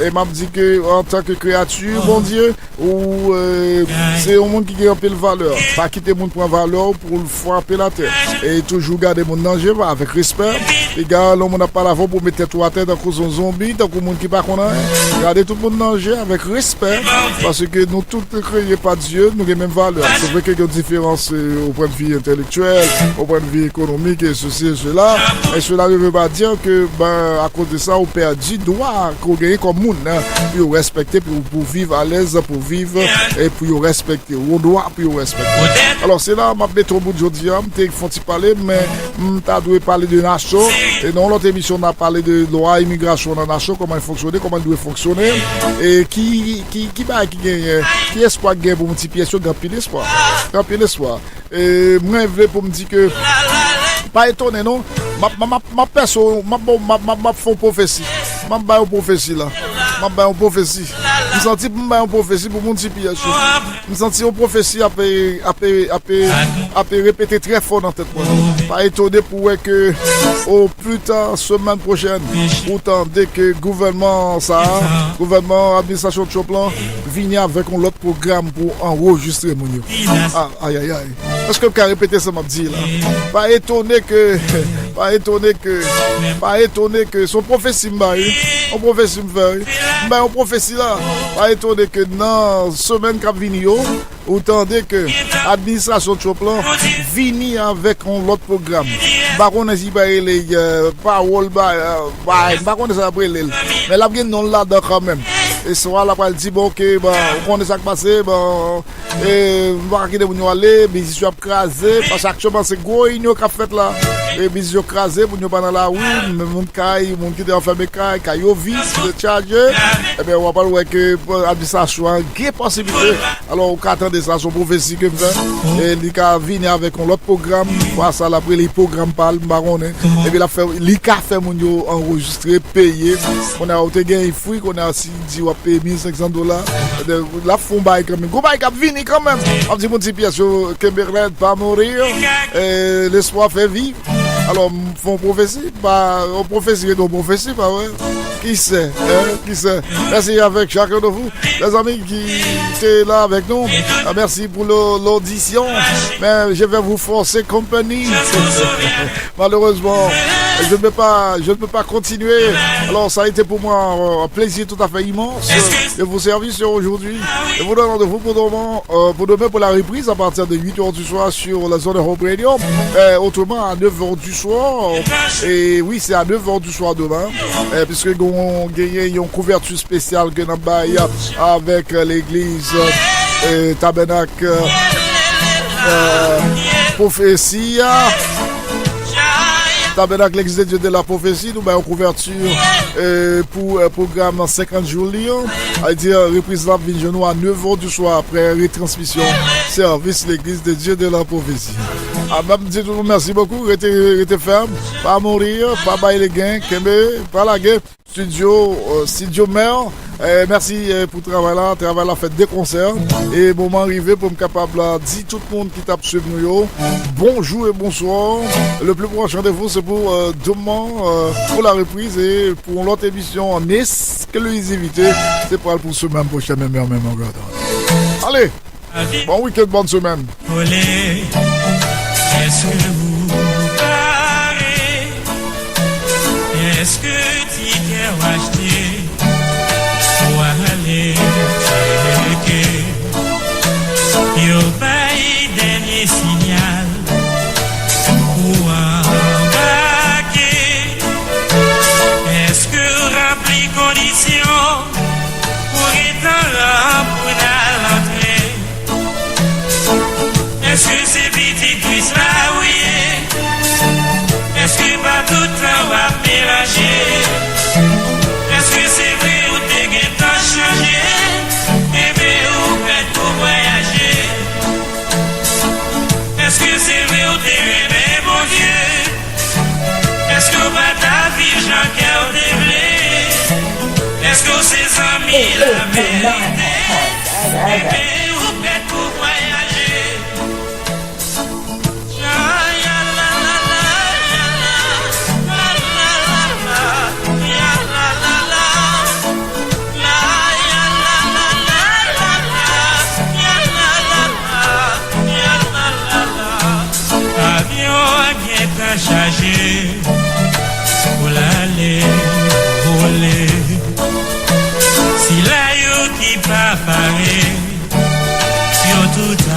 Et m'a dit que en tant que créature, bon Dieu, ou c'est un monde qui a un peu de valeur. Pas quitter le monde pour valeur pour le frapper la tête. Et toujours garder mon danger avec respect. Les gars, l'homme n'a pas la voix pour mettre tout à tête dans un zombie, dans un monde qui pas connaît. Gardez tout le monde danger avec respect, parce que nous tous créés par Dieu, nous avons les mêmes valeurs. C'est vrai qu'il y a une différence au point de vue intellectuel, au point de vue économique et ceci et cela. Et cela ne veut pas dire que, à cause de ça, on perd du droit qu'on gagne comme monde, pour respecter, pour vivre à l'aise, pour vivre et pour respecter. On doit pour respecter. Alors, c'est là, je vais au bout de aujourd'hui, je faut parler, mais je dois parler de nation. Et dans l'autre émission, on a parlé de loi immigration dans la nation, comment elle fonctionne, comment elle doit fonctionner. Et qui espoir gagne pour mon petit pièce, grand pile espoir. Et moi, je veux pour me dire que, pas étonné, non? Ma personne, ma font prophétie. Ma baille prophétie là. Ma baille prophétie. Je sens que ma prophétie pour mon petit pièce. Je sens que une prophétie a répéter très fort dans tête. Pas étonné pour que au plus tard semaine prochaine, pourtant dès que gouvernement administration de Choplan vient avec un autre programme pour enregistrer mon. Aïe. Est-ce que je peux répéter ça m'a dit là? Pas étonné que son prophétie on prophétie là, pas étonné que dans semaine qui vient autant que administration de Choplan vini avec un autre programme. Baron est les paroles baron ça après mais là non là quand même. Et soit là pas dit bon OK on connaît ça qui passé et on va quitter pour aller mais je suis crasé parce que actuellement c'est gros union qu'a fait là et bis yo crasé pour nous pas dans la rue mon caille mon qui était enfermé caille au vice de charger et bien on va pas voir que administration a une possibilité alors on attend ça son prophétie que et il a venir avec un autre programme voir ça après les programmes par le baron et puis la fait li ka fait mon yo enregistrer payer on a auté gain fruit qu'on a aussi dit on payer $1,500 la fond bail quand même go bail cap venir quand même on dit mon petit pièce que Berlin pas mourir et l'espoir fait vivre. Alors, font prophétie, on prophétie, pas ouais. Qui sait? Merci avec chacun de vous, les amis qui étaient là avec nous. Merci pour l'audition. Mais je vais vous forcer compagnie. Malheureusement, je ne peux pas continuer. Alors, ça a été pour moi un plaisir tout à fait immense de vous servir sur aujourd'hui. Je vous donne rendez-vous pour demain pour la reprise à partir de 8h du soir sur la zone Home Radio. Autrement, à 9h du soir. Et oui, c'est à 9h du soir demain. Puisque on gagne une couverture spéciale que nous avons avec l'église Tabernacle Prophétie. Tabernacle l'église de Dieu de la prophétie, nous avons une couverture pour le programme 50 jours Lyon. C'est-à-dire, reprise la vie à 9h du soir après retransmission, service l'église de Dieu de la prophétie. Merci beaucoup, restez ferme, pas mourir, pas bailler les gains, pas la guerre. studio Mère. Merci pour le travail là. Le travail là fait des concerts. Et moment arrivé pour me capable de dire tout le monde qui tape sur nous. Bonjour et bonsoir. Le plus proche rendez-vous c'est pour demain pour la reprise et pour l'autre émission en Nice que les invités c'est pour ce même prochain même encore. Allez, bon week-end, bonne semaine. Est-ce que vous parlez? Est-ce que tu as acheté pour aller checker? Yo paye dernier signal pour embarquer. Est-ce que rempli conditions pour être là pour l'entrée? Est-ce que c'est petit puisse là oui? Est-ce que pas tout le temps va mélanger? Est-ce que c'est vrai ou t'es guettant changé? Et bien ou prêt pour voyager? Est-ce que c'est vrai ou t'es rêvé mon Dieu? Est-ce que pas ta vie j'en cœur déblé? Est-ce que c'est amis la vérité? Et bien ou prêt pour voyager? Chargé pour l'aller voler. Si la yo qui pas paré, yo tout a